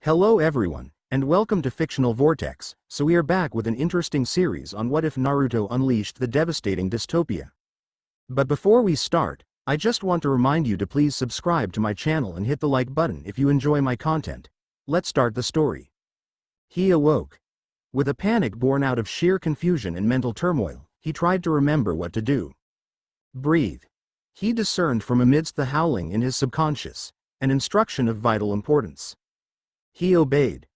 Hello everyone, and welcome to Fictional Vortex. So we are back with an interesting series on what if Naruto unleashed the devastating dystopia. But before we start, I just want to remind you to please subscribe to my channel and hit the like button if you enjoy my content. Let's start the story. He awoke. With a panic born out of sheer confusion and mental turmoil, he tried to remember what to do. Breathe. He discerned from amidst the howling in his subconscious an instruction of vital importance. He obeyed.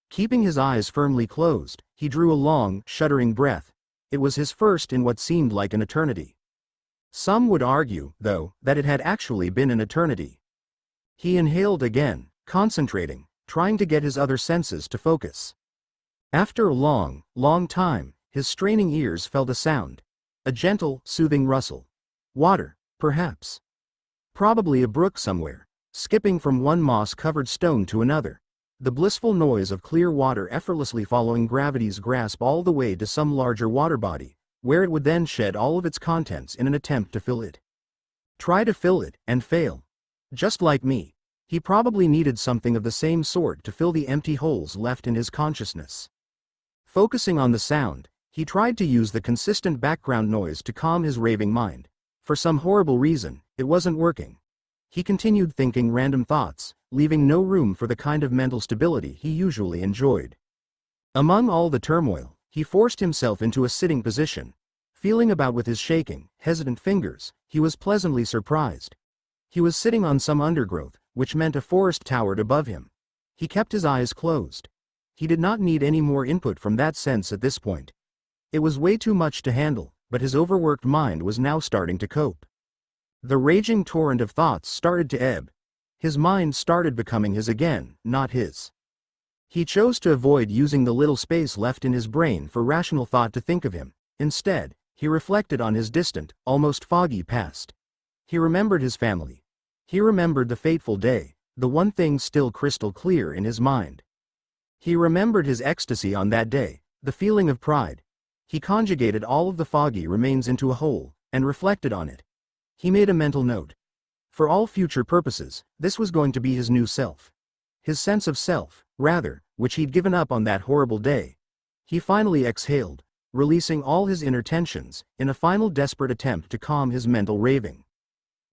Keeping his eyes firmly closed, he drew a long, shuddering breath. It was his first in what seemed like an eternity. Some would argue, though, that it had actually been an eternity. He inhaled again, concentrating, trying to get his other senses to focus. After a long, long time, his straining ears felt a sound. A gentle, soothing rustle. Water, perhaps. Probably a brook somewhere, skipping from one moss-covered stone to another. The blissful noise of clear water effortlessly following gravity's grasp all the way to some larger water body, where it would then shed all of its contents in an attempt to fill it. Try to fill it, and fail. Just like me. He probably needed something of the same sort to fill the empty holes left in his consciousness. Focusing on the sound, he tried to use the consistent background noise to calm his raving mind. For some horrible reason, it wasn't working. He continued thinking random thoughts, leaving no room for the kind of mental stability he usually enjoyed. Among all the turmoil, he forced himself into a sitting position. Feeling about with his shaking, hesitant fingers, he was pleasantly surprised. He was sitting on some undergrowth, which meant a forest towered above him. He kept his eyes closed. He did not need any more input from that sense at this point. It was way too much to handle, but his overworked mind was now starting to cope. The raging torrent of thoughts started to ebb. His mind started becoming his again, not his. He chose to avoid using the little space left in his brain for rational thought to think of him. Instead, he reflected on his distant, almost foggy past. He remembered his family. He remembered the fateful day, the one thing still crystal clear in his mind. He remembered his ecstasy on that day, the feeling of pride. He conjugated all of the foggy remains into a whole, and reflected on it. He made a mental note. For all future purposes, this was going to be his new self. His sense of self, rather, which he'd given up on that horrible day. He finally exhaled, releasing all his inner tensions, in a final desperate attempt to calm his mental raving.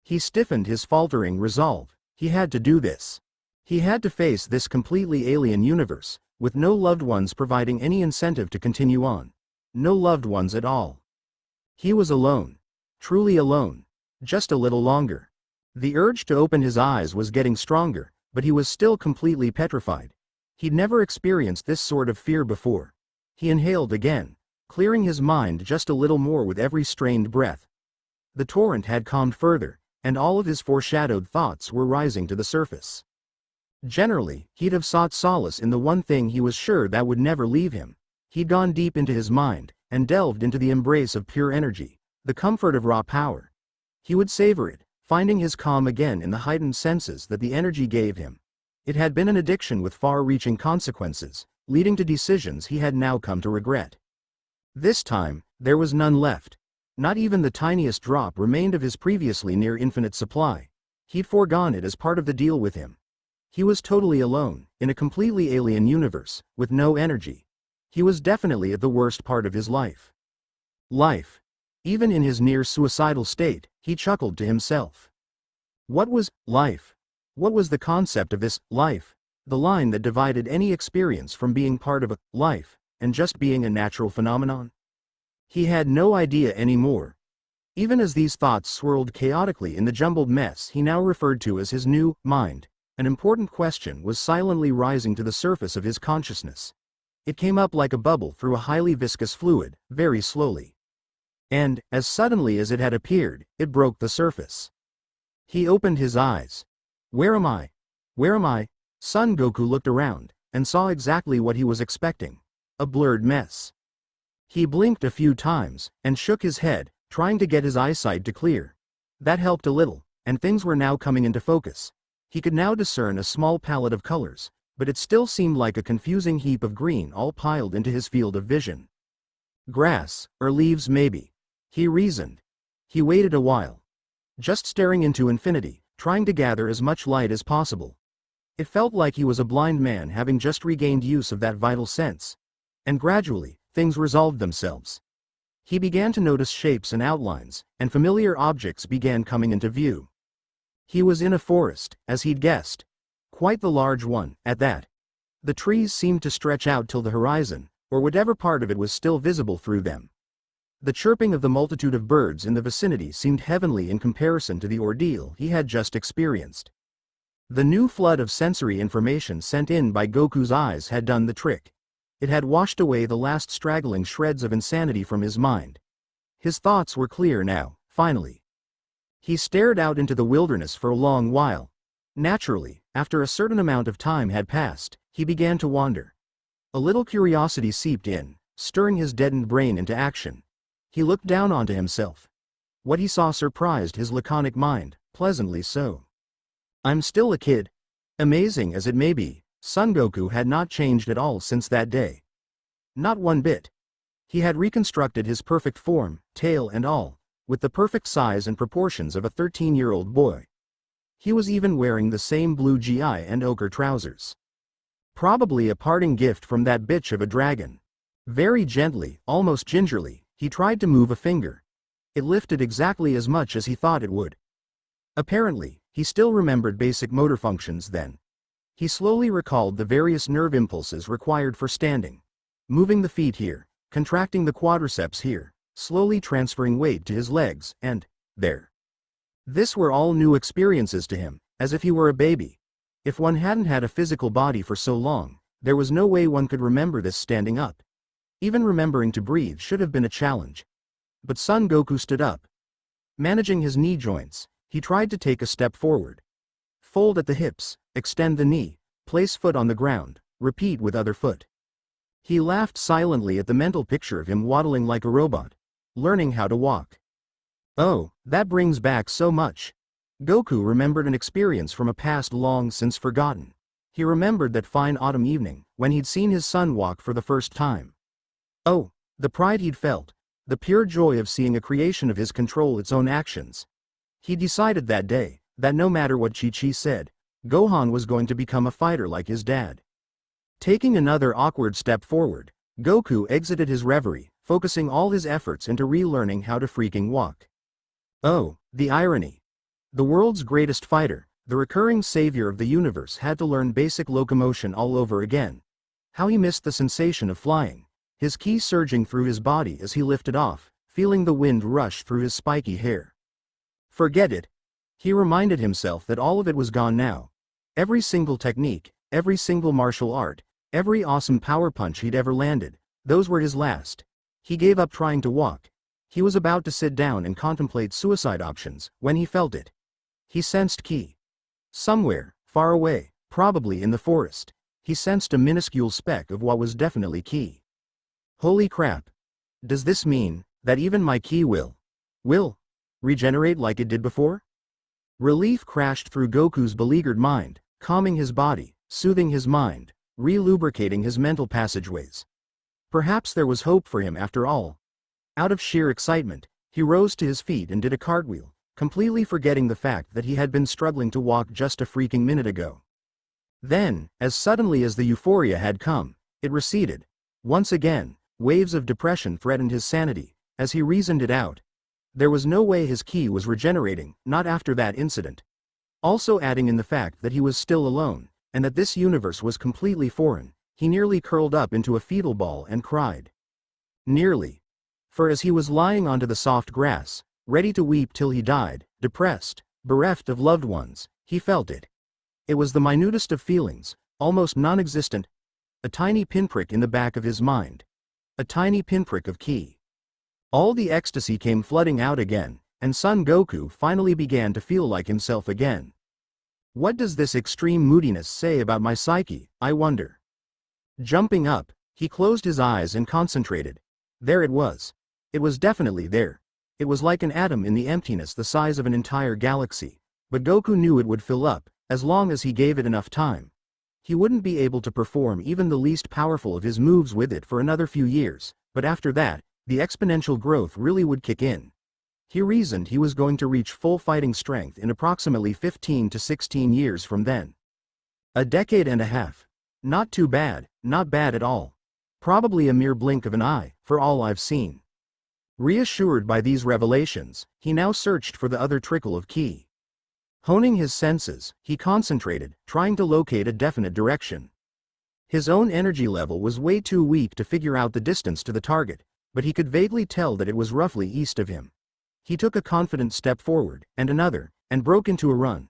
He stiffened his faltering resolve. He had to do this. He had to face this completely alien universe, with no loved ones providing any incentive to continue on. No loved ones at all. He was alone. Truly alone. Just a little longer. The urge to open his eyes was getting stronger, but he was still completely petrified. He'd never experienced this sort of fear before. He inhaled again, clearing his mind just a little more with every strained breath. The torrent had calmed further, and all of his foreshadowed thoughts were rising to the surface. Generally, he'd have sought solace in the one thing he was sure that would never leave him. He'd gone deep into his mind, and delved into the embrace of pure energy, the comfort of raw power. He would savor it, finding his calm again in the heightened senses that the energy gave him. It had been an addiction with far-reaching consequences, leading to decisions he had now come to regret. This time, there was none left. Not even the tiniest drop remained of his previously near-infinite supply. He'd foregone it as part of the deal with him. He was totally alone, in a completely alien universe, with no energy. He was definitely at the worst part of his life. Even in his near-suicidal state, he chuckled to himself. What was life? What was the concept of this life? The line that divided any experience from being part of a life, and just being a natural phenomenon? He had no idea anymore. Even as these thoughts swirled chaotically in the jumbled mess he now referred to as his new mind, an important question was silently rising to the surface of his consciousness. It came up like a bubble through a highly viscous fluid, very slowly. And, as suddenly as it had appeared, it broke the surface. He opened his eyes. Where am I? Where am I? Son Goku looked around, and saw exactly what he was expecting. A blurred mess. He blinked a few times, and shook his head, trying to get his eyesight to clear. That helped a little, and things were now coming into focus. He could now discern a small palette of colors, but it still seemed like a confusing heap of green all piled into his field of vision. Grass, or leaves maybe. He reasoned. He waited a while. Just staring into infinity, trying to gather as much light as possible. It felt like he was a blind man having just regained use of that vital sense. And gradually, things resolved themselves. He began to notice shapes and outlines, and familiar objects began coming into view. He was in a forest, as he'd guessed. Quite the large one, at that. The trees seemed to stretch out till the horizon, or whatever part of it was still visible through them. The chirping of the multitude of birds in the vicinity seemed heavenly in comparison to the ordeal he had just experienced. The new flood of sensory information sent in by Goku's eyes had done the trick. It had washed away the last straggling shreds of insanity from his mind. His thoughts were clear now, finally. He stared out into the wilderness for a long while. Naturally, after a certain amount of time had passed, he began to wander. A little curiosity seeped in, stirring his deadened brain into action. He looked down onto himself. What he saw surprised his laconic mind, pleasantly so. I'm still a kid. Amazing as it may be, Son Goku had not changed at all since that day. Not one bit. He had reconstructed his perfect form, tail and all, with the perfect size and proportions of a 13-year-old boy. He was even wearing the same blue GI and ochre trousers. Probably a parting gift from that bitch of a dragon. Very gently, almost gingerly, he tried to move a finger. It lifted exactly as much as he thought it would. Apparently, he still remembered basic motor functions then. He slowly recalled the various nerve impulses required for standing. Moving the feet here, contracting the quadriceps here, slowly transferring weight to his legs, and there. This were all new experiences to him, as if he were a baby. If one hadn't had a physical body for so long, there was no way one could remember this standing up. Even remembering to breathe should have been a challenge. But Son Goku stood up. Managing his knee joints, he tried to take a step forward. Fold at the hips, extend the knee, place foot on the ground, repeat with other foot. He laughed silently at the mental picture of him waddling like a robot, learning how to walk. Oh, that brings back so much. Goku remembered an experience from a past long since forgotten. He remembered that fine autumn evening, when he'd seen his son walk for the first time. Oh, the pride he'd felt, the pure joy of seeing a creation of his control its own actions. He decided that day, that no matter what Chi-Chi said, Gohan was going to become a fighter like his dad. Taking another awkward step forward, Goku exited his reverie, focusing all his efforts into relearning how to freaking walk. Oh, the irony. The world's greatest fighter, the recurring savior of the universe, had to learn basic locomotion all over again. How he missed the sensation of flying, his ki surging through his body as he lifted off, feeling the wind rush through his spiky hair. Forget it. He reminded himself that all of it was gone now. Every single technique, every single martial art, every awesome power punch he'd ever landed, those were his last. He gave up trying to walk. He was about to sit down and contemplate suicide options, when he felt it. He sensed ki. Somewhere, far away, probably in the forest, he sensed a minuscule speck of what was definitely ki. Holy crap. Does this mean that even my ki will regenerate like it did before? Relief crashed through Goku's beleaguered mind, calming his body, soothing his mind, relubricating his mental passageways. Perhaps there was hope for him after all. Out of sheer excitement, he rose to his feet and did a cartwheel, completely forgetting the fact that he had been struggling to walk just a freaking minute ago. Then, as suddenly as the euphoria had come, it receded. Once again, waves of depression threatened his sanity, as he reasoned it out. There was no way his ki was regenerating, not after that incident. Also adding in the fact that he was still alone, and that this universe was completely foreign, he nearly curled up into a fetal ball and cried. Nearly. For as he was lying onto the soft grass, ready to weep till he died, depressed, bereft of loved ones, he felt it. It was the minutest of feelings, almost non-existent. A tiny pinprick in the back of his mind. A tiny pinprick of ki. All the ecstasy came flooding out again, and Son Goku finally began to feel like himself again. What does this extreme moodiness say about my psyche, I wonder? Jumping up, he closed his eyes and concentrated. There it was. It was definitely there. It was like an atom in the emptiness the size of an entire galaxy, but Goku knew it would fill up, as long as he gave it enough time. He wouldn't be able to perform even the least powerful of his moves with it for another few years, but after that, the exponential growth really would kick in. He reasoned he was going to reach full fighting strength in approximately 15 to 16 years from then. A decade and a half. Not too bad, not bad at all. Probably a mere blink of an eye, for all I've seen. Reassured by these revelations, he now searched for the other trickle of ki. Honing his senses, he concentrated, trying to locate a definite direction. His own energy level was way too weak to figure out the distance to the target, but he could vaguely tell that it was roughly east of him. He took a confident step forward, and another, and broke into a run.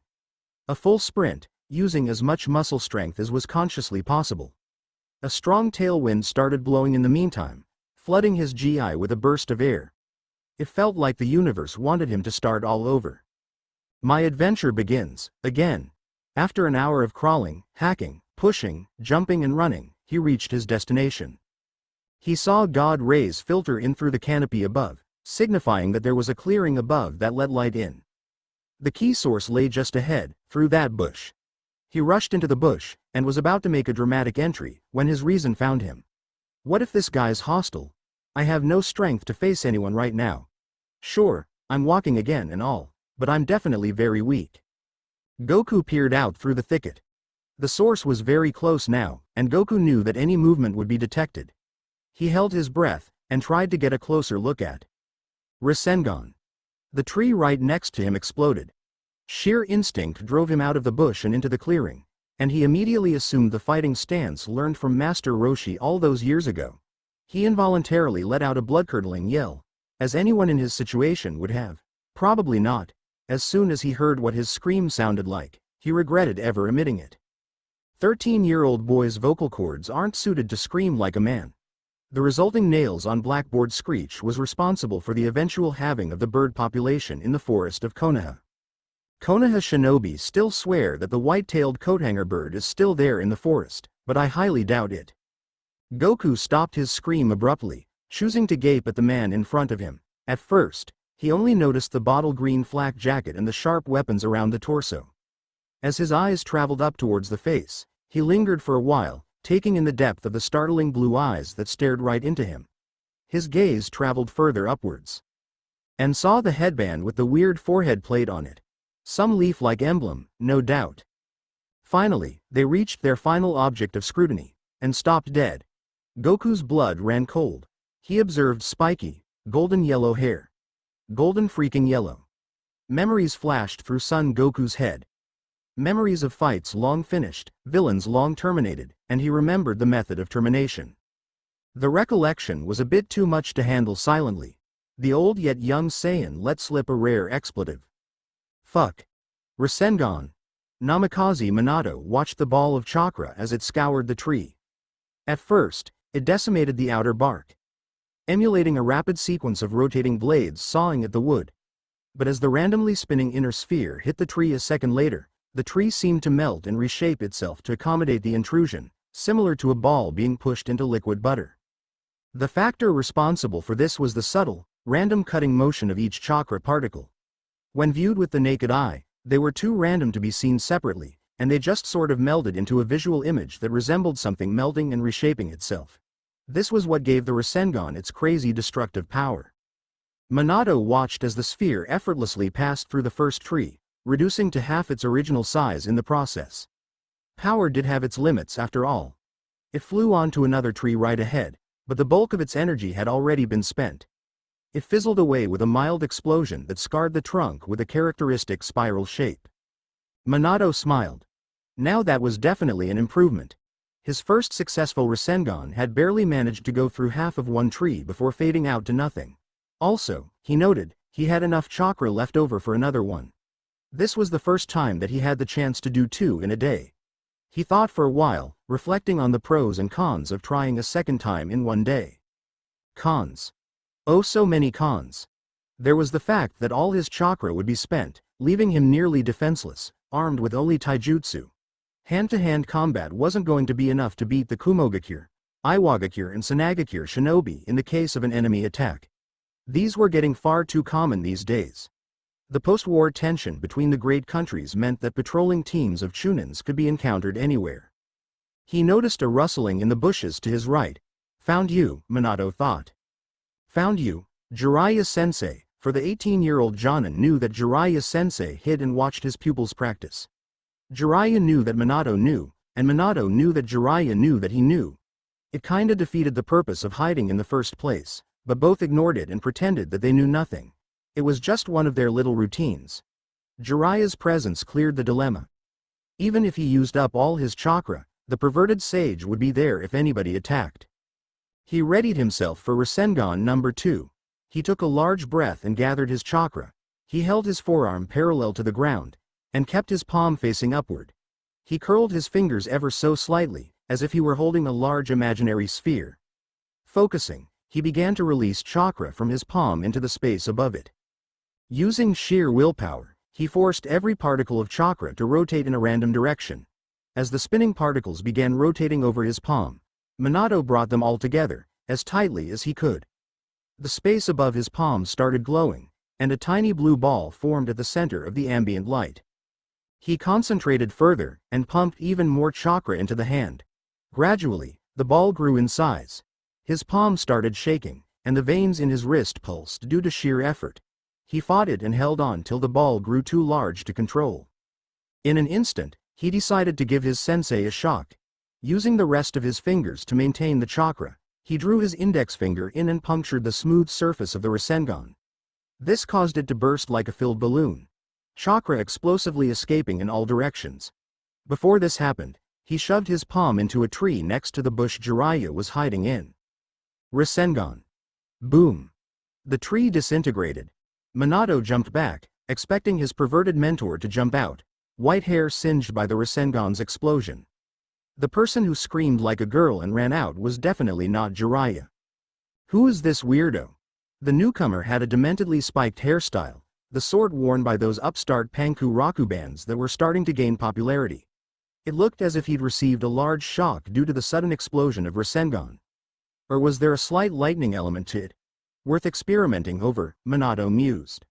A full sprint, using as much muscle strength as was consciously possible. A strong tailwind started blowing in the meantime, flooding his GI with a burst of air. It felt like the universe wanted him to start all over. My adventure begins, again. After an hour of crawling, hacking, pushing, jumping and running, he reached his destination. He saw God rays filter in through the canopy above, signifying that there was a clearing above that let light in. The key source lay just ahead, through that bush. He rushed into the bush, and was about to make a dramatic entry, when his reason found him. What if this guy's hostile? I have no strength to face anyone right now. Sure, I'm walking again and all, but I'm definitely very weak. Goku peered out through the thicket. The source was very close now, and Goku knew that any movement would be detected. He held his breath, and tried to get a closer look at Rasengan. The tree right next to him exploded. Sheer instinct drove him out of the bush and into the clearing, and he immediately assumed the fighting stance learned from Master Roshi all those years ago. He involuntarily let out a blood-curdling yell, as anyone in his situation would have. Probably not. As soon as he heard what his scream sounded like, he regretted ever emitting it. 13-year-old boys' vocal cords aren't suited to scream like a man. The resulting nails on blackboard screech was responsible for the eventual halving of the bird population in the forest of Konoha. Konoha shinobi still swear that the white-tailed coathanger bird is still there in the forest, but I highly doubt it. Goku stopped his scream abruptly, choosing to gape at the man in front of him. At first, he only noticed the bottle-green flak jacket and the sharp weapons around the torso. As his eyes traveled up towards the face, he lingered for a while, taking in the depth of the startling blue eyes that stared right into him. His gaze traveled further upwards, and saw the headband with the weird forehead plate on it. Some leaf-like emblem, no doubt. Finally, they reached their final object of scrutiny, and stopped dead. Goku's blood ran cold. He observed spiky, golden yellow hair. Golden freaking yellow. Memories flashed through Son Goku's head. Memories of fights long finished, villains long terminated, and he remembered the method of termination. The recollection was a bit too much to handle silently. The old yet young Saiyan let slip a rare expletive. Fuck. Rasengan. Namikaze Minato watched the ball of chakra as it scoured the tree. At first, it decimated the outer bark, emulating a rapid sequence of rotating blades sawing at the wood. But as the randomly spinning inner sphere hit the tree a second later, the tree seemed to melt and reshape itself to accommodate the intrusion, similar to a ball being pushed into liquid butter. The factor responsible for this was the subtle, random cutting motion of each chakra particle. When viewed with the naked eye, they were too random to be seen separately, and they just sort of melded into a visual image that resembled something melting and reshaping itself. This was what gave the Rasengan its crazy destructive power. Minato watched as the sphere effortlessly passed through the first tree, reducing to half its original size in the process. Power did have its limits after all. It flew on to another tree right ahead, but the bulk of its energy had already been spent. It fizzled away with a mild explosion that scarred the trunk with a characteristic spiral shape. Minato smiled. Now that was definitely an improvement. His first successful Rasengan had barely managed to go through half of one tree before fading out to nothing. Also, he noted, he had enough chakra left over for another one. This was the first time that he had the chance to do two in a day. He thought for a while, reflecting on the pros and cons of trying a second time in one day. Cons. Oh, so many cons. There was the fact that all his chakra would be spent, leaving him nearly defenseless, armed with only taijutsu. Hand-to-hand combat wasn't going to be enough to beat the Kumogakure, Iwagakure and Sanagakure shinobi in the case of an enemy attack. These were getting far too common these days. The post-war tension between the great countries meant that patrolling teams of Chunins could be encountered anywhere. He noticed a rustling in the bushes to his right. Found you, Minato thought. Found you, Jiraiya-sensei, for the 18-year-old Jonin knew that Jiraiya-sensei hid and watched his pupils practice. Jiraiya knew that Minato knew, and Minato knew that Jiraiya knew that he knew. It kinda defeated the purpose of hiding in the first place, but both ignored it and pretended that they knew nothing. It was just one of their little routines. Jiraiya's presence cleared the dilemma. Even if he used up all his chakra, the perverted sage would be there if anybody attacked. He readied himself for Rasengan number 2. He took a large breath and gathered his chakra. He held his forearm parallel to the ground, and kept his palm facing upward. He curled his fingers ever so slightly, as if he were holding a large imaginary sphere. Focusing, he began to release chakra from his palm into the space above it. Using sheer willpower, he forced every particle of chakra to rotate in a random direction. As the spinning particles began rotating over his palm, Minato brought them all together, as tightly as he could. The space above his palm started glowing, and a tiny blue ball formed at the center of the ambient light. He concentrated further, and pumped even more chakra into the hand. Gradually, the ball grew in size. His palm started shaking, and the veins in his wrist pulsed due to sheer effort. He fought it and held on till the ball grew too large to control. In an instant, he decided to give his sensei a shock. Using the rest of his fingers to maintain the chakra, he drew his index finger in and punctured the smooth surface of the Rasengan. This caused it to burst like a filled balloon, chakra explosively escaping in all directions. Before this happened, he shoved his palm into a tree next to the bush Jiraiya was hiding in. Rasengan. Boom. The tree disintegrated. Minato jumped back, expecting his perverted mentor to jump out, white hair singed by the Rasengan's explosion. The person who screamed like a girl and ran out was definitely not Jiraiya. Who is this weirdo? The newcomer had a dementedly spiked hairstyle, the sort worn by those upstart Panku Raku bands that were starting to gain popularity. It looked as if he'd received a large shock due to the sudden explosion of Rasengan. Or was there a slight lightning element to it? Worth experimenting over, Minato mused.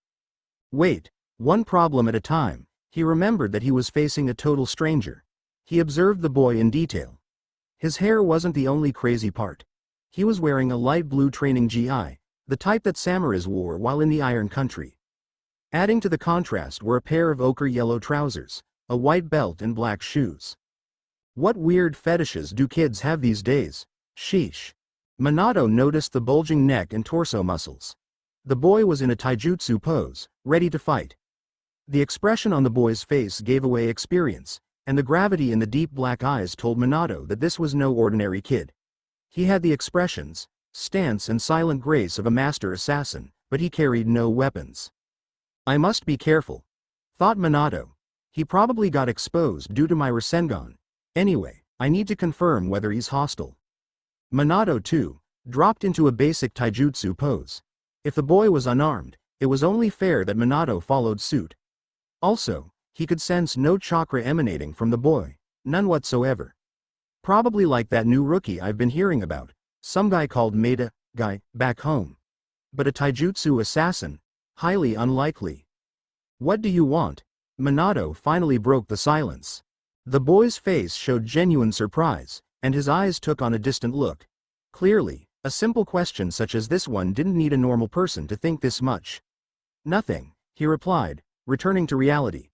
Wait, one problem at a time. He remembered that he was facing a total stranger. He observed the boy in detail. His hair wasn't the only crazy part. He was wearing a light blue training GI, the type that samurais wore while in the Iron Country. Adding to the contrast were a pair of ochre yellow trousers, a white belt and black shoes. What weird fetishes do kids have these days? Sheesh. Minato noticed the bulging neck and torso muscles. The boy was in a taijutsu pose, ready to fight. The expression on the boy's face gave away experience, and the gravity in the deep black eyes told Minato that this was no ordinary kid. He had the expressions, stance and silent grace of a master assassin, but he carried no weapons. I must be careful, thought Minato. He probably got exposed due to my Rasengan. Anyway, I need to confirm whether he's hostile. Minato, too, dropped into a basic taijutsu pose. If the boy was unarmed, it was only fair that Minato followed suit. Also, he could sense no chakra emanating from the boy, none whatsoever. Probably like that new rookie I've been hearing about, some guy called Maida guy, back home. But a taijutsu assassin? Highly unlikely. What do you want? Minato finally broke the silence. The boy's face showed genuine surprise, and his eyes took on a distant look. Clearly, a simple question such as this one didn't need a normal person to think this much. Nothing, he replied, returning to reality.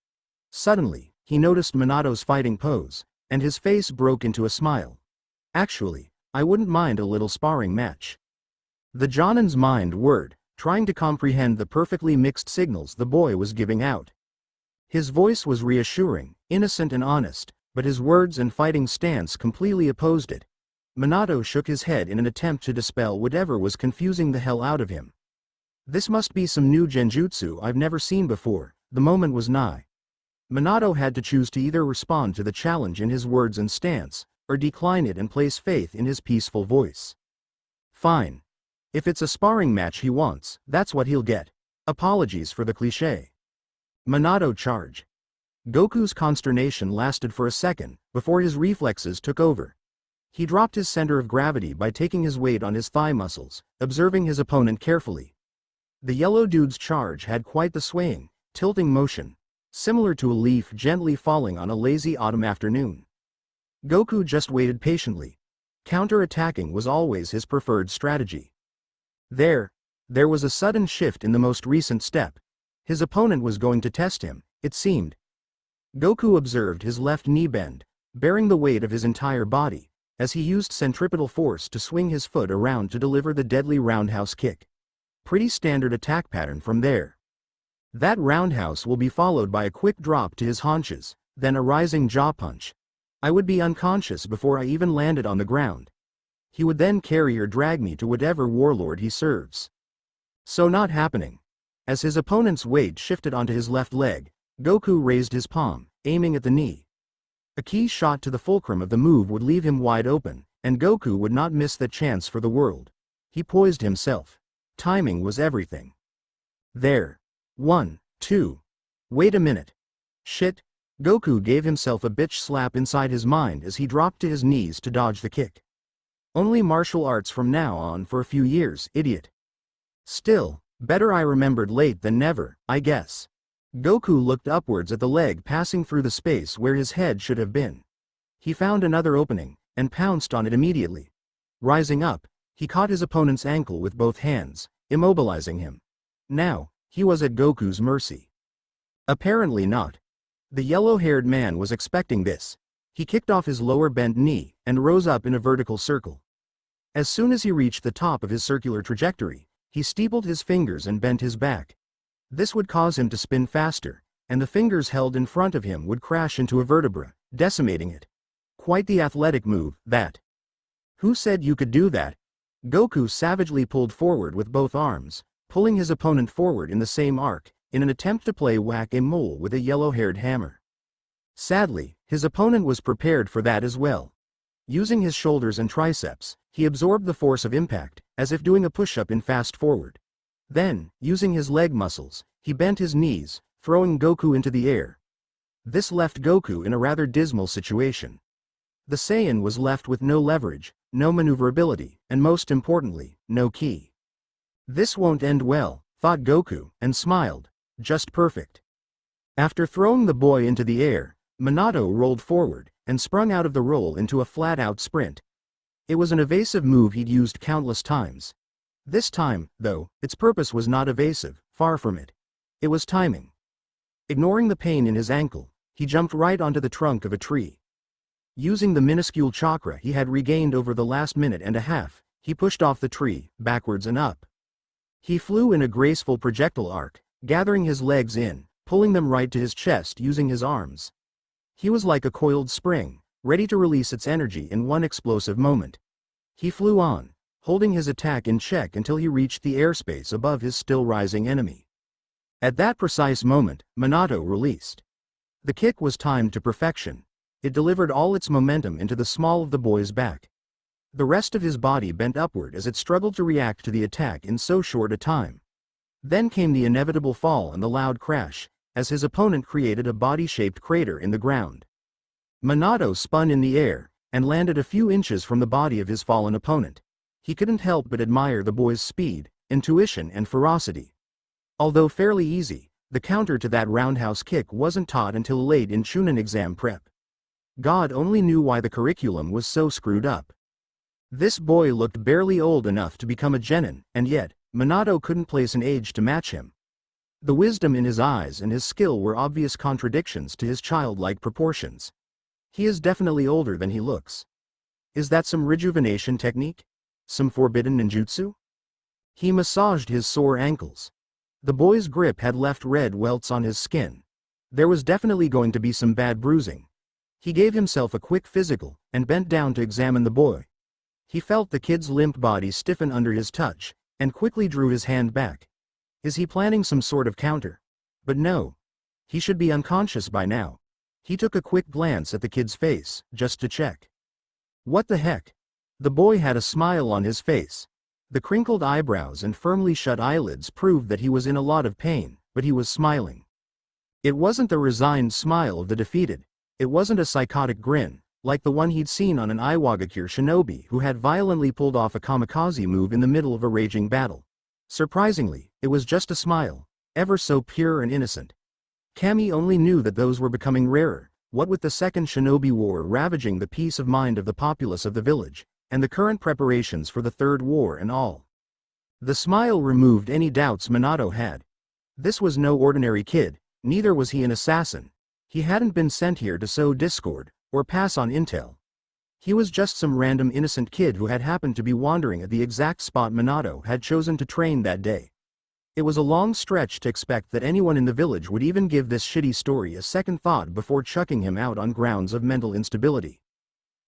Suddenly, he noticed Minato's fighting pose, and his face broke into a smile. Actually, I wouldn't mind a little sparring match. The Jonin's mind whirred, trying to comprehend the perfectly mixed signals the boy was giving out. His voice was reassuring, innocent and honest, but his words and fighting stance completely opposed it. Minato shook his head in an attempt to dispel whatever was confusing the hell out of him. This must be some new genjutsu I've never seen before. The moment was nigh. Minato had to choose to either respond to the challenge in his words and stance, or decline it and place faith in his peaceful voice. Fine. If it's a sparring match he wants, that's what he'll get. Apologies for the cliché. Minato charge. Goku's consternation lasted for a second, before his reflexes took over. He dropped his center of gravity by taking his weight on his thigh muscles, observing his opponent carefully. The yellow dude's charge had quite the swaying, tilting motion, similar to a leaf gently falling on a lazy autumn afternoon. Goku just waited patiently. Counter-attacking was always his preferred strategy. There was a sudden shift in the most recent step. His opponent was going to test him, it seemed. Goku observed his left knee bend, bearing the weight of his entire body, as he used centripetal force to swing his foot around to deliver the deadly roundhouse kick. Pretty standard attack pattern from there. That roundhouse will be followed by a quick drop to his haunches, then a rising jaw punch. I would be unconscious before I even landed on the ground. He would then carry or drag me to whatever warlord he serves. So not happening. As his opponent's weight shifted onto his left leg, Goku raised his palm, aiming at the knee. A key shot to the fulcrum of the move would leave him wide open, and Goku would not miss that chance for the world. He poised himself. Timing was everything. There. 1, 2. Wait a minute. Shit. Goku gave himself a bitch slap inside his mind as he dropped to his knees to dodge the kick. Only martial arts from now on for a few years, idiot. Still, better I remembered late than never, I guess. Goku looked upwards at the leg passing through the space where his head should have been. He found another opening, and pounced on it immediately. Rising up, he caught his opponent's ankle with both hands, immobilizing him. Now, he was at Goku's mercy. Apparently not. The yellow-haired man was expecting this. He kicked off his lower bent knee, and rose up in a vertical circle. As soon as he reached the top of his circular trajectory, he steepled his fingers and bent his back. This would cause him to spin faster, and the fingers held in front of him would crash into a vertebra, decimating it. Quite the athletic move, that. Who said you could do that? Goku savagely pulled forward with both arms, pulling his opponent forward in the same arc, in an attempt to play whack-a-mole with a yellow-haired hammer. Sadly, his opponent was prepared for that as well. Using his shoulders and triceps, he absorbed the force of impact, as if doing a push-up in fast forward. Then, using his leg muscles, he bent his knees, throwing Goku into the air. This left Goku in a rather dismal situation. The Saiyan was left with no leverage, no maneuverability, and most importantly, no ki. This won't end well, thought Goku, and smiled. Just perfect. After throwing the boy into the air, Minato rolled forward, and sprung out of the roll into a flat-out sprint. It was an evasive move he'd used countless times. This time, though, its purpose was not evasive, far from it. It was timing. Ignoring the pain in his ankle, he jumped right onto the trunk of a tree. Using the minuscule chakra he had regained over the last minute and a half, he pushed off the tree, backwards and up. He flew in a graceful projectile arc, gathering his legs in, pulling them right to his chest using his arms. He was like a coiled spring, ready to release its energy in one explosive moment. He flew on, holding his attack in check until he reached the airspace above his still rising enemy. At that precise moment, Minato released. The kick was timed to perfection. It delivered all its momentum into the small of the boy's back. The rest of his body bent upward as it struggled to react to the attack in so short a time. Then came the inevitable fall and the loud crash, as his opponent created a body-shaped crater in the ground. Minato spun in the air, and landed a few inches from the body of his fallen opponent. He couldn't help but admire the boy's speed, intuition and ferocity. Although fairly easy, the counter to that roundhouse kick wasn't taught until late in Chunin exam prep. God only knew why the curriculum was so screwed up. This boy looked barely old enough to become a genin, and yet, Minato couldn't place an age to match him. The wisdom in his eyes and his skill were obvious contradictions to his childlike proportions. He is definitely older than he looks. Is that some rejuvenation technique? Some forbidden ninjutsu? He massaged his sore ankles. The boy's grip had left red welts on his skin. There was definitely going to be some bad bruising. He gave himself a quick physical, and bent down to examine the boy. He felt the kid's limp body stiffen under his touch, and quickly drew his hand back. Is he planning some sort of counter? But no. He should be unconscious by now. He took a quick glance at the kid's face, just to check. What the heck? The boy had a smile on his face. The crinkled eyebrows and firmly shut eyelids proved that he was in a lot of pain, but he was smiling. It wasn't the resigned smile of the defeated. It wasn't a psychotic grin, like the one he'd seen on an Iwagakure shinobi who had violently pulled off a kamikaze move in the middle of a raging battle. Surprisingly, it was just a smile, ever so pure and innocent. Kami only knew that those were becoming rarer, what with the Second Shinobi War ravaging the peace of mind of the populace of the village, and the current preparations for the Third War and all. The smile removed any doubts Minato had. This was no ordinary kid, neither was he an assassin. He hadn't been sent here to sow discord, or pass on intel. He was just some random innocent kid who had happened to be wandering at the exact spot Minato had chosen to train that day. It was a long stretch to expect that anyone in the village would even give this shitty story a second thought before chucking him out on grounds of mental instability.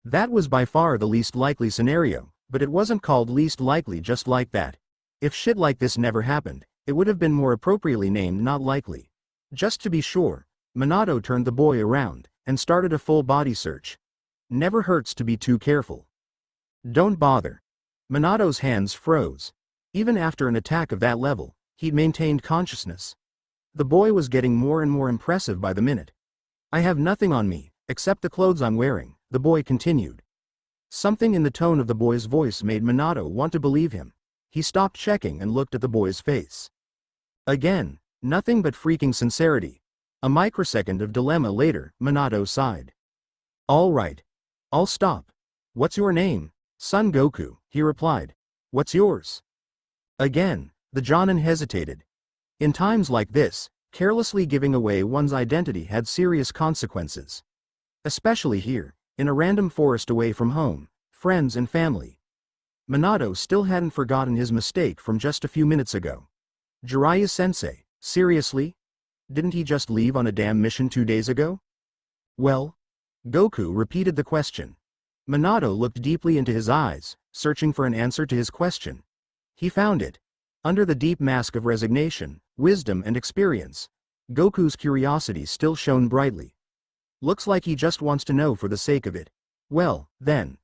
That was by far the least likely scenario, but it wasn't called least likely just like that. If shit like this never happened, it would have been more appropriately named not likely. Just to be sure, Minato turned the boy around and started a full body search. Never hurts to be too careful. Don't bother. Minato's hands froze. Even after an attack of that level, he'd maintained consciousness. The boy was getting more and more impressive by the minute. I have nothing on me, except the clothes I'm wearing, the boy continued. Something in the tone of the boy's voice made Minato want to believe him. He stopped checking and looked at the boy's face. Again, nothing but freaking sincerity. A microsecond of dilemma later, Minato sighed. All right. I'll stop. What's your name? Son Goku, he replied. What's yours? Again, the Jonin hesitated. In times like this, carelessly giving away one's identity had serious consequences. Especially here, in a random forest away from home, friends and family. Minato still hadn't forgotten his mistake from just a few minutes ago. Jiraiya-sensei, seriously? Didn't he just leave on a damn mission 2 days ago? Well? Goku repeated the question. Minato looked deeply into his eyes, searching for an answer to his question. He found it. Under the deep mask of resignation, wisdom and experience, Goku's curiosity still shone brightly. Looks like he just wants to know for the sake of it. Well, then.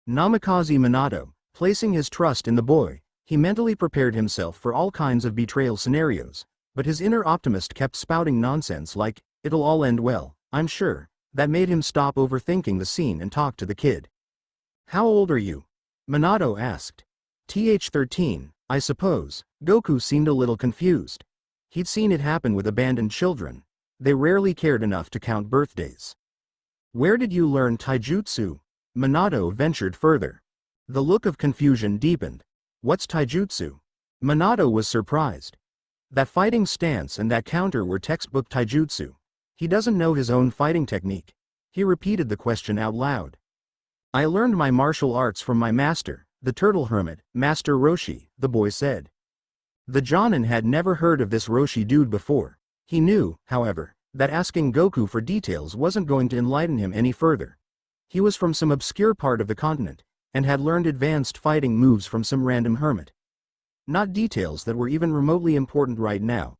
Namikaze Minato, placing his trust in the boy, he mentally prepared himself for all kinds of betrayal scenarios, but his inner optimist kept spouting nonsense like, it'll all end well, I'm sure. That made him stop overthinking the scene and talk to the kid. How old are you? Minato asked. 13, I suppose. Goku seemed a little confused. He'd seen it happen with abandoned children. They rarely cared enough to count birthdays. Where did you learn taijutsu? Minato ventured further. The look of confusion deepened. What's taijutsu? Minato was surprised. That fighting stance and that counter were textbook taijutsu. He doesn't know his own fighting technique. He repeated the question out loud. I learned my martial arts from my master, the turtle hermit, Master Roshi, the boy said. The Jonin had never heard of this Roshi dude before. He knew, however, that asking Goku for details wasn't going to enlighten him any further. He was from some obscure part of the continent, and had learned advanced fighting moves from some random hermit. Not details that were even remotely important right now.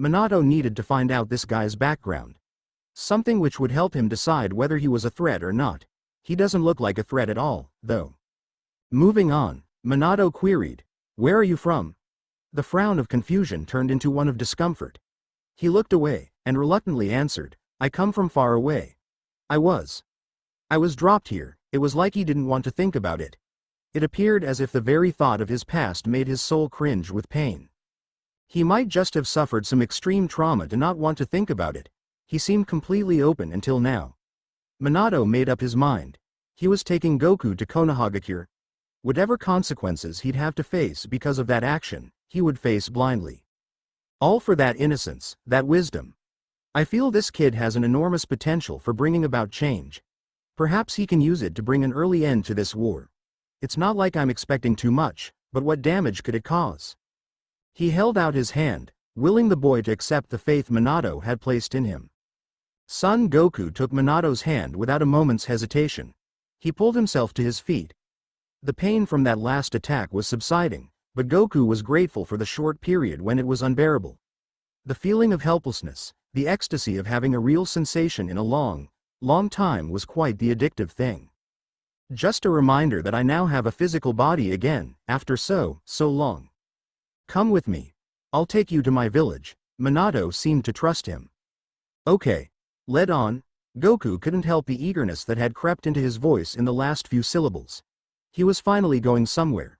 Minato needed to find out this guy's background. Something which would help him decide whether he was a threat or not. He doesn't look like a threat at all, though. Moving on, Minato queried, where are you from? The frown of confusion turned into one of discomfort. He looked away, and reluctantly answered, I come from far away. I was dropped here. It was like he didn't want to think about it. It appeared as if the very thought of his past made his soul cringe with pain. He might just have suffered some extreme trauma to not want to think about it. He seemed completely open until now. Minato made up his mind. He was taking Goku to Konohagakure. Whatever consequences he'd have to face because of that action, he would face blindly. All for that innocence, that wisdom. I feel this kid has an enormous potential for bringing about change. Perhaps he can use it to bring an early end to this war. It's not like I'm expecting too much, but what damage could it cause? He held out his hand, willing the boy to accept the faith Minato had placed in him. Son Goku took Minato's hand without a moment's hesitation. He pulled himself to his feet. The pain from that last attack was subsiding, but Goku was grateful for the short period when it was unbearable. The feeling of helplessness, the ecstasy of having a real sensation in a long time was quite the addictive thing. Just a reminder that I now have a physical body again, after so long. Come with me. I'll take you to my village. Minato seemed to trust him. Okay. Led on. Goku couldn't help the eagerness that had crept into his voice in the last few syllables. He was finally going somewhere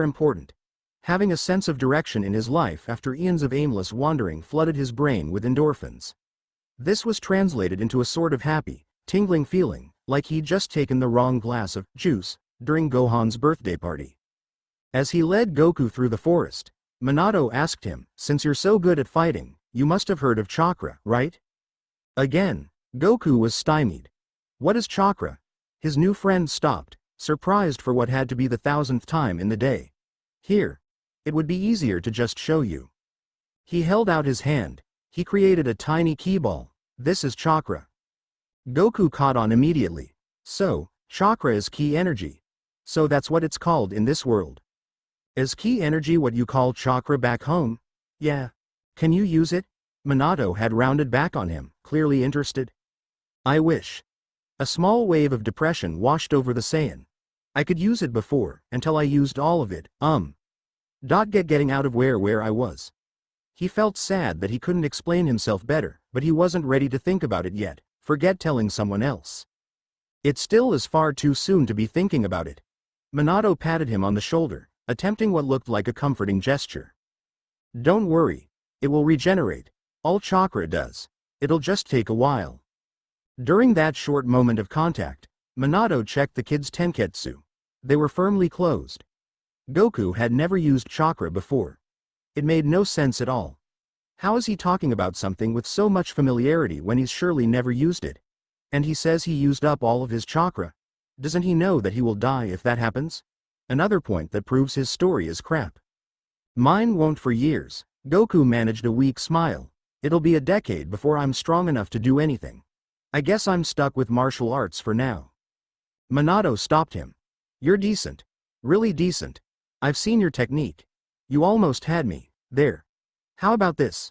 important. Having a sense of direction in his life after eons of aimless wandering flooded his brain with endorphins. This was translated into a sort of happy, tingling feeling, like he'd just taken the wrong glass of juice during Gohan's birthday party. As he led Goku through the forest, Minato asked him, since you're so good at fighting, you must have heard of chakra, right? Again, Goku was stymied. What is chakra? His new friend stopped, surprised for what had to be the 1000th time in the day. Here. It would be easier to just show you. He held out his hand. He created a tiny key ball. This is chakra. Goku caught on immediately. So, chakra is key energy. So that's what it's called in this world. Is key energy what you call chakra back home? Yeah. Can you use it? Minato had rounded back on him, clearly interested. I wish. A small wave of depression washed over the Saiyan. I could use it before, until I used all of it, getting out of where I was. He felt sad that he couldn't explain himself better, but he wasn't ready to think about it yet. Forget telling someone else. It still is far too soon to be thinking about it. Minato patted him on the shoulder, attempting what looked like a comforting gesture. Don't worry. It will regenerate. All chakra does. It'll just take a while. During that short moment of contact, Minato checked the kids' tenketsu. They were firmly closed. Goku had never used chakra before. It made no sense at all. How is he talking about something with so much familiarity when he's surely never used it? And he says he used up all of his chakra. Doesn't he know that he will die if that happens? Another point that proves his story is crap. Mine won't for years. Goku managed a weak smile. It'll be a decade before I'm strong enough to do anything. I guess I'm stuck with martial arts for now. Minato stopped him. You're decent. Really decent. I've seen your technique. You almost had me. There. How about this?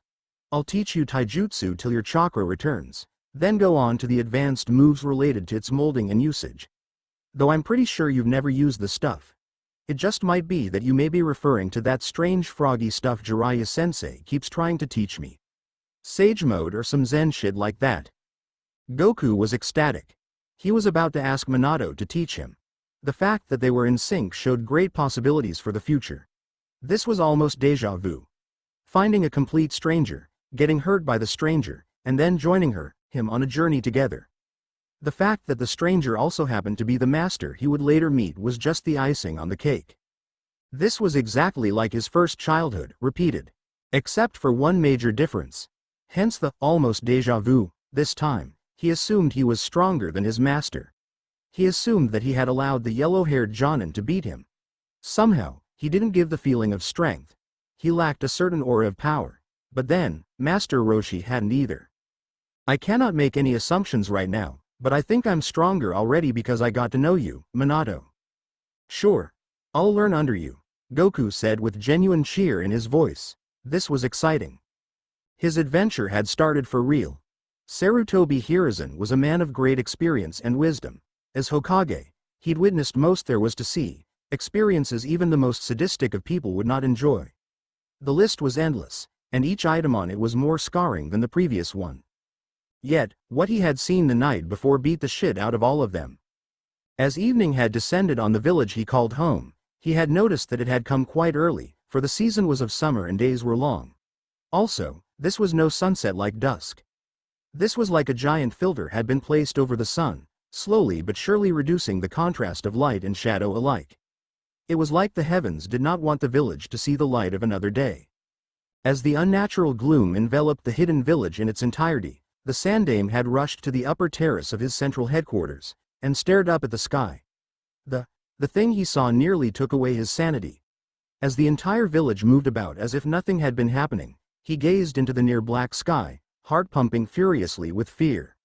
I'll teach you taijutsu till your chakra returns, then go on to the advanced moves related to its molding and usage. Though I'm pretty sure you've never used the stuff. It just might be that you may be referring to that strange froggy stuff Jiraiya-sensei keeps trying to teach me. Sage mode or some zen shit like that. Goku was ecstatic. He was about to ask Minato to teach him. The fact that they were in sync showed great possibilities for the future. This was almost déjà vu. Finding a complete stranger, getting hurt by the stranger, and then joining him on a journey together. The fact that the stranger also happened to be the master he would later meet was just the icing on the cake. This was exactly like his first childhood, repeated. Except for one major difference. Hence the almost déjà vu. This time, he assumed he was stronger than his master. He assumed that he had allowed the yellow-haired Jonin to beat him. Somehow, he didn't give the feeling of strength. He lacked a certain aura of power. But then, Master Roshi hadn't either. I cannot make any assumptions right now, but I think I'm stronger already because I got to know you, Minato. Sure. I'll learn under you, Goku said with genuine cheer in his voice. This was exciting. His adventure had started for real. Sarutobi Hiruzen was a man of great experience and wisdom. As Hokage, he'd witnessed most there was to see, experiences even the most sadistic of people would not enjoy. The list was endless, and each item on it was more scarring than the previous one. Yet, what he had seen the night before beat the shit out of all of them. As evening had descended on the village he called home, he had noticed that it had come quite early, for the season was of summer and days were long. Also, this was no sunset like dusk. This was like a giant filter had been placed over the sun, slowly but surely reducing the contrast of light and shadow alike. It was like the heavens did not want the village to see the light of another day. As the unnatural gloom enveloped the hidden village in its entirety, the Sandaime had rushed to the upper terrace of his central headquarters, and stared up at the sky. The thing he saw nearly took away his sanity. As the entire village moved about as if nothing had been happening, he gazed into the near black sky, heart pumping furiously with fear.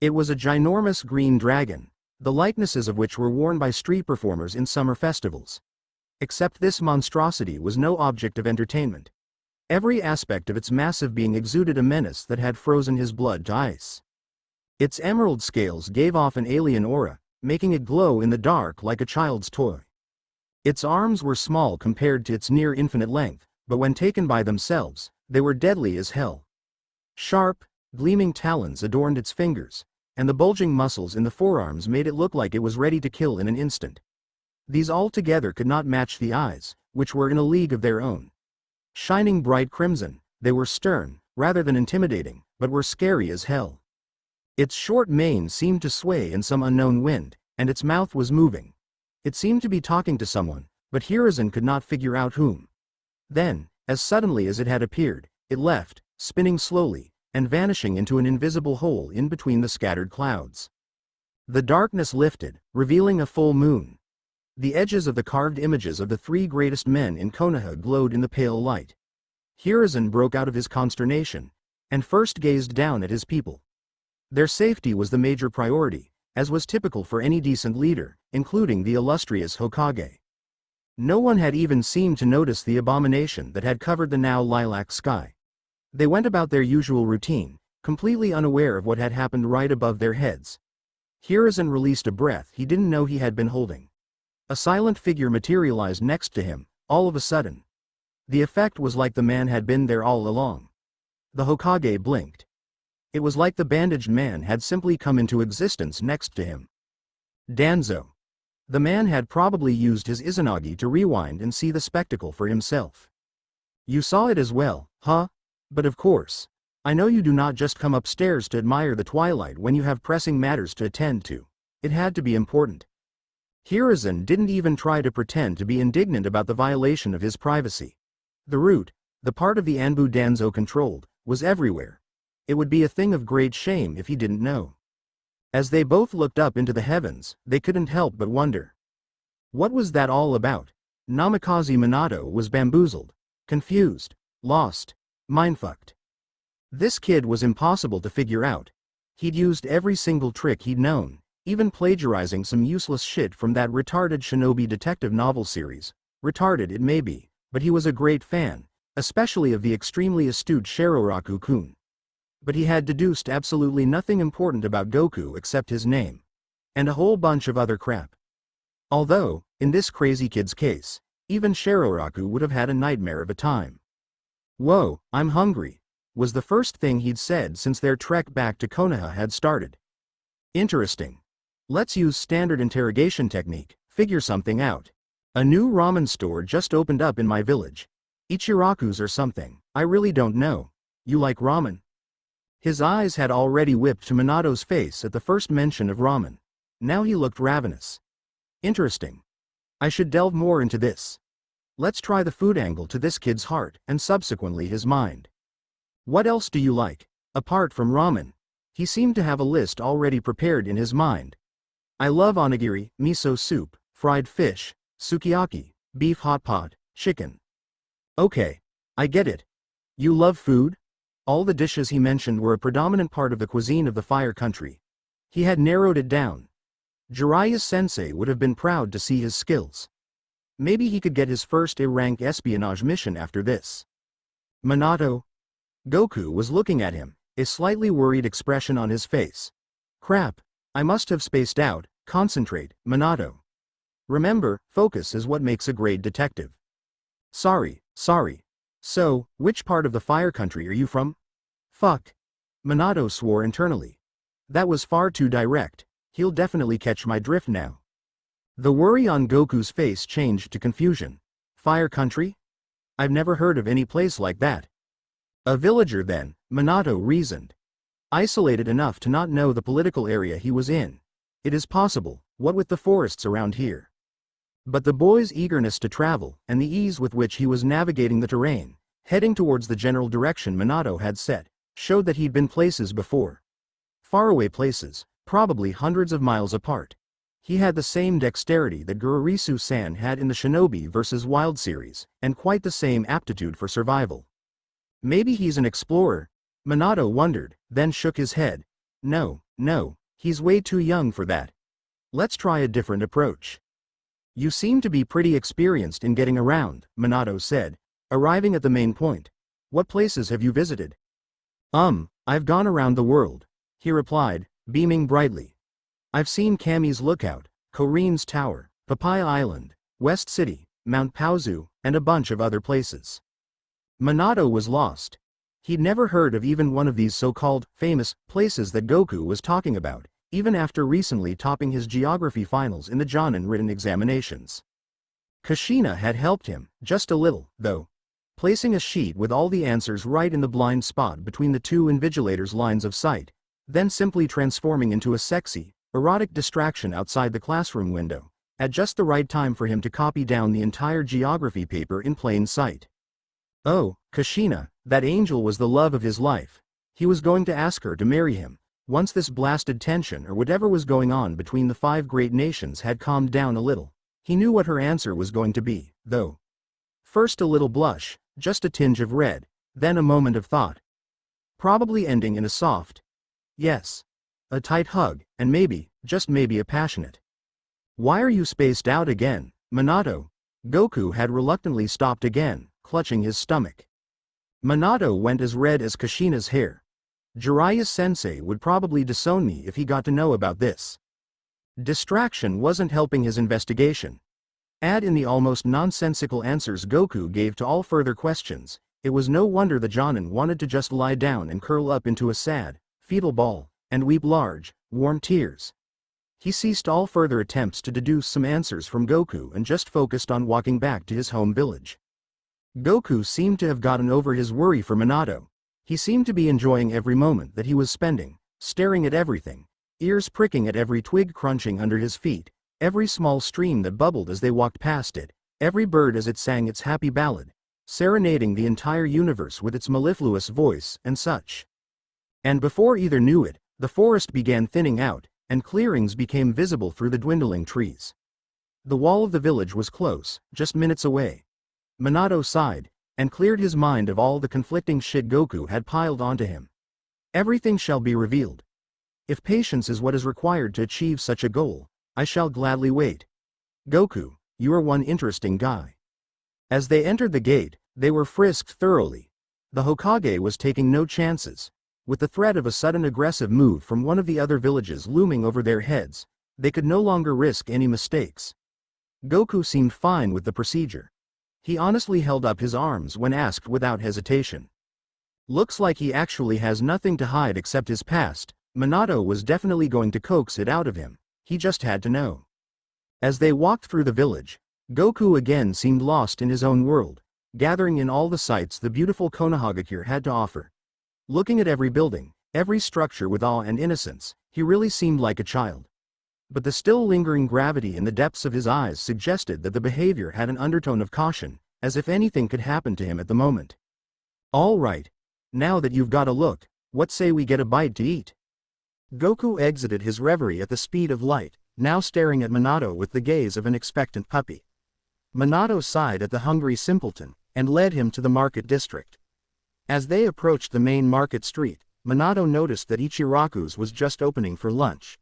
It was a ginormous green dragon, the likenesses of which were worn by street performers in summer festivals. Except this monstrosity was no object of entertainment. Every aspect of its massive being exuded a menace that had frozen his blood to ice. Its emerald scales gave off an alien aura, making it glow in the dark like a child's toy. Its arms were small compared to its near infinite length, but when taken by themselves, they were deadly as hell. Sharp, gleaming talons adorned its fingers, and the bulging muscles in the forearms made it look like it was ready to kill in an instant. These altogether could not match the eyes, which were in a league of their own. Shining bright crimson, they were stern, rather than intimidating, but were scary as hell. Its short mane seemed to sway in some unknown wind, and its mouth was moving. It seemed to be talking to someone, but Hiruzen could not figure out whom. Then, as suddenly as it had appeared, it left, spinning slowly, and vanishing into an invisible hole in between the scattered clouds. The darkness lifted, revealing a full moon. The edges of the carved images of the three greatest men in Konoha glowed in the pale light. Hiruzen broke out of his consternation, and first gazed down at his people. Their safety was the major priority, as was typical for any decent leader, including the illustrious Hokage. No one had even seemed to notice the abomination that had covered the now lilac sky. They went about their usual routine, completely unaware of what had happened right above their heads. Hiruzen released a breath he didn't know he had been holding. A silent figure materialized next to him, all of a sudden. The effect was like the man had been there all along. The Hokage blinked. It was like the bandaged man had simply come into existence next to him. Danzo. The man had probably used his Izanagi to rewind and see the spectacle for himself. You saw it as well, huh? But of course. I know you do not just come upstairs to admire the twilight when you have pressing matters to attend to. It had to be important. Hiruzen didn't even try to pretend to be indignant about the violation of his privacy. The root, the part of the Anbu Danzo controlled, was everywhere. It would be a thing of great shame if he didn't know. As they both looked up into the heavens, they couldn't help but wonder. What was that all about? Namikaze Minato was bamboozled, confused, lost, mindfucked. This kid was impossible to figure out. He'd used every single trick he'd known, even plagiarizing some useless shit from that retarded shinobi detective novel series. Retarded it may be, but he was a great fan, especially of the extremely astute Shiroraku-kun. But he had deduced absolutely nothing important about Goku except his name. And a whole bunch of other crap. Although, in this crazy kid's case, even Shiroraku would have had a nightmare of a time. "Whoa, I'm hungry," was the first thing he'd said since their trek back to Konoha had started. "Interesting. Let's use standard interrogation technique, figure something out. A new ramen store just opened up in my village. Ichiraku's or something, I really don't know. You like ramen?" His eyes had already whipped to Minato's face at the first mention of ramen. Now he looked ravenous. "Interesting. I should delve more into this. Let's try the food angle to this kid's heart and subsequently his mind. What else do you like, apart from ramen?" He seemed to have a list already prepared in his mind. "I love onigiri, miso soup, fried fish, sukiyaki, beef hot pot, chicken." "Okay. I get it. You love food?" All the dishes he mentioned were a predominant part of the cuisine of the Fire Country. He had narrowed it down. Jiraiya's sensei would have been proud to see his skills. Maybe he could get his first A-rank espionage mission after this. "Minato?" Goku was looking at him, a slightly worried expression on his face. "Crap. I must have spaced out. Concentrate, Minato. Remember, focus is what makes a great detective." Sorry. So, which part of the Fire Country are you from?" "Fuck." Minato swore internally. That was far too direct. He'll definitely catch my drift now. The worry on Goku's face changed to confusion. "Fire Country? I've never heard of any place like that." "A villager then," Minato reasoned. "Isolated enough to not know the political area he was in. It is possible, what with the forests around here." But the boy's eagerness to travel, and the ease with which he was navigating the terrain, heading towards the general direction Minato had set, showed that he'd been places before. Faraway places, probably hundreds of miles apart. He had the same dexterity that Gururisu-san had in the Shinobi vs. Wild series, and quite the same aptitude for survival. Maybe he's an explorer? Minato wondered, then shook his head. No, he's way too young for that. Let's try a different approach." "You seem to be pretty experienced in getting around," Minato said, arriving at the main point. "What places have you visited?" I've gone around the world," he replied, beaming brightly. "I've seen Kami's Lookout, Korin's Tower, Papaya Island, West City, Mount Paozu, and a bunch of other places." Minato was lost. He'd never heard of even one of these so-called famous places that Goku was talking about, even after recently topping his geography finals in the Jonin written examinations. Kushina had helped him, just a little, though. Placing a sheet with all the answers right in the blind spot between the two invigilators' lines of sight, then simply transforming into a sexy, erotic distraction outside the classroom window, at just the right time for him to copy down the entire geography paper in plain sight. Oh, Kushina, that angel was the love of his life. He was going to ask her to marry him, Once this blasted tension or whatever was going on between the 5 great nations had calmed down a little, he knew what her answer was going to be, though. First a little blush, just a tinge of red, then a moment of thought. Probably ending in a soft yes. A tight hug, and maybe, just maybe a passionate "Why are you spaced out again, Minato?" Goku had reluctantly stopped again, clutching his stomach. Minato went as red as Kushina's hair. Jiraiya-sensei would probably disown me if he got to know about this. Distraction wasn't helping his investigation. Add in the almost nonsensical answers Goku gave to all further questions, it was no wonder the Jonin wanted to just lie down and curl up into a sad, fetal ball, and weep large, warm tears. He ceased all further attempts to deduce some answers from Goku and just focused on walking back to his home village. Goku seemed to have gotten over his worry for Minato. He seemed to be enjoying every moment that he was spending, staring at everything, ears pricking at every twig crunching under his feet, every small stream that bubbled as they walked past it, every bird as it sang its happy ballad, serenading the entire universe with its mellifluous voice and such. And before either knew it, the forest began thinning out, and clearings became visible through the dwindling trees. The wall of the village was close, just minutes away. Minato sighed, and cleared his mind of all the conflicting shit Goku had piled onto him. Everything shall be revealed. If patience is what is required to achieve such a goal, I shall gladly wait. Goku, you are one interesting guy. As they entered the gate, they were frisked thoroughly. The Hokage was taking no chances. With the threat of a sudden aggressive move from one of the other villages looming over their heads, they could no longer risk any mistakes. Goku seemed fine with the procedure. He honestly held up his arms when asked without hesitation. Looks like he actually has nothing to hide except his past. Minato was definitely going to coax it out of him, he just had to know. As they walked through the village, Goku again seemed lost in his own world, gathering in all the sights the beautiful Konohagakure had to offer. Looking at every building, every structure with awe and innocence, he really seemed like a child. But the still lingering gravity in the depths of his eyes suggested that the behavior had an undertone of caution, as if anything could happen to him at the moment. All right. Now that you've got a look, what say we get a bite to eat? Goku exited his reverie at the speed of light, now staring at Minato with the gaze of an expectant puppy. Minato sighed at the hungry simpleton, and led him to the market district. As they approached the main market street, Minato noticed that Ichiraku's was just opening for lunch.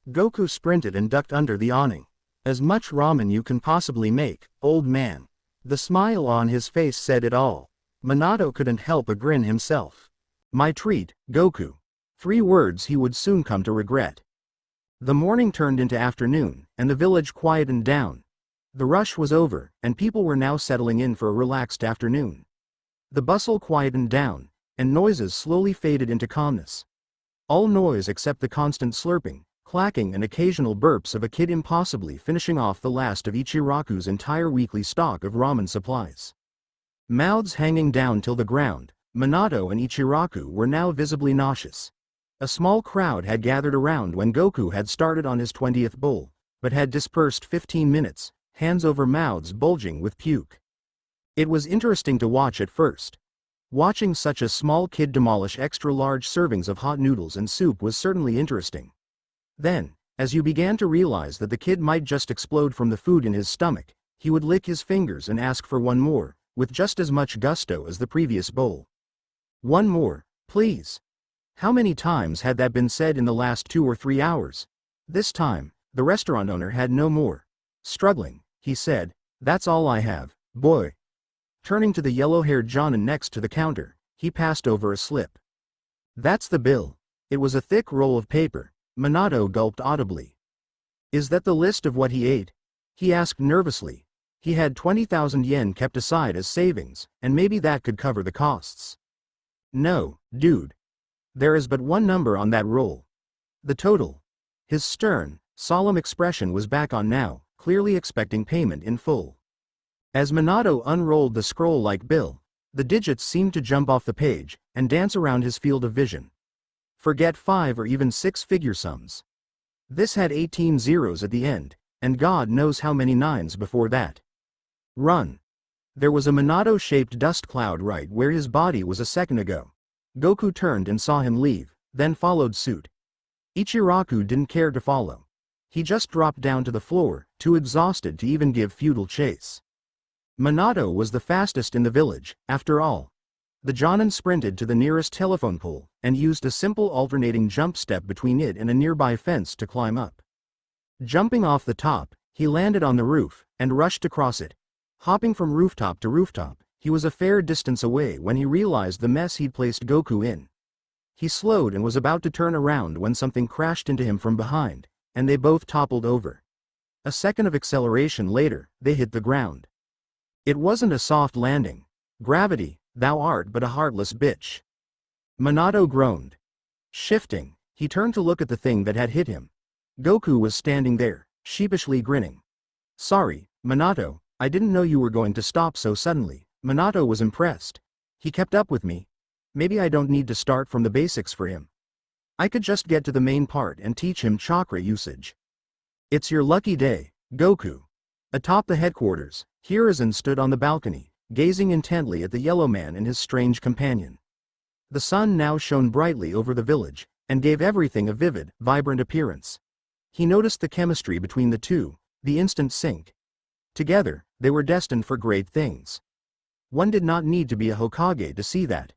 Goku sprinted and ducked under the awning. As much ramen you can possibly make, old man. The smile on his face said it all. Minato couldn't help a grin himself. My treat, Goku. 3 words he would soon come to regret. The morning turned into afternoon, and the village quietened down. The rush was over, and people were now settling in for a relaxed afternoon. The bustle quietened down, and noises slowly faded into calmness. All noise except the constant slurping, clacking and occasional burps of a kid impossibly finishing off the last of Ichiraku's entire weekly stock of ramen supplies. Mouths hanging down till the ground, Minato and Ichiraku were now visibly nauseous. A small crowd had gathered around when Goku had started on his 20th bowl, but had dispersed 15 minutes, hands over mouths bulging with puke. It was interesting to watch at first. Watching such a small kid demolish extra-large servings of hot noodles and soup was certainly interesting. Then, as you began to realize that the kid might just explode from the food in his stomach, he would lick his fingers and ask for one more, with just as much gusto as the previous bowl. One more, please. How many times had that been said in the last 2 or 3 hours? This time, the restaurant owner had no more. Struggling, he said, that's all I have, boy. Turning to the yellow-haired Jonin next to the counter, he passed over a slip. That's the bill. It was a thick roll of paper. Minato gulped audibly. Is that the list of what he ate? He asked nervously. He had 20,000 yen kept aside as savings, and maybe that could cover the costs. No, dude. There is but one number on that roll. The total. His stern, solemn expression was back on now, clearly expecting payment in full. As Minato unrolled the scroll-like bill, the digits seemed to jump off the page and dance around his field of vision. Forget 5 or even 6-figure sums. This had 18 zeros at the end, and God knows how many 9s before that. Run. There was a Minato-shaped dust cloud right where his body was a second ago. Goku turned and saw him leave, then followed suit, Ichiraku didn't care to follow. He just dropped down to the floor, too exhausted to even give futile chase. Minato was the fastest in the village, after all. The Jonin sprinted to the nearest telephone pole, and used a simple alternating jump step between it and a nearby fence to climb up. Jumping off the top, he landed on the roof, and rushed across it. Hopping from rooftop to rooftop, he was a fair distance away when he realized the mess he'd placed Goku in. He slowed and was about to turn around when something crashed into him from behind, and they both toppled over. A second of acceleration later, they hit the ground. It wasn't a soft landing. Gravity, thou art but a heartless bitch. Minato groaned. Shifting, he turned to look at the thing that had hit him. Goku was standing there, sheepishly grinning. Sorry, Minato, I didn't know you were going to stop so suddenly. Minato was impressed. He kept up with me. Maybe I don't need to start from the basics for him. I could just get to the main part and teach him chakra usage. It's your lucky day, Goku. Atop the headquarters, Hiruzen stood on the balcony, gazing intently at the yellow man and his strange companion. The sun now shone brightly over the village, and gave everything a vivid, vibrant appearance. He noticed the chemistry between the two, the instant sync. Together, they were destined for great things. One did not need to be a Hokage to see that.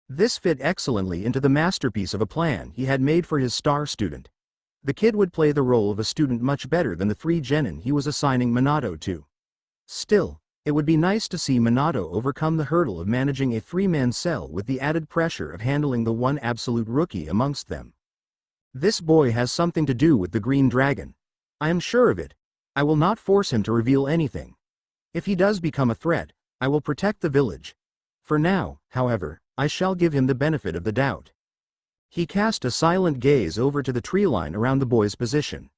This fit excellently into the masterpiece of a plan he had made for his star student. The kid would play the role of a student much better than the 3 genin he was assigning Minato to. Still, it would be nice to see Minato overcome the hurdle of managing a 3-man cell with the added pressure of handling the one absolute rookie amongst them. This boy has something to do with the Green Dragon. I am sure of it. I will not force him to reveal anything. If he does become a threat, I will protect the village. For now, however, I shall give him the benefit of the doubt. He cast a silent gaze over to the tree line around the boy's position.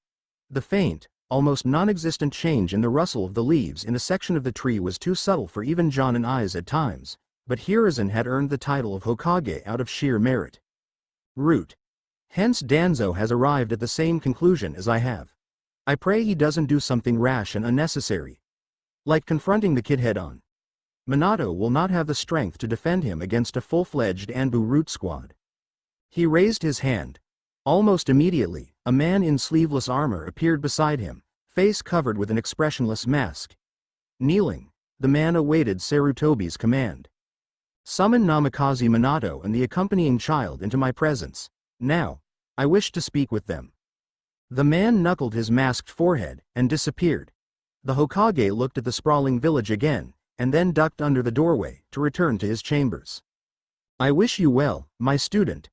The faint, almost non-existent change in the rustle of the leaves in a section of the tree was too subtle for even Jonin eyes at times, but Hiruzen had earned the title of Hokage out of sheer merit. Root. Hence Danzo has arrived at the same conclusion as I have. I pray he doesn't do something rash and unnecessary. Like confronting the kid head-on. Minato will not have the strength to defend him against a full-fledged Anbu root squad. He raised his hand. Almost immediately, a man in sleeveless armor appeared beside him, face covered with an expressionless mask. Kneeling, the man awaited Sarutobi's command. Summon Namikaze Minato and the accompanying child into my presence. Now, I wish to speak with them. The man knuckled his masked forehead and disappeared. The Hokage looked at the sprawling village again, and then ducked under the doorway to return to his chambers. I wish you well, my student.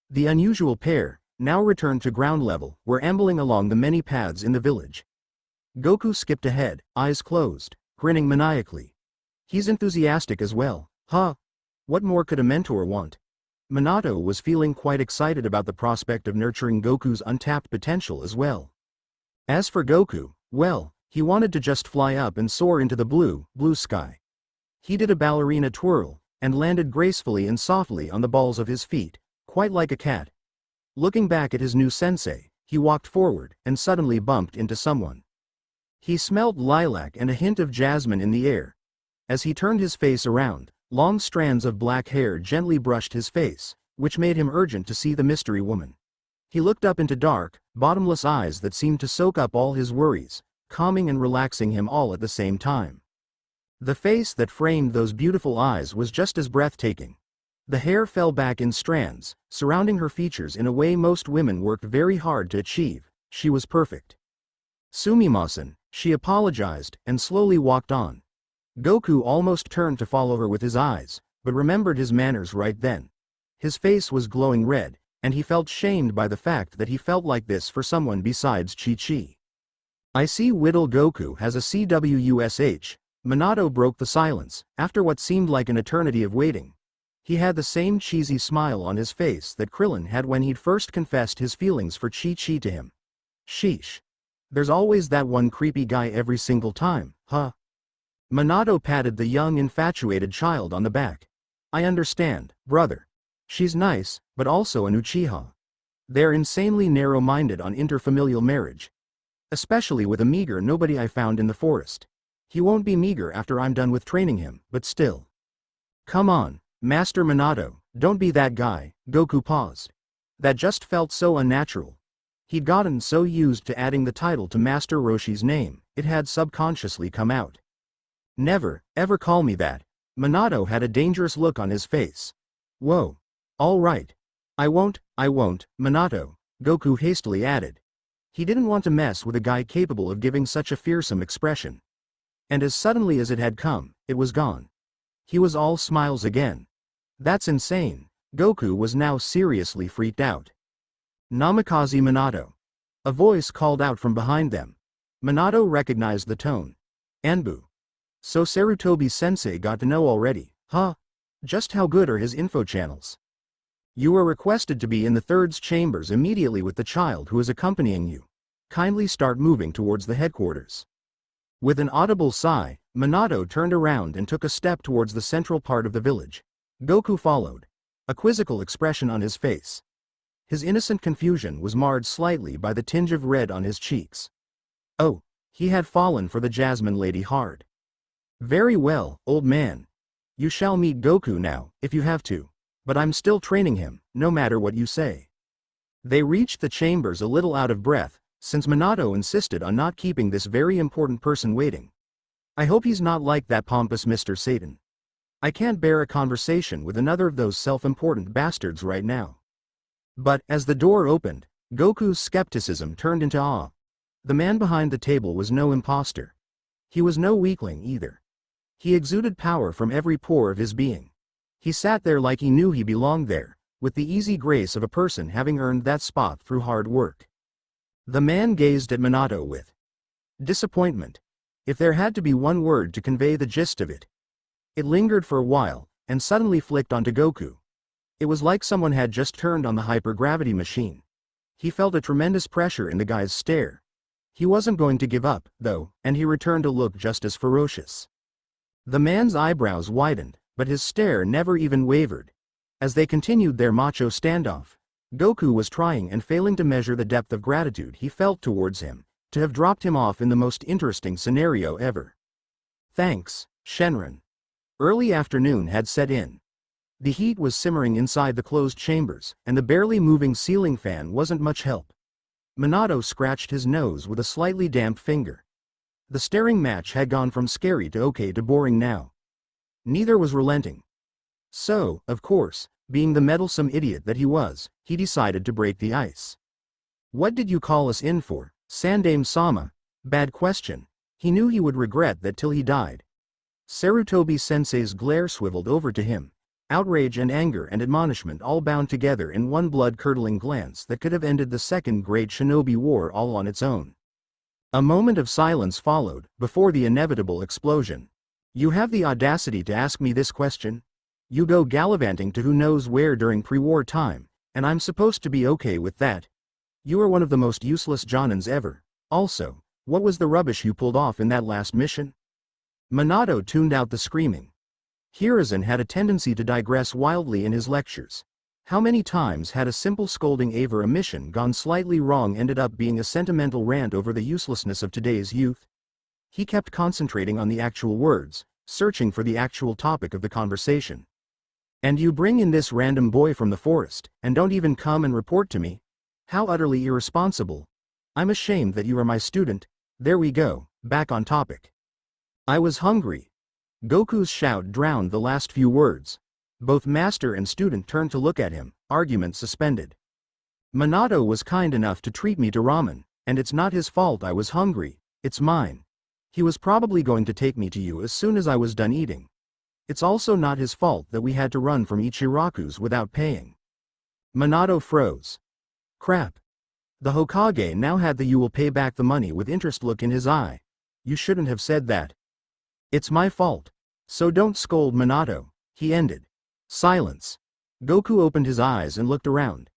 The unusual pair, now returned to ground level, were ambling along the many paths in the village. Goku skipped ahead, eyes closed, grinning maniacally. He's enthusiastic as well, huh? What more could a mentor want? Minato was feeling quite excited about the prospect of nurturing Goku's untapped potential as well. As for Goku, well, he wanted to just fly up and soar into the blue sky. He did a ballerina twirl, and landed gracefully and softly on the balls of his feet, quite like a cat. Looking back at his new sensei, he walked forward, and suddenly bumped into someone. He smelled lilac and a hint of jasmine in the air. As he turned his face around, long strands of black hair gently brushed his face, which made him urgent to see the mystery woman. He looked up into dark, bottomless eyes that seemed to soak up all his worries, calming and relaxing him all at the same time. The face that framed those beautiful eyes was just as breathtaking. The hair fell back in strands, surrounding her features in a way most women worked very hard to achieve. She was perfect. Sumimasen, she apologized, and slowly walked on. Goku almost turned to follow her with his eyes, but remembered his manners right then. His face was glowing red, and he felt shamed by the fact that he felt like this for someone besides Chi-Chi. I see Whittle Goku has a CWUSH. Minato broke the silence, after what seemed like an eternity of waiting. He had the same cheesy smile on his face that Krillin had when he'd first confessed his feelings for Chi-Chi to him. Sheesh. There's always that one creepy guy every single time, huh? Minato patted the young infatuated child on the back. I understand, brother. She's nice, but also an Uchiha. They're insanely narrow-minded on interfamilial marriage. Especially with a meager nobody I found in the forest. He won't be meager after I'm done with training him, but still. Come on, Master Minato, don't be that guy. Goku paused. That just felt so unnatural. He'd gotten so used to adding the title to Master Roshi's name, it had subconsciously come out. Never, ever call me that. Minato had a dangerous look on his face. Whoa. All right. I won't, Minato, Goku hastily added. He didn't want to mess with a guy capable of giving such a fearsome expression. And as suddenly as it had come, it was gone. He was all smiles again. That's insane. Goku was now seriously freaked out. Namikaze Minato. A voice called out from behind them. Minato recognized the tone. Anbu. So Sarutobi-sensei got to know already, huh? Just how good are his info channels? You are requested to be in the third chambers immediately with the child who is accompanying you. Kindly start moving towards the headquarters. With an audible sigh, Minato turned around and took a step towards the central part of the village. Goku followed, a quizzical expression on his face. His innocent confusion was marred slightly by the tinge of red on his cheeks. Oh, he had fallen for the Jasmine lady hard. Very well, old man. You shall meet Goku now, if you have to. But I'm still training him, no matter what you say. They reached the chambers a little out of breath, since Minato insisted on not keeping this very important person waiting. I hope he's not like that pompous Mr. Satan. I can't bear a conversation with another of those self-important bastards right now. But, as the door opened, Goku's skepticism turned into awe. The man behind the table was no imposter. He was no weakling either. He exuded power from every pore of his being. He sat there like he knew he belonged there, with the easy grace of a person having earned that spot through hard work. The man gazed at Minato with disappointment. If there had to be one word to convey the gist of it. It lingered for a while, and suddenly flicked onto Goku. It was like someone had just turned on the hypergravity machine. He felt a tremendous pressure in the guy's stare. He wasn't going to give up, though, and he returned a look just as ferocious. The man's eyebrows widened, but his stare never even wavered. As they continued their macho standoff, Goku was trying and failing to measure the depth of gratitude he felt towards him, to have dropped him off in the most interesting scenario ever. Thanks, Shenron. Early afternoon had set in. The heat was simmering inside the closed chambers, and the barely moving ceiling fan wasn't much help. Minato scratched his nose with a slightly damp finger. The staring match had gone from scary to okay to boring now. Neither was relenting. So, of course, being the meddlesome idiot that he was, he decided to break the ice. What did you call us in for, Sandaime-sama? Bad question. He knew he would regret that till he died. Sarutobi-sensei's glare swiveled over to him, outrage and anger and admonishment all bound together in one blood-curdling glance that could have ended the Second Great Shinobi War all on its own. A moment of silence followed, before the inevitable explosion. You have the audacity to ask me this question? You go gallivanting to who knows where during pre-war time, and I'm supposed to be okay with that? You are one of the most useless Jonins ever. Also, what was the rubbish you pulled off in that last mission? Minato tuned out the screaming. Hiruzen had a tendency to digress wildly in his lectures. How many times had a simple scolding over a mission gone slightly wrong ended up being a sentimental rant over the uselessness of today's youth? He kept concentrating on the actual words, searching for the actual topic of the conversation. And you bring in this random boy from the forest, and don't even come and report to me? How utterly irresponsible. I'm ashamed that you are my student. There we go, back on topic. I was hungry. Goku's shout drowned the last few words. Both master and student turned to look at him, argument suspended. Minato was kind enough to treat me to ramen, and it's not his fault I was hungry, it's mine. He was probably going to take me to you as soon as I was done eating. It's also not his fault that we had to run from Ichiraku's without paying. Minato froze. Crap. The Hokage now had the "you will pay back the money with interest" look in his eye. You shouldn't have said that. It's my fault. So don't scold, Minato, he ended. Silence. Goku opened his eyes and looked around.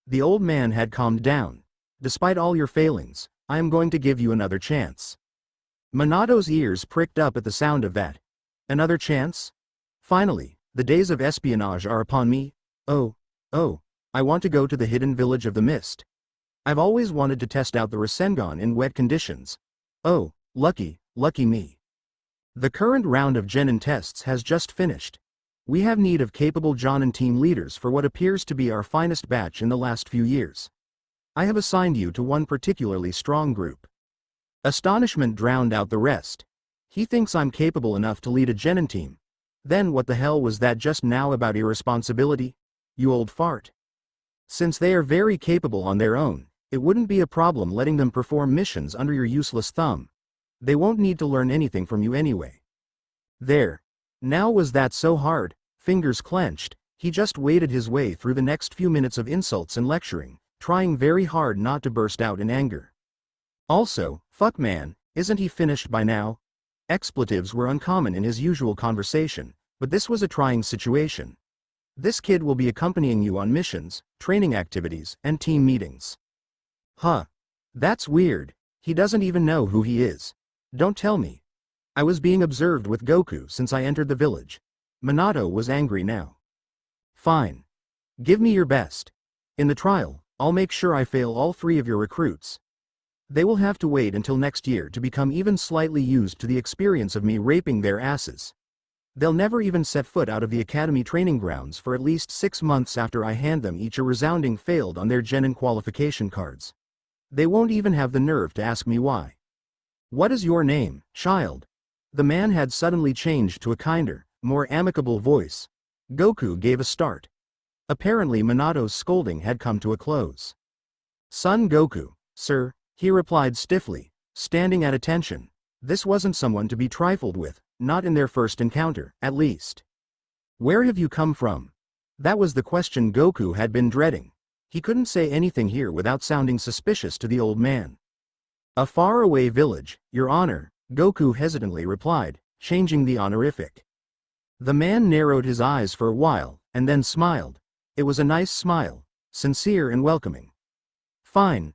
The old man had calmed down. Despite all your failings, I am going to give you another chance. Minato's ears pricked up at the sound of that. Another chance? Finally, the days of espionage are upon me. Oh, I want to go to the hidden village of the mist. I've always wanted to test out the Rasengan in wet conditions. Oh, lucky me. The current round of genin tests has just finished. We have need of capable Jonin team leaders for what appears to be our finest batch in the last few years. I have assigned you to one particularly strong group." Astonishment drowned out the rest. He thinks I'm capable enough to lead a Genin team. Then what the hell was that just now about irresponsibility? You old fart. Since they are very capable on their own, it wouldn't be a problem letting them perform missions under your useless thumb. They won't need to learn anything from you anyway. There. Now was that so hard? Fingers clenched, he just waded his way through the next few minutes of insults and lecturing, trying very hard not to burst out in anger. Also, fuck man, isn't he finished by now? Expletives were uncommon in his usual conversation, but this was a trying situation. This kid will be accompanying you on missions, training activities, and team meetings. Huh. That's weird. He doesn't even know who he is. Don't tell me. I was being observed with Goku since I entered the village. Minato was angry now. Fine. Give me your best. In the trial, I'll make sure I fail all 3 of your recruits. They will have to wait until next year to become even slightly used to the experience of me raping their asses. They'll never even set foot out of the academy training grounds for at least 6 months after I hand them each a resounding failed on their Genin qualification cards. They won't even have the nerve to ask me why. What is your name, child? The man had suddenly changed to a kinder, more amicable voice. Goku gave a start. Apparently Minato's scolding had come to a close. Son Goku, sir, he replied stiffly, standing at attention. This wasn't someone to be trifled with, not in their first encounter, at least. Where have you come from? That was the question Goku had been dreading. He couldn't say anything here without sounding suspicious to the old man. A faraway village, Your Honor, Goku hesitantly replied, changing the honorific. The man narrowed his eyes for a while, and then smiled. It was a nice smile, sincere and welcoming. Fine.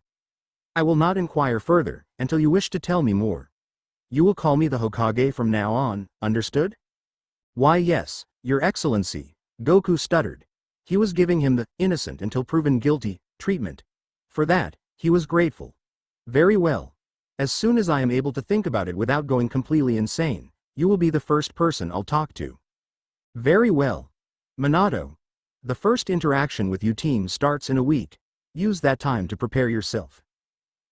I will not inquire further, until you wish to tell me more. You will call me the Hokage from now on, understood? Why yes, Your Excellency, Goku stuttered. He was giving him the innocent until proven guilty treatment. For that, he was grateful. Very well. As soon as I am able to think about it without going completely insane, you will be the first person I'll talk to. Very well. Minato. The first interaction with you team starts in a week. Use that time to prepare yourself.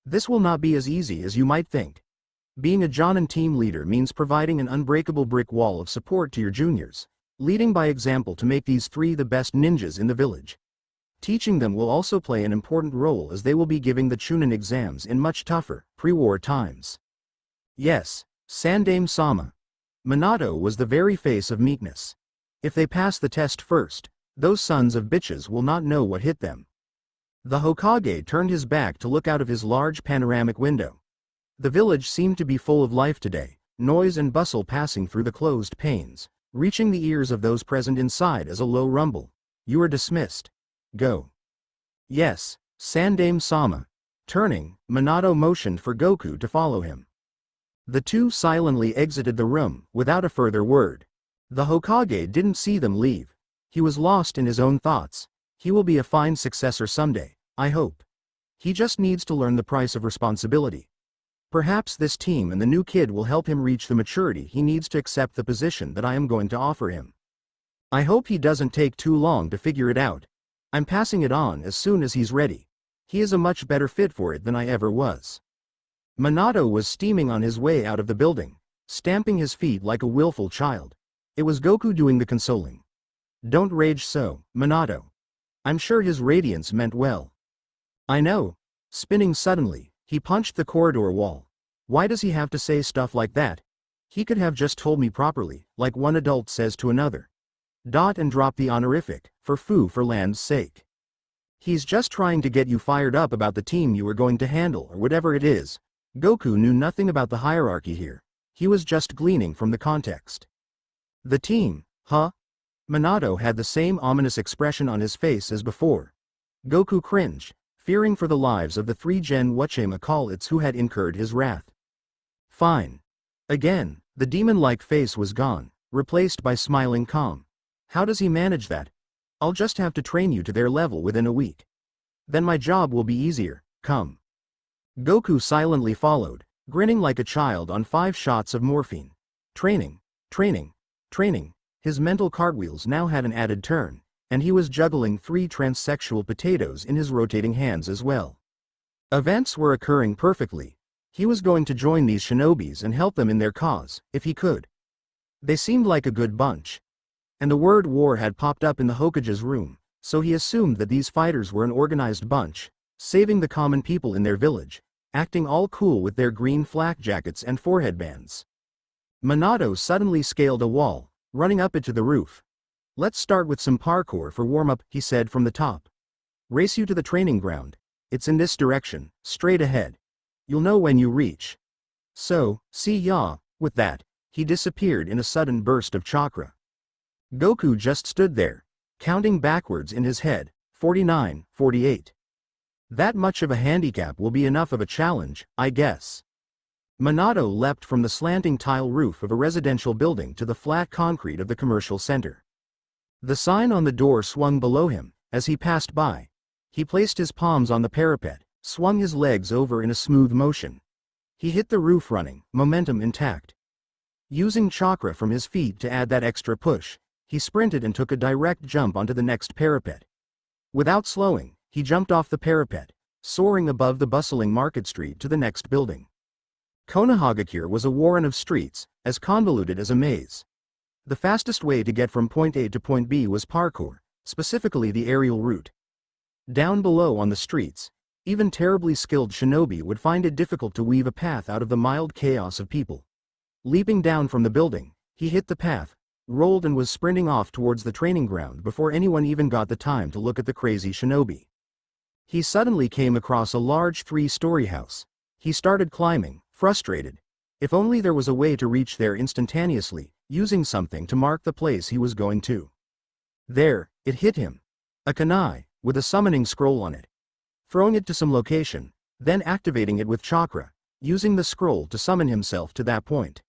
This will not be as easy as you might think. Being a Jonin team leader means providing an unbreakable brick wall of support to your juniors, leading by example to make these 3 the best ninjas in the village. Teaching them will also play an important role as they will be giving the Chunin exams in much tougher, pre-war times. Yes, Sandaime-sama. Minato was the very face of meekness. If they pass the test first, those sons of bitches will not know what hit them. The Hokage turned his back to look out of his large panoramic window. The village seemed to be full of life today, noise and bustle passing through the closed panes, reaching the ears of those present inside as a low rumble. You are dismissed. Go. Yes, Sandaime-sama. Turning, Minato motioned for Goku to follow him. The 2 silently exited the room, without a further word. The Hokage didn't see them leave. He was lost in his own thoughts. He will be a fine successor someday, I hope. He just needs to learn the price of responsibility. Perhaps this team and the new kid will help him reach the maturity he needs to accept the position that I am going to offer him. I hope he doesn't take too long to figure it out. I'm passing it on as soon as he's ready. He is a much better fit for it than I ever was. Minato was steaming on his way out of the building, stamping his feet like a willful child. It was Goku doing the consoling. Don't rage so, Minato. I'm sure his radiance meant well. I know. Spinning suddenly, he punched the corridor wall. Why does he have to say stuff like that? He could have just told me properly, like one adult says to another. Dot and drop the honorific, for land's sake. He's just trying to get you fired up about the team you are going to handle or whatever it is. Goku knew nothing about the hierarchy here. He was just gleaning from the context. The team, huh? Minato had the same ominous expression on his face as before. Goku cringed, fearing for the lives of the 3 Gen whatchamacallits who had incurred his wrath. Fine. Again, the demon-like face was gone, replaced by smiling calm. How does he manage that? I'll just have to train you to their level within a week. Then my job will be easier, come. Goku silently followed, grinning like a child on 5 shots of morphine. Training, training, training. His mental cartwheels now had an added turn, and he was juggling 3 transsexual potatoes in his rotating hands as well. Events were occurring perfectly. He was going to join these shinobis and help them in their cause, if he could. They seemed like a good bunch. And the word war had popped up in the Hokage's room, so he assumed that these fighters were an organized bunch, saving the common people in their village, acting all cool with their green flak jackets and forehead bands. Minato suddenly scaled a wall, running up it to the roof. "Let's start with some parkour for warm-up," he said from the top. "Race you to the training ground. It's in this direction, straight ahead. You'll know when you reach. So, see ya." With that, he disappeared in a sudden burst of chakra. Goku just stood there, counting backwards in his head, 49, 48. That much of a handicap will be enough of a challenge, I guess. Minato leapt from the slanting tile roof of a residential building to the flat concrete of the commercial center. The sign on the door swung below him. As he passed by, he placed his palms on the parapet, swung his legs over in a smooth motion. He hit the roof running, momentum intact. Using chakra from his feet to add that extra push, he sprinted and took a direct jump onto the next parapet. Without slowing, he jumped off the parapet, soaring above the bustling market street to the next building. Konohagakure was a warren of streets, as convoluted as a maze. The fastest way to get from point A to point B was parkour, specifically the aerial route. Down below on the streets, even terribly skilled shinobi would find it difficult to weave a path out of the mild chaos of people. Leaping down from the building, he hit the path, rolled and was sprinting off towards the training ground before anyone even got the time to look at the crazy shinobi. He suddenly came across a large 3-story house. He started climbing, frustrated. If only there was a way to reach there instantaneously, using something to mark the place he was going to. There, it hit him. A kunai, with a summoning scroll on it. Throwing it to some location, then activating it with chakra, using the scroll to summon himself to that point.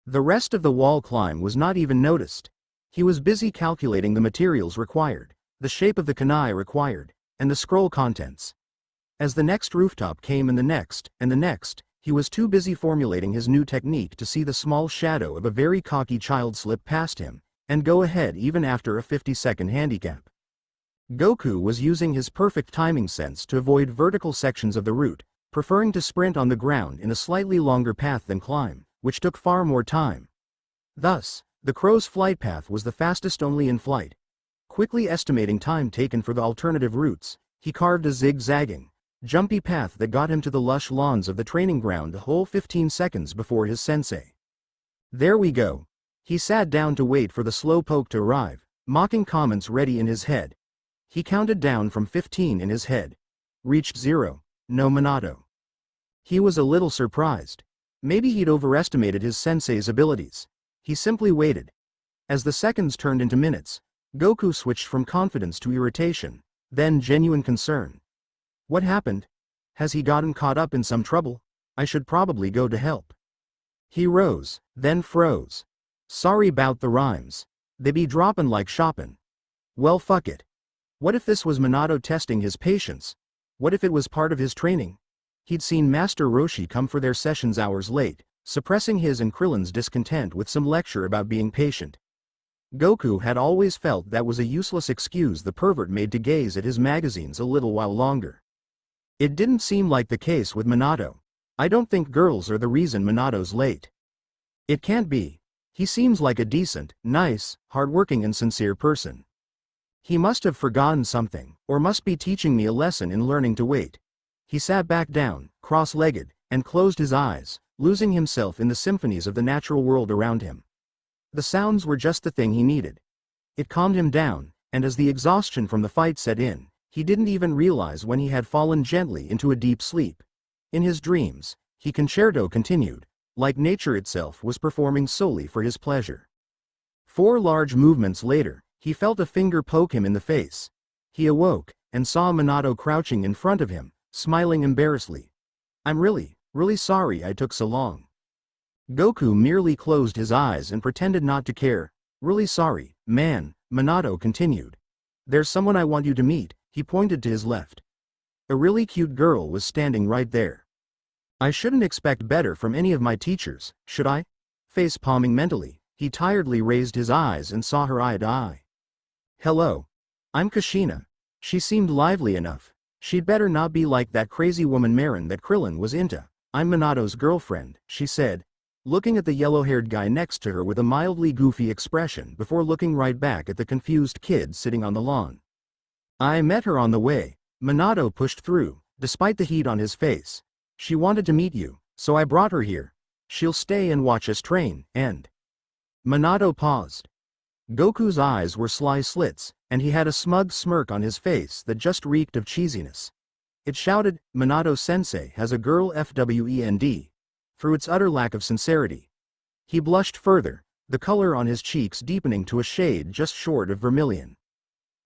The rest of the wall climb was not even noticed. He was busy calculating the materials required, the shape of the kunai required, and the scroll contents. As the next rooftop came and the next, he was too busy formulating his new technique to see the small shadow of a very cocky child slip past him, and go ahead even after a 50-second handicap. Goku was using his perfect timing sense to avoid vertical sections of the route, preferring to sprint on the ground in a slightly longer path than climb, which took far more time. Thus, the crow's flight path was the fastest only in flight. Quickly estimating time taken for the alternative routes, he carved a zigzagging, jumpy path that got him to the lush lawns of the training ground a whole 15 seconds before his sensei. There we go. He sat down to wait for the slowpoke to arrive, mocking comments ready in his head. He counted down from 15 in his head. Reached 0, no Minato. He was a little surprised. Maybe he'd overestimated his sensei's abilities. He simply waited. As the seconds turned into minutes, Goku switched from confidence to irritation, then genuine concern. What happened? Has he gotten caught up in some trouble? I should probably go to help. He rose, then froze. Sorry 'bout the rhymes. They be droppin' like shoppin'. Well, fuck it. What if this was Minato testing his patience? What if it was part of his training? He'd seen Master Roshi come for their sessions hours late, suppressing his and Krillin's discontent with some lecture about being patient. Goku had always felt that was a useless excuse the pervert made to gaze at his magazines a little while longer. It didn't seem like the case with Minato. I don't think girls are the reason Minato's late. It can't be. He seems like a decent, nice, hardworking and sincere person. He must have forgotten something, or must be teaching me a lesson in learning to wait. He sat back down, cross-legged, and closed his eyes, losing himself in the symphonies of the natural world around him. The sounds were just the thing he needed. It calmed him down, and as the exhaustion from the fight set in, he didn't even realize when he had fallen gently into a deep sleep. In his dreams, he concerto continued, like nature itself was performing solely for his pleasure. 4 large movements later, he felt a finger poke him in the face. He awoke, and saw Minato crouching in front of him, smiling embarrassedly. I'm really sorry I took so long. Goku merely closed his eyes and pretended not to care. Really sorry, man, Minato continued. There's someone I want you to meet, he pointed to his left. A really cute girl was standing right there. I shouldn't expect better from any of my teachers, should I? Face palming mentally, He tiredly raised his eyes and saw her eye to eye. "Hello. I'm Kushina." She seemed lively enough. She'd better not be like that crazy woman Marin that Krillin was into. "I'm Minato's girlfriend," she said, looking at the yellow-haired guy next to her with a mildly goofy expression before looking right back at the confused kid sitting on the lawn. "I met her on the way." Minato pushed through, despite the heat on his face. "She wanted to meet you, so I brought her here. She'll stay and watch us train, and—" Minato paused. Goku's eyes were sly slits, and he had a smug smirk on his face that just reeked of cheesiness. It shouted, "Minato-sensei has a girl FWEND," through its utter lack of sincerity. He blushed further, the color on his cheeks deepening to a shade just short of vermilion.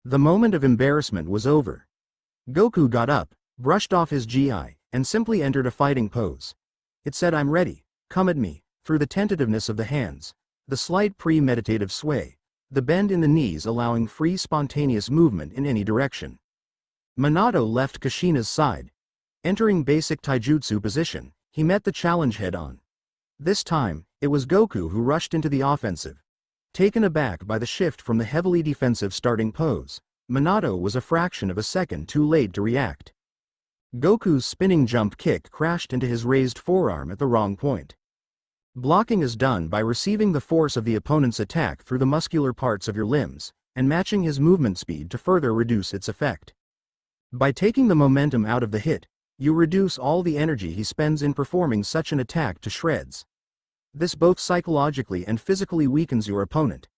The moment of embarrassment was over. Goku got up, brushed off his GI, and simply entered a fighting pose. It said, "I'm ready, come at me," through the tentativeness of the hands, the slight premeditative sway, the bend in the knees allowing free spontaneous movement in any direction. Minato left Kushina's side. Entering basic taijutsu position, he met the challenge head-on. This time, it was Goku who rushed into the offensive. Taken aback by the shift from the heavily defensive starting pose, Minato was a fraction of a second too late to react. Goku's spinning jump kick crashed into his raised forearm at the wrong point. Blocking is done by receiving the force of the opponent's attack through the muscular parts of your limbs, and matching his movement speed to further reduce its effect. By taking the momentum out of the hit, you reduce all the energy he spends in performing such an attack to shreds. This both psychologically and physically weakens your opponent.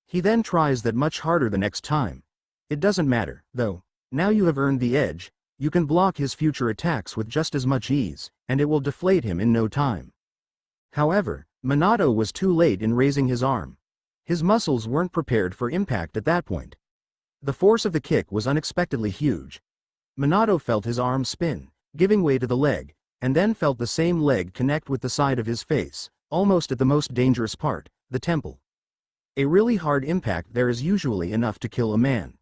He then tries that much harder the next time. It doesn't matter, though. Now you have earned the edge, you can block his future attacks with just as much ease, and it will deflate him in no time. However, Minato was too late in raising his arm. His muscles weren't prepared for impact at that point. The force of the kick was unexpectedly huge. Minato felt his arm spin, giving way to the leg, and then felt the same leg connect with the side of his face, almost at the most dangerous part, the temple. A really hard impact there is usually enough to kill a man.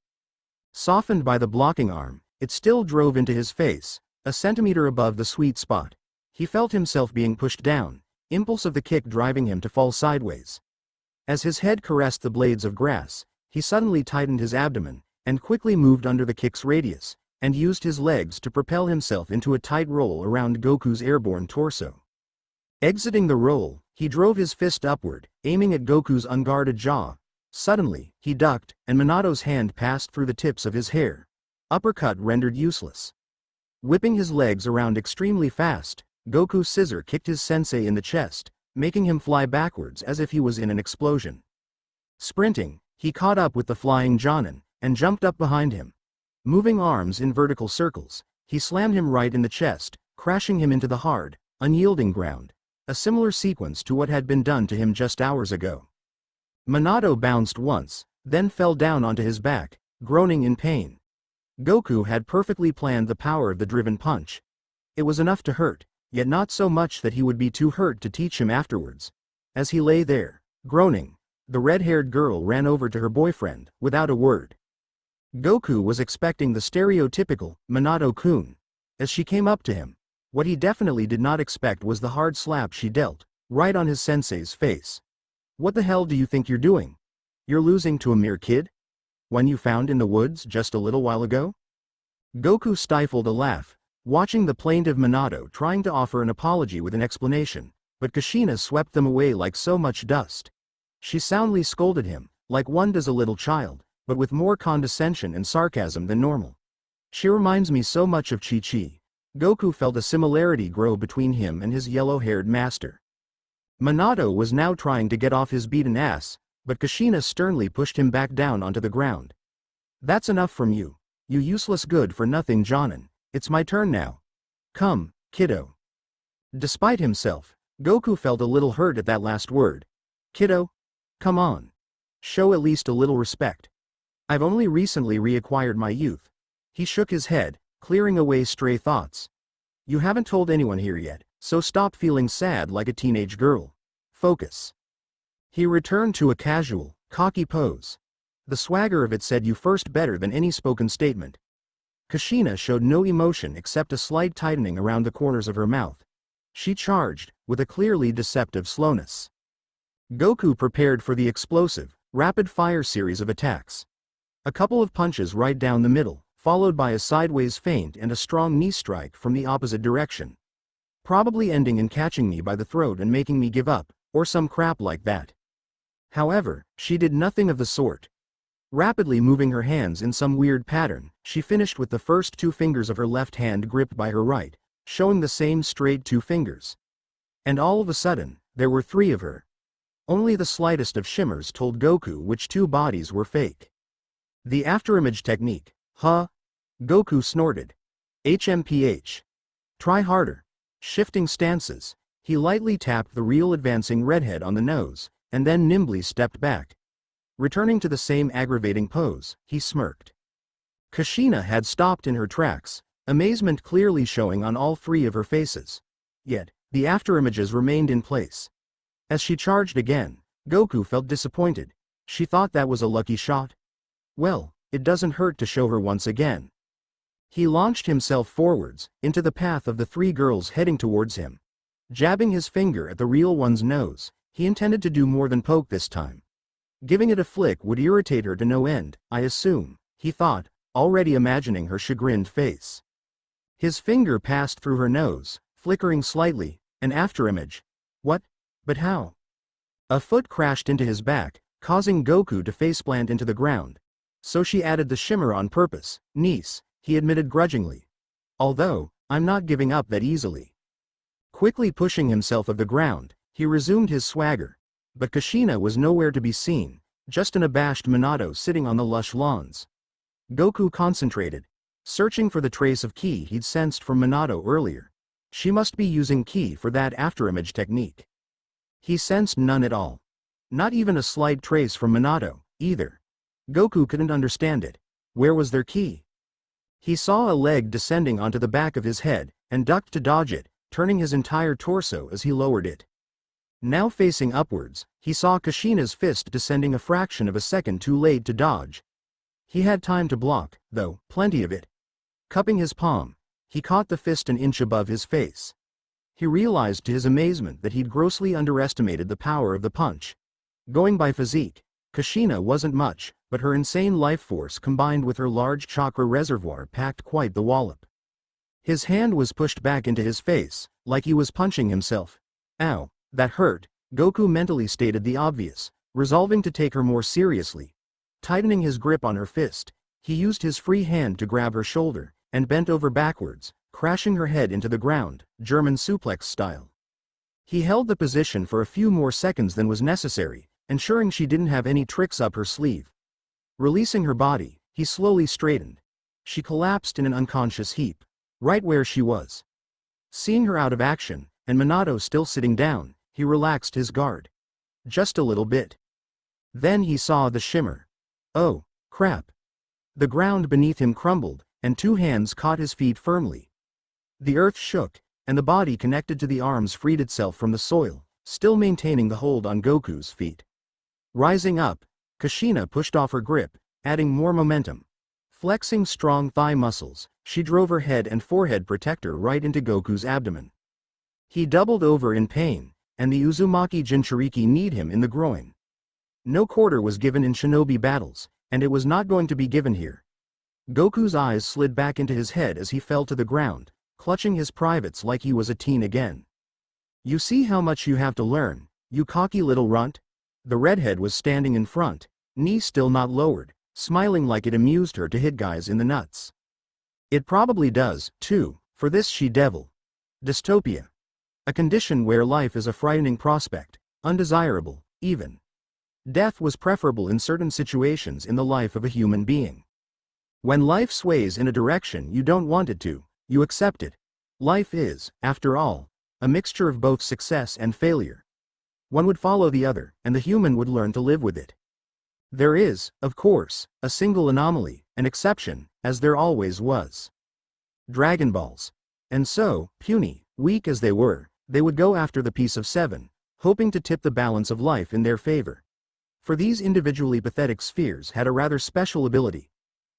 Softened by the blocking arm, it still drove into his face, a centimeter above the sweet spot. He felt himself being pushed down, impulse of the kick driving him to fall sideways. As his head caressed the blades of grass, he suddenly tightened his abdomen, and quickly moved under the kick's radius, and used his legs to propel himself into a tight roll around Goku's airborne torso. Exiting the roll, he drove his fist upward, aiming at Goku's unguarded jaw. Suddenly, he ducked, and Minato's hand passed through the tips of his hair. Uppercut rendered useless. Whipping his legs around extremely fast, Goku scissor kicked his sensei in the chest, making him fly backwards as if he was in an explosion. Sprinting, he caught up with the flying Jonin, and jumped up behind him. Moving arms in vertical circles, he slammed him right in the chest, crashing him into the hard, unyielding ground, a similar sequence to what had been done to him just hours ago. Minato bounced once, then fell down onto his back, groaning in pain. Goku had perfectly planned the power of the driven punch. It was enough to hurt, yet not so much that he would be too hurt to teach him afterwards. As he lay there, groaning, the red-haired girl ran over to her boyfriend, without a word. Goku was expecting the stereotypical, "Minato-kun," as she came up to him. What he definitely did not expect was the hard slap she dealt, right on his sensei's face. "What the hell do you think you're doing? You're losing to a mere kid? One you found in the woods just a little while ago?" Goku stifled a laugh, watching the plaintive Minato trying to offer an apology with an explanation, but Kushina swept them away like so much dust. She soundly scolded him, like one does a little child, but with more condescension and sarcasm than normal. "She reminds me so much of Chi-Chi." Goku felt a similarity grow between him and his yellow-haired master. Minato was now trying to get off his beaten ass, but Kushina sternly pushed him back down onto the ground. "That's enough from you, you useless good-for-nothing Jonin. It's my turn now. Come, kiddo." Despite himself, Goku felt a little hurt at that last word. "Kiddo? Come on. Show at least a little respect. I've only recently reacquired my youth." He shook his head, clearing away stray thoughts. "You haven't told anyone here yet, so stop feeling sad like a teenage girl. Focus." He returned to a casual, cocky pose. The swagger of it said you first better than any spoken statement. Kushina showed no emotion except a slight tightening around the corners of her mouth. She charged, with a clearly deceptive slowness. Goku prepared for the explosive, rapid-fire series of attacks. A couple of punches right down the middle, followed by a sideways feint and a strong knee strike from the opposite direction. Probably ending in catching me by the throat and making me give up, or some crap like that. However, she did nothing of the sort. Rapidly moving her hands in some weird pattern, she finished with the first two fingers of her left hand gripped by her right, showing the same straight two fingers. And all of a sudden, there were three of her. Only the slightest of shimmers told Goku which two bodies were fake. The afterimage technique, huh? Goku snorted. HMPH. Try harder. Shifting stances, he lightly tapped the real advancing redhead on the nose, and then nimbly stepped back. Returning to the same aggravating pose, he smirked. Kushina had stopped in her tracks, amazement clearly showing on all three of her faces. Yet, the afterimages remained in place. As she charged again, Goku felt disappointed. She thought that was a lucky shot. Well, it doesn't hurt to show her once again. He launched himself forwards, into the path of the three girls heading towards him. Jabbing his finger at the real one's nose, he intended to do more than poke this time. Giving it a flick would irritate her to no end, I assume, he thought, already imagining her chagrined face. His finger passed through her nose, flickering slightly, an afterimage. What? But how? A foot crashed into his back, causing Goku to faceplant into the ground. So she added the shimmer on purpose, niece, he admitted grudgingly. Although, I'm not giving up that easily. Quickly pushing himself off the ground, he resumed his swagger. But Kushina was nowhere to be seen, just an abashed Minato sitting on the lush lawns. Goku concentrated, searching for the trace of ki he'd sensed from Minato earlier. She must be using ki for that afterimage technique. He sensed none at all. Not even a slight trace from Minato, either. Goku couldn't understand it. Where was their ki? He saw a leg descending onto the back of his head, and ducked to dodge it, turning his entire torso as he lowered it. Now facing upwards, he saw Kushina's fist descending a fraction of a second too late to dodge. He had time to block, though, plenty of it. Cupping his palm, he caught the fist an inch above his face. He realized to his amazement that he'd grossly underestimated the power of the punch. Going by physique, Kushina wasn't much, but her insane life force combined with her large chakra reservoir packed quite the wallop. His hand was pushed back into his face, like he was punching himself. Ow, that hurt, Goku mentally stated the obvious, resolving to take her more seriously. Tightening his grip on her fist, he used his free hand to grab her shoulder, and bent over backwards, crashing her head into the ground, German suplex style. He held the position for a few more seconds than was necessary, ensuring she didn't have any tricks up her sleeve. Releasing her body, he slowly straightened. She collapsed in an unconscious heap, right where she was. Seeing her out of action, and Minato still sitting down, he relaxed his guard. Just a little bit. Then he saw the shimmer. Oh, crap. The ground beneath him crumbled, and two hands caught his feet firmly. The earth shook, and the body connected to the arms freed itself from the soil, still maintaining the hold on Goku's feet. Rising up, Kushina pushed off her grip, adding more momentum. Flexing strong thigh muscles, she drove her head and forehead protector right into Goku's abdomen. He doubled over in pain, and the Uzumaki Jinchuriki kneed him in the groin. No quarter was given in shinobi battles, and it was not going to be given here. Goku's eyes slid back into his head as he fell to the ground, clutching his privates like he was a teen again. You see how much you have to learn, you cocky little runt? The redhead was standing in front, knee still not lowered, smiling like it amused her to hit guys in the nuts. It probably does, too, for this she-devil. Dystopia. A condition where life is a frightening prospect, undesirable, even. Death was preferable in certain situations in the life of a human being. When life sways in a direction you don't want it to, you accept it. Life is, after all, a mixture of both success and failure. One would follow the other, and the human would learn to live with it. There is, of course, a single anomaly, an exception, as there always was. Dragon Balls. And so, puny, weak as they were, they would go after the piece of 7, hoping to tip the balance of life in their favor. For these individually pathetic spheres had a rather special ability.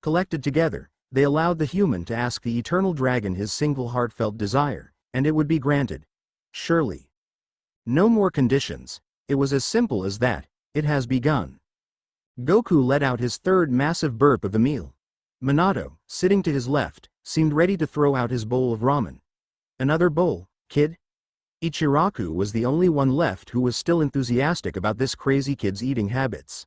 Collected together, they allowed the human to ask the eternal dragon his single heartfelt desire, and it would be granted. Surely. No more conditions, It was as simple as that. It has begun. Goku let out his third massive burp of the meal. Minato, sitting to his left, seemed ready to throw out his bowl of ramen. Another bowl, kid? Ichiraku was the only one left who was still enthusiastic about this crazy kid's eating habits.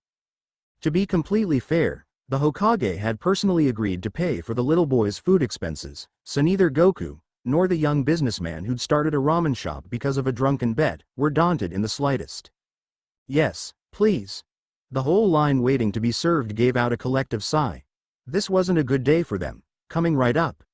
To be completely fair, the Hokage had personally agreed to pay for the little boy's food expenses, so neither Goku, nor the young businessman who'd started a ramen shop because of a drunken bet, were daunted in the slightest. Yes, please. The whole line waiting to be served gave out a collective sigh. This wasn't a good day for them, coming right up.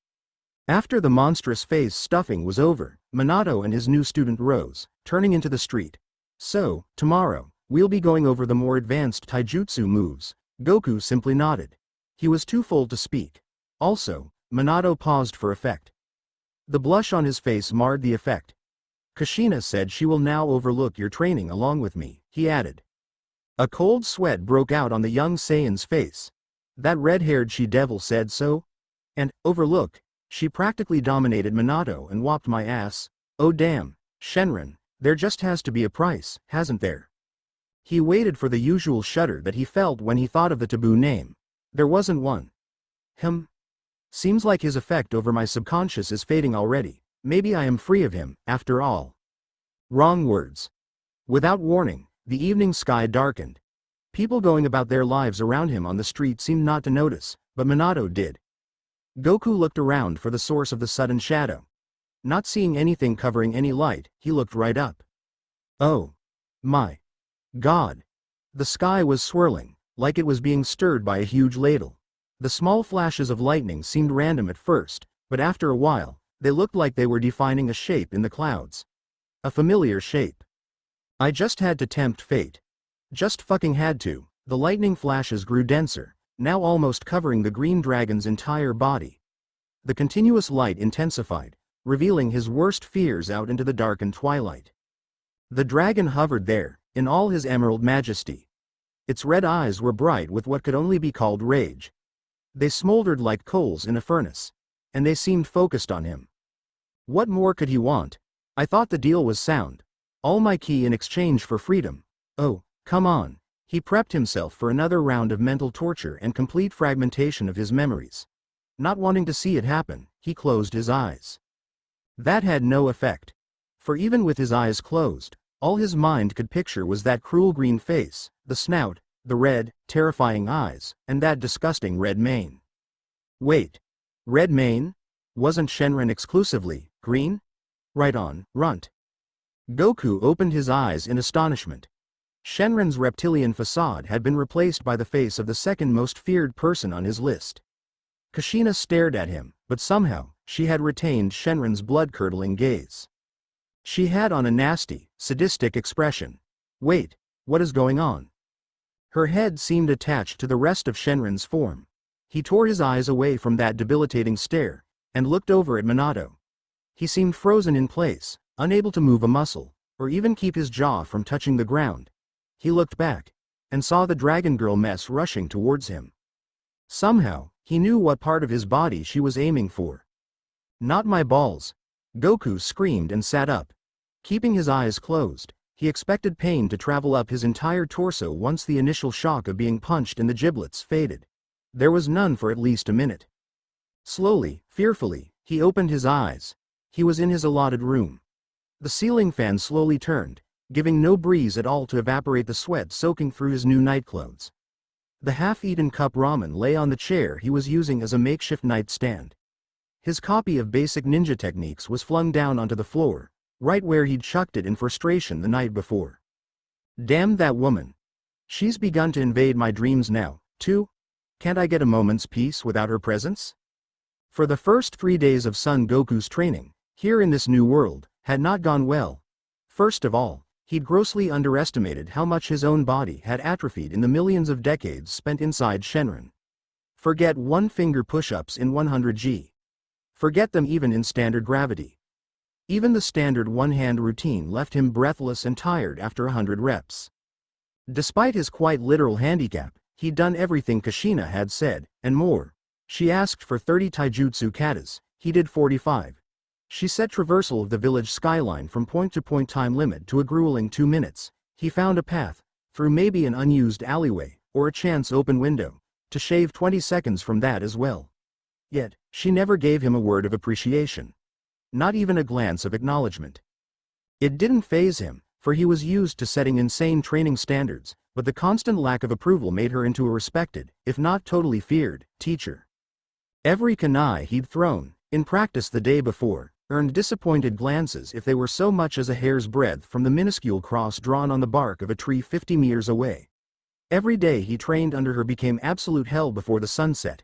After the monstrous face stuffing was over, Minato and his new student rose, turning into the street. So, tomorrow, we'll be going over the more advanced taijutsu moves. Goku simply nodded. He was too full to speak. Also, Minato paused for effect. The blush on his face marred the effect. Kushina said she will now overlook your training along with me, he added. A cold sweat broke out on the young Saiyan's face. That red-haired she-devil said so? And, overlook, she practically dominated Minato and whopped my ass. Oh damn, Shenron, there just has to be a price, hasn't there? He waited for the usual shudder that he felt when he thought of the taboo name. There wasn't one. Seems like his effect over my subconscious is fading already. Maybe I am free of him, after all. Wrong words. Without warning, the evening sky darkened. People going about their lives around him on the street seemed not to notice, but Minato did. Goku looked around for the source of the sudden shadow. Not seeing anything covering any light, he looked right up. Oh. My. God. The sky was swirling, like it was being stirred by a huge ladle. The small flashes of lightning seemed random at first, but after a while, they looked like they were defining a shape in the clouds. A familiar shape. I just had to tempt fate. Just fucking had to. The lightning flashes grew denser, now almost covering the green dragon's entire body. The continuous light intensified, revealing his worst fears out into the darkened twilight. The dragon hovered there, in all his emerald majesty. Its red eyes were bright with what could only be called rage. They smoldered like coals in a furnace. And they seemed focused on him. What more could he want? I thought the deal was sound. All my ki in exchange for freedom. Oh, come on. He prepped himself for another round of mental torture and complete fragmentation of his memories. Not wanting to see it happen, he closed his eyes. That had no effect. For even with his eyes closed, all his mind could picture was that cruel green face, the snout, the red, terrifying eyes, and that disgusting red mane. Wait. Red mane? Wasn't Shenron exclusively green? Right on, runt. Goku opened his eyes in astonishment. Shenron's reptilian facade had been replaced by the face of the second most feared person on his list. Kushina stared at him, but somehow, she had retained Shenron's blood-curdling gaze. She had on a nasty, sadistic expression. Wait, what is going on? Her head seemed attached to the rest of Shenron's form. He tore his eyes away from that debilitating stare, and looked over at Minato. He seemed frozen in place, unable to move a muscle, or even keep his jaw from touching the ground. He looked back, and saw the dragon girl mess rushing towards him. Somehow, he knew what part of his body she was aiming for. Not my balls. Goku screamed and sat up. Keeping his eyes closed, he expected pain to travel up his entire torso once the initial shock of being punched in the giblets faded. There was none for at least a minute. Slowly, fearfully, he opened his eyes. He was in his allotted room. The ceiling fan slowly turned, giving no breeze at all to evaporate the sweat soaking through his new nightclothes. The half-eaten cup ramen lay on the chair he was using as a makeshift nightstand. His copy of Basic Ninja Techniques was flung down onto the floor, right where he'd chucked it in frustration the night before. Damn that woman. She's begun to invade my dreams now, too. Can't I get a moment's peace without her presence? For the first 3 days of Son Goku's training, here in this new world, had not gone well. First of all, he'd grossly underestimated how much his own body had atrophied in the millions of decades spent inside Shenron. Forget one-finger push-ups in 100G. Forget them even in standard gravity. Even the standard one-hand routine left him breathless and tired after 100 reps. Despite his quite literal handicap, he'd done everything Kushina had said, and more. She asked for 30 taijutsu katas, he did 45. She set traversal of the village skyline from point-to-point time limit to a grueling 2 minutes. He found a path, through maybe an unused alleyway, or a chance open window, to shave 20 seconds from that as well. Yet, she never gave him a word of appreciation. Not even a glance of acknowledgement. It didn't faze him, for he was used to setting insane training standards, but the constant lack of approval made her into a respected, if not totally feared, teacher. Every kunai he'd thrown, in practice the day before, earned disappointed glances if they were so much as a hair's breadth from the minuscule cross drawn on the bark of a tree 50 meters away. Every day he trained under her became absolute hell before the sunset.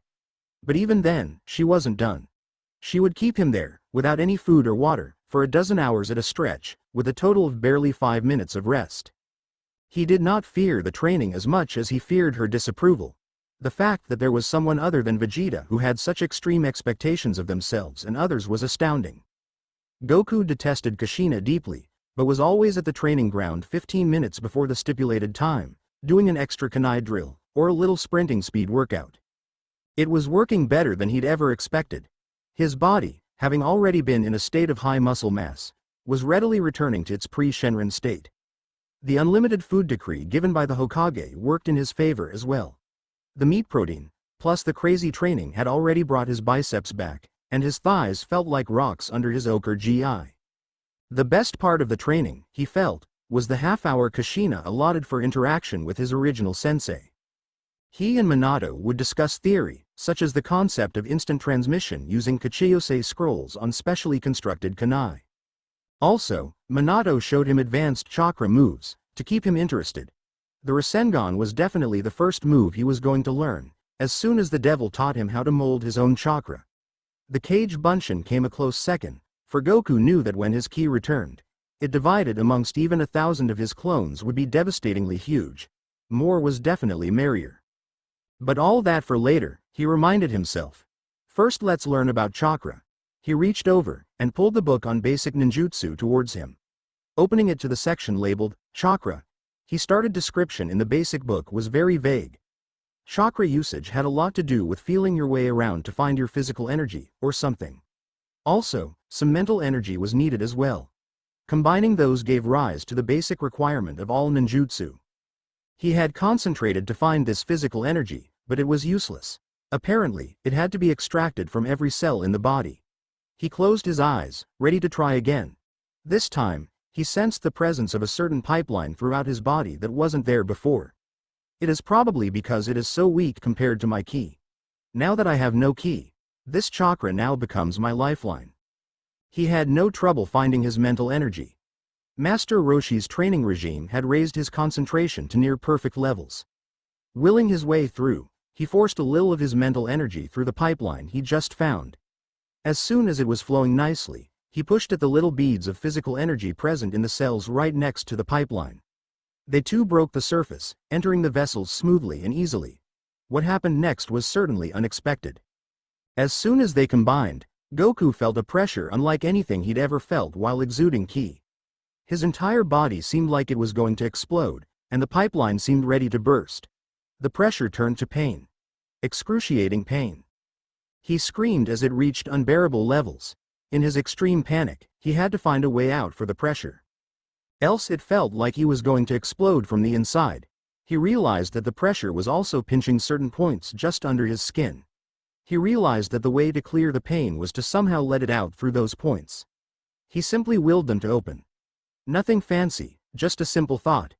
But even then, she wasn't done. She would keep him there, without any food or water, for a dozen hours at a stretch, with a total of barely 5 minutes of rest. He did not fear the training as much as he feared her disapproval. The fact that there was someone other than Vegeta who had such extreme expectations of themselves and others was astounding. Goku detested Kushina deeply, but was always at the training ground 15 minutes before the stipulated time, doing an extra kunai drill, or a little sprinting speed workout. It was working better than he'd ever expected. His body, having already been in a state of high muscle mass, was readily returning to its pre-Shenron state. The unlimited food decree given by the Hokage worked in his favor as well. The meat protein, plus the crazy training had already brought his biceps back, and his thighs felt like rocks under his ochre GI. The best part of the training, he felt, was the half-hour Kushina allotted for interaction with his original sensei. He and Minato would discuss theory, such as the concept of instant transmission using Kachiyose scrolls on specially constructed kunai. Also, Minato showed him advanced chakra moves, to keep him interested. The Rasengan was definitely the first move he was going to learn, as soon as the devil taught him how to mold his own chakra. The Cage Bunshin came a close second, for Goku knew that when his ki returned, it divided amongst even 1,000 of his clones would be devastatingly huge. More was definitely merrier. But all that for later, he reminded himself. First let's learn about chakra. He reached over, and pulled the book on basic ninjutsu towards him. Opening it to the section labeled, Chakra, he started description in the basic book was very vague. Chakra usage had a lot to do with feeling your way around to find your physical energy, or something. Also, some mental energy was needed as well. Combining those gave rise to the basic requirement of all ninjutsu. He had concentrated to find this physical energy, but it was useless. Apparently, it had to be extracted from every cell in the body. He closed his eyes, ready to try again. This time, he sensed the presence of a certain pipeline throughout his body that wasn't there before. It is probably because it is so weak compared to my ki. Now that I have no ki, this chakra now becomes my lifeline. He had no trouble finding his mental energy. Master Roshi's training regime had raised his concentration to near perfect levels. Willing his way through, he forced a little of his mental energy through the pipeline he just found. As soon as it was flowing nicely, he pushed at the little beads of physical energy present in the cells right next to the pipeline. They too broke the surface, entering the vessels smoothly and easily. What happened next was certainly unexpected. As soon as they combined, Goku felt a pressure unlike anything he'd ever felt while exuding ki. His entire body seemed like it was going to explode, and the pipeline seemed ready to burst. The pressure turned to pain. Excruciating pain. He screamed as it reached unbearable levels. In his extreme panic, he had to find a way out for the pressure. Else it felt like he was going to explode from the inside. He realized that the pressure was also pinching certain points just under his skin. He realized that the way to clear the pain was to somehow let it out through those points. He simply willed them to open. Nothing fancy, just a simple thought.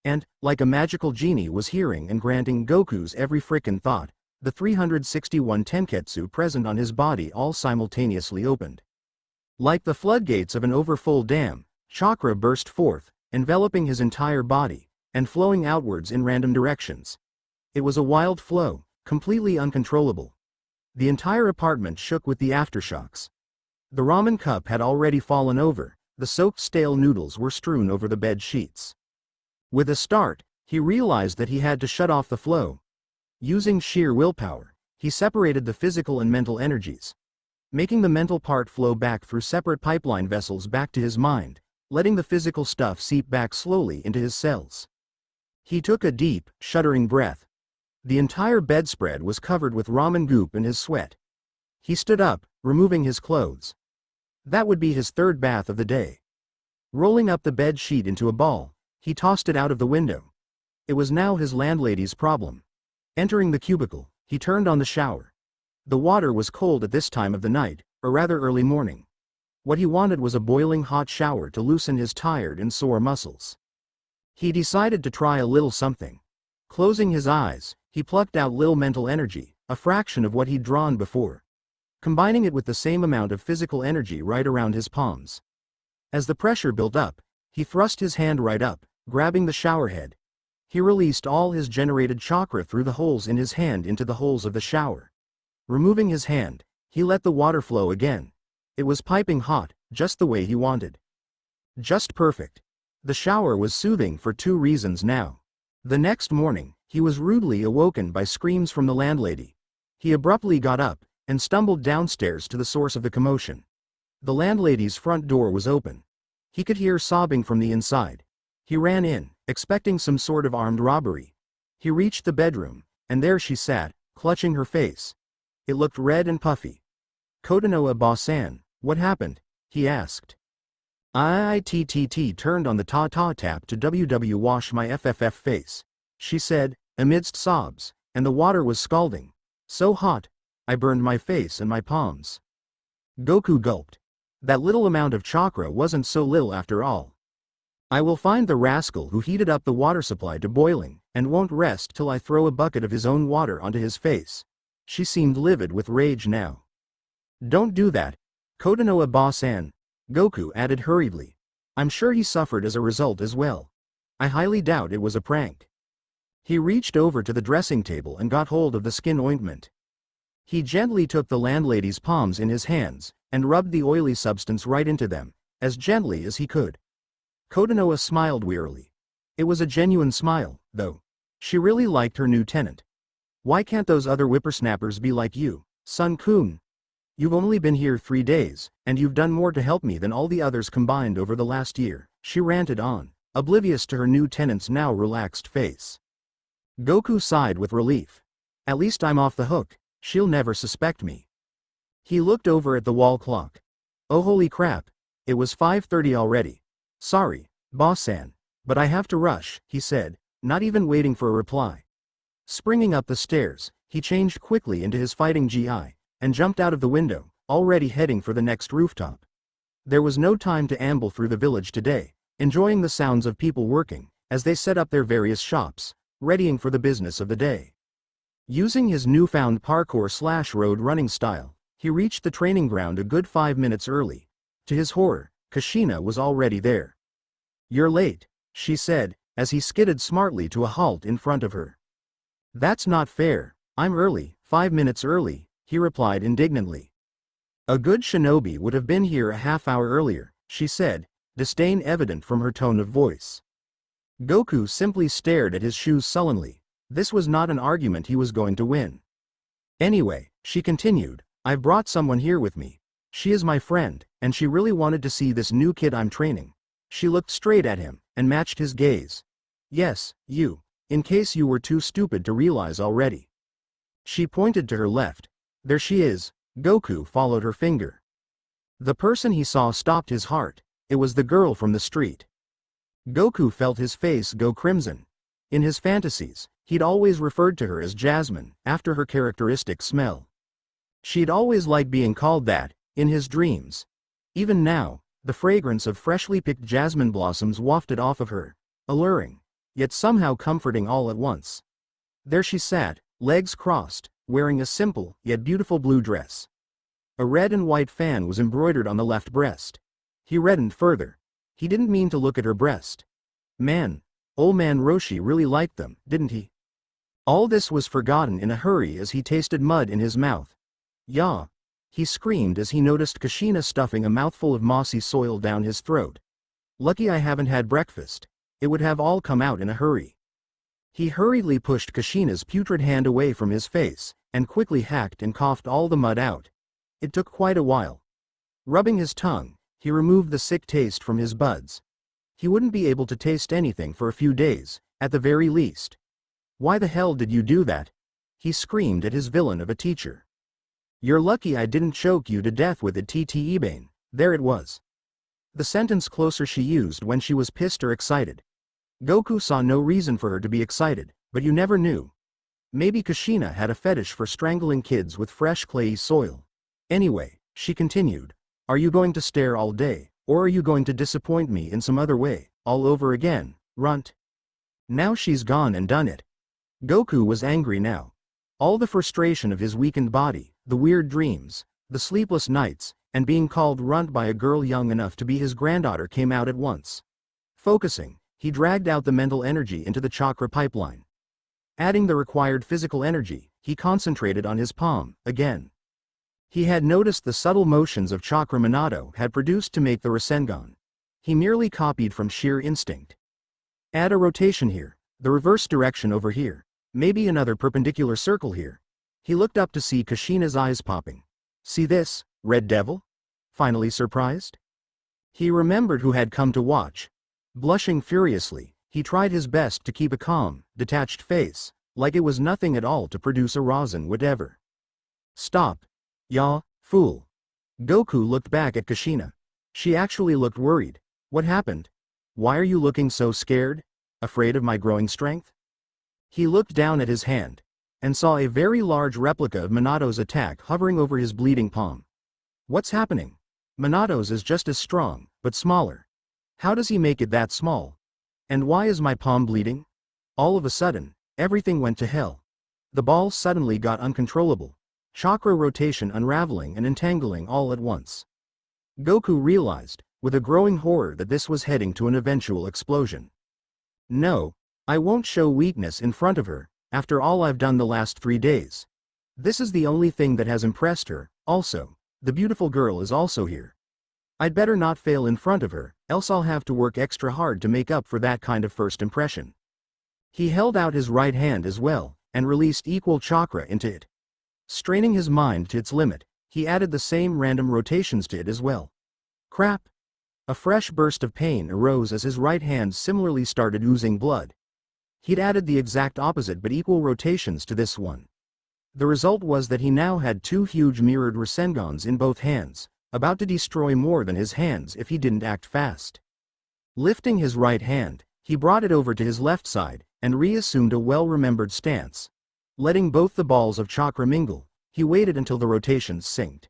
And, like a magical genie was hearing and granting Goku's every frickin' thought, the 361 tenketsu present on his body all simultaneously opened. Like the floodgates of an overfull dam, chakra burst forth, enveloping his entire body, and flowing outwards in random directions. It was a wild flow, completely uncontrollable. The entire apartment shook with the aftershocks. The ramen cup had already fallen over, the soaked stale noodles were strewn over the bed sheets. With a start, he realized that he had to shut off the flow. Using sheer willpower, he separated the physical and mental energies, making the mental part flow back through separate pipeline vessels back to his mind, letting the physical stuff seep back slowly into his cells. He took a deep, shuddering breath. The entire bedspread was covered with ramen goop in his sweat. He stood up, removing his clothes. That would be his third bath of the day. Rolling up the bed sheet into a ball, He tossed it out of the window. It was now his landlady's problem. Entering the cubicle, he turned on the shower. The water was cold at this time of the night, or rather early morning. What he wanted was a boiling hot shower to loosen his tired and sore muscles. He decided to try a little something. Closing his eyes, he plucked out little mental energy, a fraction of what he'd drawn before, combining it with the same amount of physical energy right around his palms. As the pressure built up, he thrust his hand right up, grabbing the shower head. He released all his generated chakra through the holes in his hand into the holes of the shower. Removing his hand, he let the water flow again. It was piping hot, just the way he wanted. Just perfect. The shower was soothing for two reasons now. The next morning, he was rudely awoken by screams from the landlady. He abruptly got up and stumbled downstairs to the source of the commotion. The landlady's front door was open. He could hear sobbing from the inside. He ran in, expecting some sort of armed robbery. He reached the bedroom, and there she sat, clutching her face. It looked red and puffy. "Kotonoa Bosan, what happened?" he asked. "IITTT turned on the ta-ta tap to WW wash my FFF face," she said, amidst sobs, and the water was scalding. "So hot, I burned my face and my palms." Goku gulped. That little amount of chakra wasn't so little after all. "I will find the rascal who heated up the water supply to boiling, and won't rest till I throw a bucket of his own water onto his face." She seemed livid with rage now. "Don't do that, Kotonoa Bosan," Goku added hurriedly. "I'm sure he suffered as a result as well. I highly doubt it was a prank." He reached over to the dressing table and got hold of the skin ointment. He gently took the landlady's palms in his hands, and rubbed the oily substance right into them, as gently as he could. Kotonoa smiled wearily. It was a genuine smile, though. She really liked her new tenant. "Why can't those other whippersnappers be like you, Sun-kun? You've only been here 3 days, and you've done more to help me than all the others combined over the last year," she ranted on, oblivious to her new tenant's now relaxed face. Goku sighed with relief. "At least I'm off the hook, she'll never suspect me." He looked over at the wall clock. Oh holy crap, it was 5:30 already. "Sorry, Boss-san, but I have to rush," he said, not even waiting for a reply. Springing up the stairs, he changed quickly into his fighting GI, and jumped out of the window, already heading for the next rooftop. There was no time to amble through the village today, enjoying the sounds of people working, as they set up their various shops, readying for the business of the day. Using his newfound parkour/road running style, he reached the training ground a good 5 minutes early. To his horror, Kushina was already there. "You're late," she said, as he skidded smartly to a halt in front of her. "That's not fair, I'm early, 5 minutes early," he replied indignantly. "A good shinobi would have been here a half-hour earlier," she said, disdain evident from her tone of voice. Goku simply stared at his shoes sullenly. This was not an argument he was going to win. "Anyway," she continued, "I've brought someone here with me. She is my friend, and she really wanted to see this new kid I'm training." She looked straight at him, and matched his gaze. "Yes, you, in case you were too stupid to realize already." She pointed to her left. "There she is." Goku followed her finger. The person he saw stopped his heart. It was the girl from the street. Goku felt his face go crimson. In his fantasies, he'd always referred to her as Jasmine, after her characteristic smell. She'd always liked being called that, in his dreams. Even now, the fragrance of freshly picked jasmine blossoms wafted off of her, alluring, yet somehow comforting all at once. There she sat, legs crossed, wearing a simple, yet beautiful blue dress. A red and white fan was embroidered on the left breast. He reddened further. He didn't mean to look at her breast. Man, old man Roshi really liked them, didn't he? All this was forgotten in a hurry as he tasted mud in his mouth. "Yah!" he screamed as he noticed Kushina stuffing a mouthful of mossy soil down his throat. "Lucky I haven't had breakfast. It would have all come out in a hurry." He hurriedly pushed Kushina's putrid hand away from his face, and quickly hacked and coughed all the mud out. It took quite a while. Rubbing his tongue, he removed the sick taste from his buds. He wouldn't be able to taste anything for a few days, at the very least. "Why the hell did you do that?" he screamed at his villain of a teacher. "You're lucky I didn't choke you to death with it, TT Ebane." There it was. The sentence closer she used when she was pissed or excited. Goku saw no reason for her to be excited, but you never knew. Maybe Kushina had a fetish for strangling kids with fresh clayey soil. Anyway, she continued, are you going to stare all day, or are you going to disappoint me in some other way, all over again, runt? Now she's gone and done it. Goku was angry now. All the frustration of his weakened body, the weird dreams, the sleepless nights, and being called runt by a girl young enough to be his granddaughter came out at once. Focusing, he dragged out the mental energy into the chakra pipeline. Adding the required physical energy, he concentrated on his palm, again. He had noticed the subtle motions of chakra Minato had produced to make the Rasengan. He merely copied from sheer instinct. Add a rotation here, the reverse direction over here, maybe another perpendicular circle here. He looked up to see Kushina's eyes popping. See this, Red Devil? Finally surprised? He remembered who had come to watch. Blushing furiously, he tried his best to keep a calm, detached face, like it was nothing at all to produce a rosin whatever. Stop. Ya, fool. Goku looked back at Kushina. She actually looked worried. What happened? Why are you looking so scared? Afraid of my growing strength? He looked down at his hand, and saw a very large replica of Minato's attack hovering over his bleeding palm. What's happening? Minato's is just as strong, but smaller. How does he make it that small? And why is my palm bleeding? All of a sudden, everything went to hell. The ball suddenly got uncontrollable. Chakra rotation unraveling and entangling all at once. Goku realized, with a growing horror, that this was heading to an eventual explosion. No, I won't show weakness in front of her, after all I've done the last 3 days. This is the only thing that has impressed her. Also, the beautiful girl is also here. I'd better not fail in front of her, else I'll have to work extra hard to make up for that kind of first impression. He held out his right hand as well, and released equal chakra into it. Straining his mind to its limit, he added the same random rotations to it as well. Crap! A fresh burst of pain arose as his right hand similarly started oozing blood. He'd added the exact opposite but equal rotations to this one. The result was that he now had 2 huge mirrored Rasengans in both hands, about to destroy more than his hands if he didn't act fast. Lifting his right hand, he brought it over to his left side, and reassumed a well-remembered stance. Letting both the balls of chakra mingle, he waited until the rotations synced.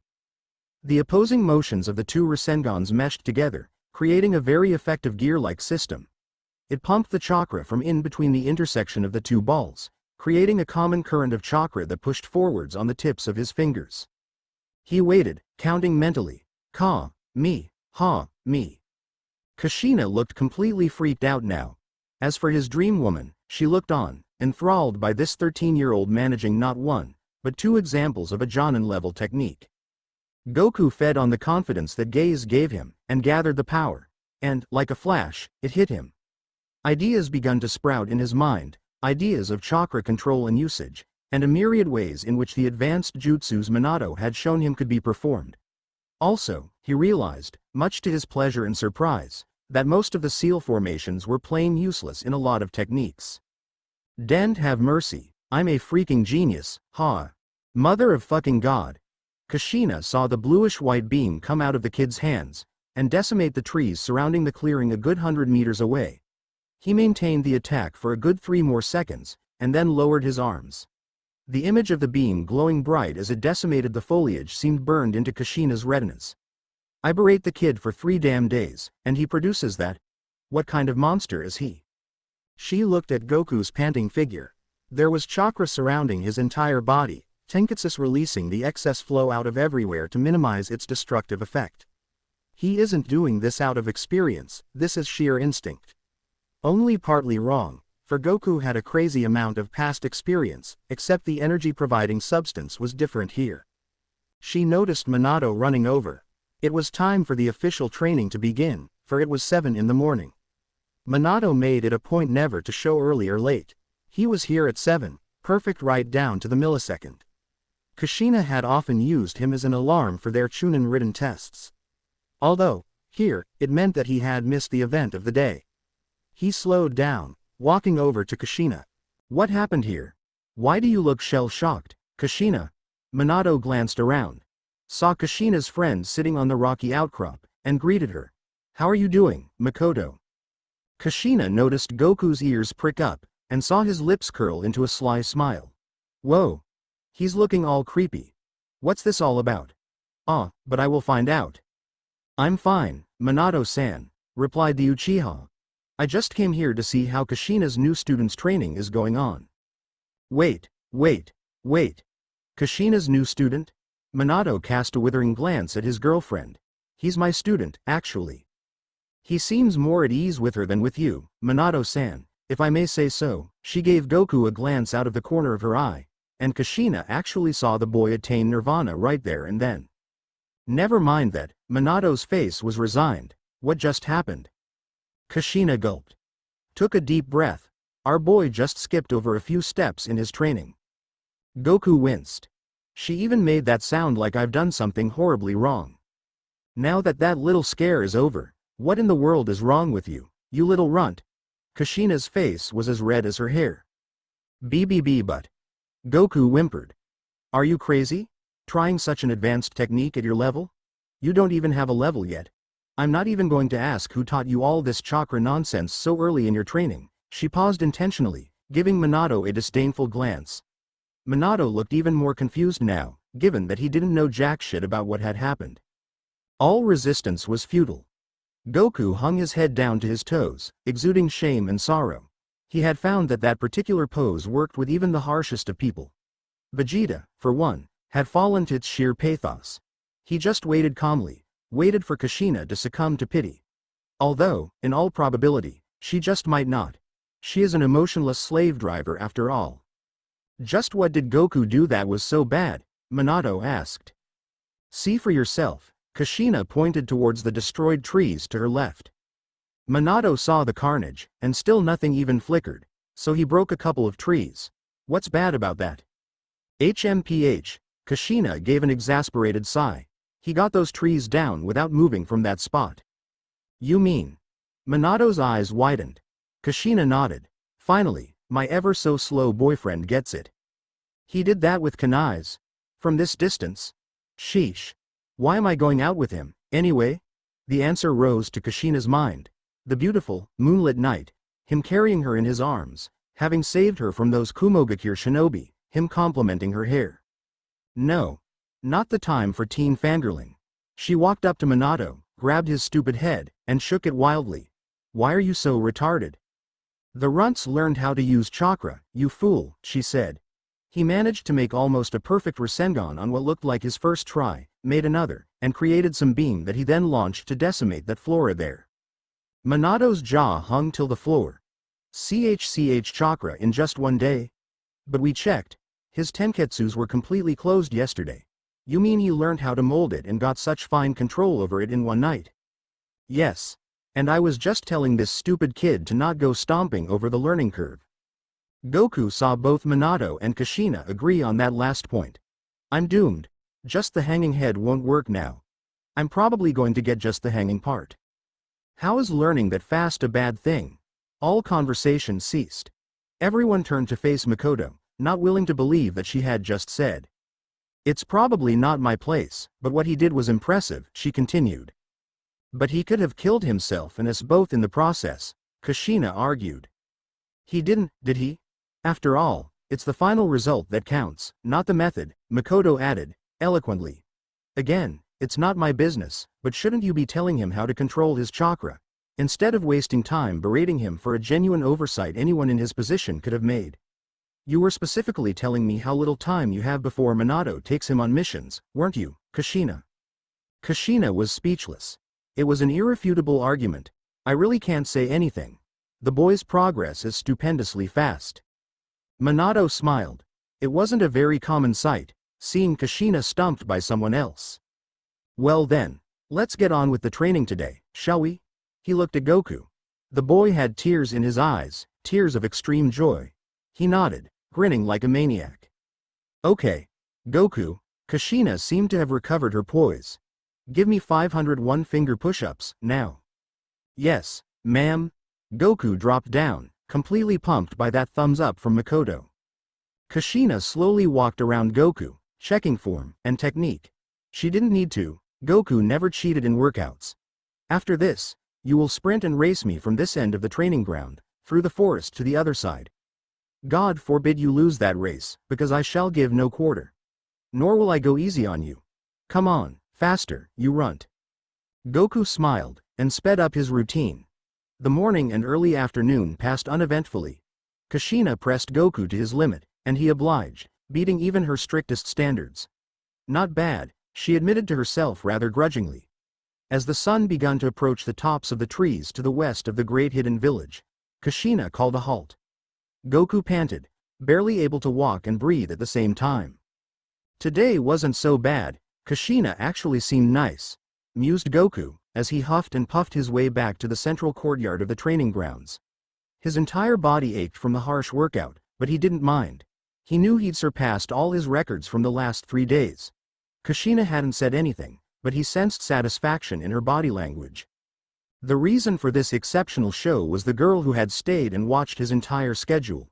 The opposing motions of the 2 Rasengans meshed together, creating a very effective gear-like system. It pumped the chakra from in between the intersection of the 2 balls, creating a common current of chakra that pushed forwards on the tips of his fingers. He waited, counting mentally. Ka, me, ha, me. Kushina looked completely freaked out now. As for his dream woman, she looked on, enthralled by this 13-year-old managing not one, but 2 examples of a Jonin-level technique. Goku fed on the confidence that gaze gave him, and gathered the power, and, like a flash, it hit him. Ideas begun to sprout in his mind, ideas of chakra control and usage, and a myriad ways in which the advanced jutsus Minato had shown him could be performed. Also, he realized, much to his pleasure and surprise, that most of the seal formations were plain useless in a lot of techniques. Dend have mercy, I'm a freaking genius, ha. Mother of fucking God. Kushina saw the bluish-white beam come out of the kid's hands, and decimate the trees surrounding the clearing a good 100 meters away. He maintained the attack for a good 3 more seconds, and then lowered his arms. The image of the beam glowing bright as it decimated the foliage seemed burned into Kushina's retinas. I berate the kid for 3 damn days, and he produces that? What kind of monster is he? She looked at Goku's panting figure. There was chakra surrounding his entire body, Tenketsu releasing the excess flow out of everywhere to minimize its destructive effect. He isn't doing this out of experience, this is sheer instinct. Only partly wrong, for Goku had a crazy amount of past experience, except the energy-providing substance was different here. She noticed Minato running over. It was time for the official training to begin, for it was 7 in the morning. Minato made it a point never to show early or late. He was here at 7, perfect right down to the millisecond. Kushina had often used him as an alarm for their Chunin written tests. Although, here, it meant that he had missed the event of the day. He slowed down, walking over to Kushina. What happened here? Why do you look shell-shocked, Kushina? Minato glanced around, saw Kushina's friend sitting on the rocky outcrop, and greeted her. How are you doing, Makoto? Kushina noticed Goku's ears prick up, and saw his lips curl into a sly smile. Whoa! He's looking all creepy. What's this all about? Ah, but I will find out. I'm fine, Minato-san, replied the Uchiha. I just came here to see how Kushina's new student's training is going on. Wait. Kushina's new student? Minato cast a withering glance at his girlfriend. He's my student, actually. He seems more at ease with her than with you, Minato-san, if I may say so. She gave Goku a glance out of the corner of her eye, and Kushina actually saw the boy attain nirvana right there and then. Never mind that, Minato's face was resigned. What just happened? Kushina gulped. Took a deep breath. Our boy just skipped over a few steps in his training. Goku winced. She even made that sound like I've done something horribly wrong. Now that that little scare is over, what in the world is wrong with you, you little runt? Kushina's face was as red as her hair. BBB but. Goku whimpered. Are you crazy? Trying such an advanced technique at your level? You don't even have a level yet. I'm not even going to ask who taught you all this chakra nonsense so early in your training. She paused intentionally, giving Minato a disdainful glance. Minato looked even more confused now, given that he didn't know jack shit about what had happened. All resistance was futile. Goku hung his head down to his toes, exuding shame and sorrow. He had found that that particular pose worked with even the harshest of people. Vegeta, for one, had fallen to its sheer pathos. He just waited calmly, waited for Kushina to succumb to pity. Although, in all probability, she just might not. She is an emotionless slave driver after all. Just what did Goku do that was so bad? Minato asked. See for yourself. Kushina pointed towards the destroyed trees to her left. Minato saw the carnage, and still nothing even flickered, so he broke a couple of trees. What's bad about that? HMPH, Kushina gave an exasperated sigh. He got those trees down without moving from that spot. You mean? Minato's eyes widened. Kushina nodded. Finally, my ever-so-slow boyfriend gets it. He did that with kunais. From this distance? Sheesh. Why am I going out with him, anyway? The answer rose to Kushina's mind. The beautiful, moonlit night, him carrying her in his arms, having saved her from those Kumogakure shinobi, him complimenting her hair. No. Not the time for teen fangirling. She walked up to Minato, grabbed his stupid head, and shook it wildly. Why are you so retarded? The runts learned how to use chakra, you fool, she said. He managed to make almost a perfect Rasengan on what looked like his first try, made another, and created some beam that he then launched to decimate that flora there. Minato's jaw hung till the floor. CHCH chakra in just one day? But we checked. His tenketsus were completely closed yesterday. You mean he learned how to mold it and got such fine control over it in one night? Yes. And I was just telling this stupid kid to not go stomping over the learning curve. Goku saw both Minato and Kushina agree on that last point. I'm doomed. Just the hanging head won't work now. I'm probably going to get just the hanging part. How is learning that fast a bad thing? All conversation ceased. Everyone turned to face Makoto, not willing to believe that she had just said. It's probably not my place, but what he did was impressive, she continued. But he could have killed himself and us both in the process, Kushina argued. He didn't, did he? After all, it's the final result that counts, not the method, Makoto added, eloquently. Again, it's not my business, but shouldn't you be telling him how to control his chakra, instead of wasting time berating him for a genuine oversight anyone in his position could have made? You were specifically telling me how little time you have before Minato takes him on missions, weren't you, Kushina? Kushina was speechless. It was an irrefutable argument. I really can't say anything. The boy's progress is stupendously fast. Minato smiled. It wasn't a very common sight, seeing Kushina stumped by someone else. Well then, let's get on with the training today, shall we? He looked at Goku. The boy had tears in his eyes, tears of extreme joy. He nodded, grinning like a maniac. Okay. Goku. Kushina seemed to have recovered her poise. Give me 501 finger push-ups, now. Yes, ma'am. Goku dropped down, completely pumped by that thumbs up from Makoto. Kushina slowly walked around Goku, checking form and technique. She didn't need to. Goku never cheated in workouts. After this, You will sprint and race me from this end of the training ground, through the forest to the other side. God forbid you lose that race, because I shall give no quarter. Nor will I go easy on you. Come on, faster, you runt. Goku smiled, and sped up his routine. The morning and early afternoon passed uneventfully. Kushina pressed Goku to his limit, and he obliged, beating even her strictest standards. Not bad, she admitted to herself rather grudgingly. As the sun began to approach the tops of the trees to the west of the great hidden village, Kushina called a halt. Goku panted, barely able to walk and breathe at the same time. Today wasn't so bad, Kushina actually seemed nice, mused Goku, as he huffed and puffed his way back to the central courtyard of the training grounds. His entire body ached from the harsh workout, but he didn't mind. He knew he'd surpassed all his records from the last 3 days. Kushina hadn't said anything, but he sensed satisfaction in her body language. The reason for this exceptional show was the girl who had stayed and watched his entire schedule.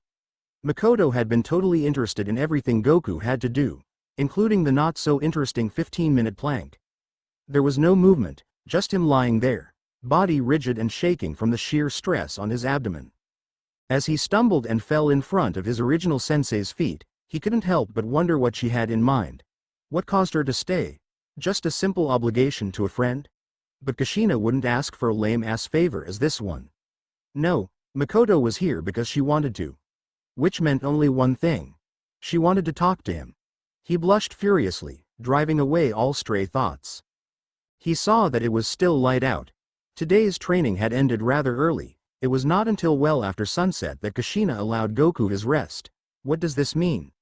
Makoto had been totally interested in everything Goku had to do, including the not-so-interesting 15-minute plank. There was no movement, just him lying there, body rigid and shaking from the sheer stress on his abdomen. As he stumbled and fell in front of his original sensei's feet, he couldn't help but wonder what she had in mind. What caused her to stay? Just a simple obligation to a friend? But Kushina wouldn't ask for a lame-ass favor as this one. No, Makoto was here because she wanted to. Which meant only one thing. She wanted to talk to him. He blushed furiously, driving away all stray thoughts. He saw that it was still light out. Today's training had ended rather early. It was not until well after sunset that Kushina allowed Goku his rest. What does this mean?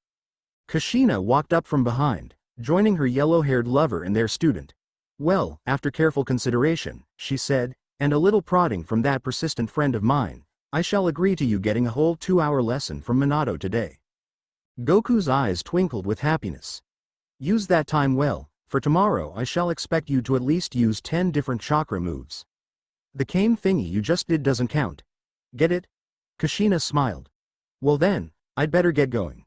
Kushina walked up from behind, joining her yellow-haired lover and their student. Well, after careful consideration, she said, and a little prodding from that persistent friend of mine, I shall agree to you getting a whole 2-hour lesson from Minato today. Goku's eyes twinkled with happiness. Use that time well, for tomorrow I shall expect you to at least use 10 different chakra moves. The cane thingy you just did doesn't count. Get it? Kushina smiled. Well then, I'd better get going.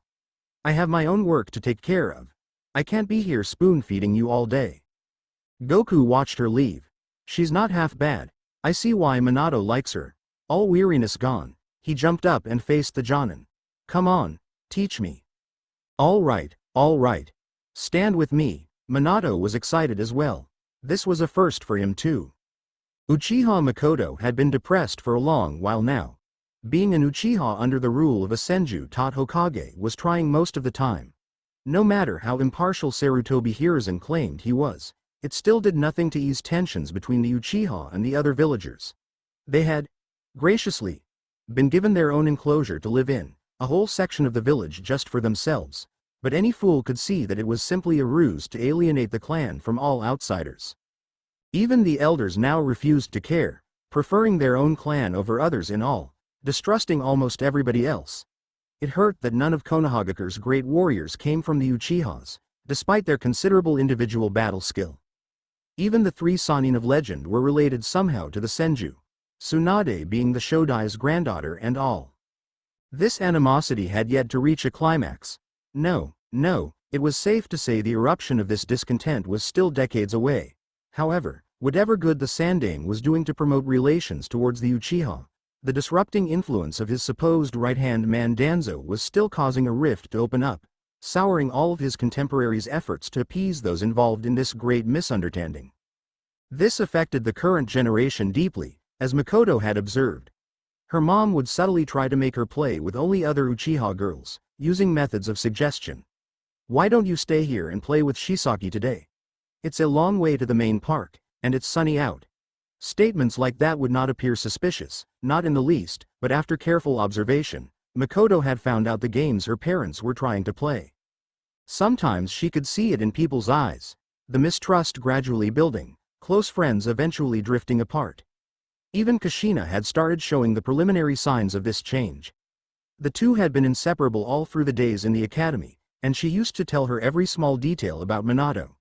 I have my own work to take care of. I can't be here spoon-feeding you all day. Goku watched her leave. She's not half bad. I see why Minato likes her. All weariness gone, he jumped up and faced the Jonin. Come on, teach me. All right, all right. Stand with me. Minato was excited as well. This was a first for him too. Uchiha Makoto had been depressed for a long while now. Being an Uchiha under the rule of a Senju taught Hokage was trying most of the time. No matter how impartial Sarutobi Hiruzen claimed he was, it still did nothing to ease tensions between the Uchiha and the other villagers. They had, graciously, been given their own enclosure to live in, a whole section of the village just for themselves, but any fool could see that it was simply a ruse to alienate the clan from all outsiders. Even the elders now refused to care, preferring their own clan over others in all, distrusting almost everybody else. It hurt that none of Konohagakure's great warriors came from the Uchihas, despite their considerable individual battle skill. Even the 3 Sannin of legend were related somehow to the Senju, Tsunade being the Shodai's granddaughter and all. This animosity had yet to reach a climax. No, it was safe to say the eruption of this discontent was still decades away. However, whatever good the Sandaime was doing to promote relations towards the Uchiha, the disrupting influence of his supposed right-hand man Danzo was still causing a rift to open up, souring all of his contemporaries' efforts to appease those involved in this great misunderstanding. This affected the current generation deeply, as Makoto had observed. Her mom would subtly try to make her play with only other Uchiha girls, using methods of suggestion. Why don't you stay here and play with Shisaki today? It's a long way to the main park, and it's sunny out. Statements like that would not appear suspicious, not in the least, but after careful observation, Makoto had found out the games her parents were trying to play. Sometimes she could see it in people's eyes, the mistrust gradually building, close friends eventually drifting apart. Even Kushina had started showing the preliminary signs of this change. The two had been inseparable all through the days in the academy, and she used to tell her every small detail about Minato.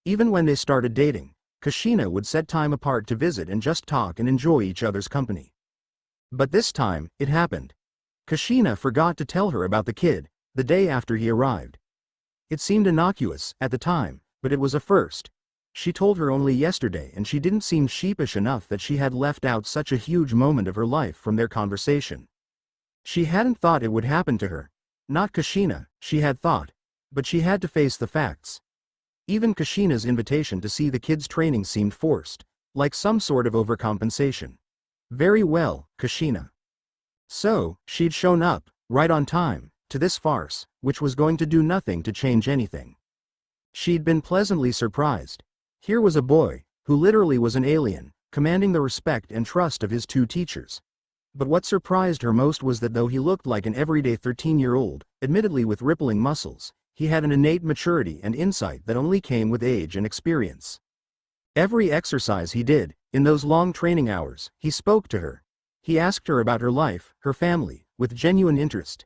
Even when they started dating, Kushina would set time apart to visit and just talk and enjoy each other's company. But this time, it happened. Kushina forgot to tell her about the kid, the day after he arrived. It seemed innocuous, at the time, but it was a first. She told her only yesterday and she didn't seem sheepish enough that she had left out such a huge moment of her life from their conversation. She hadn't thought it would happen to her. Not Kushina, she had thought. But she had to face the facts. Even Kushina's invitation to see the kids' training seemed forced, like some sort of overcompensation. Very well, Kushina. So, she'd shown up, right on time, to this farce, which was going to do nothing to change anything. She'd been pleasantly surprised. Here was a boy, who literally was an alien, commanding the respect and trust of his two teachers. But what surprised her most was that though he looked like an everyday 13-year-old, admittedly with rippling muscles, he had an innate maturity and insight that only came with age and experience. Every exercise he did, in those long training hours, he spoke to her. He asked her about her life, her family, with genuine interest.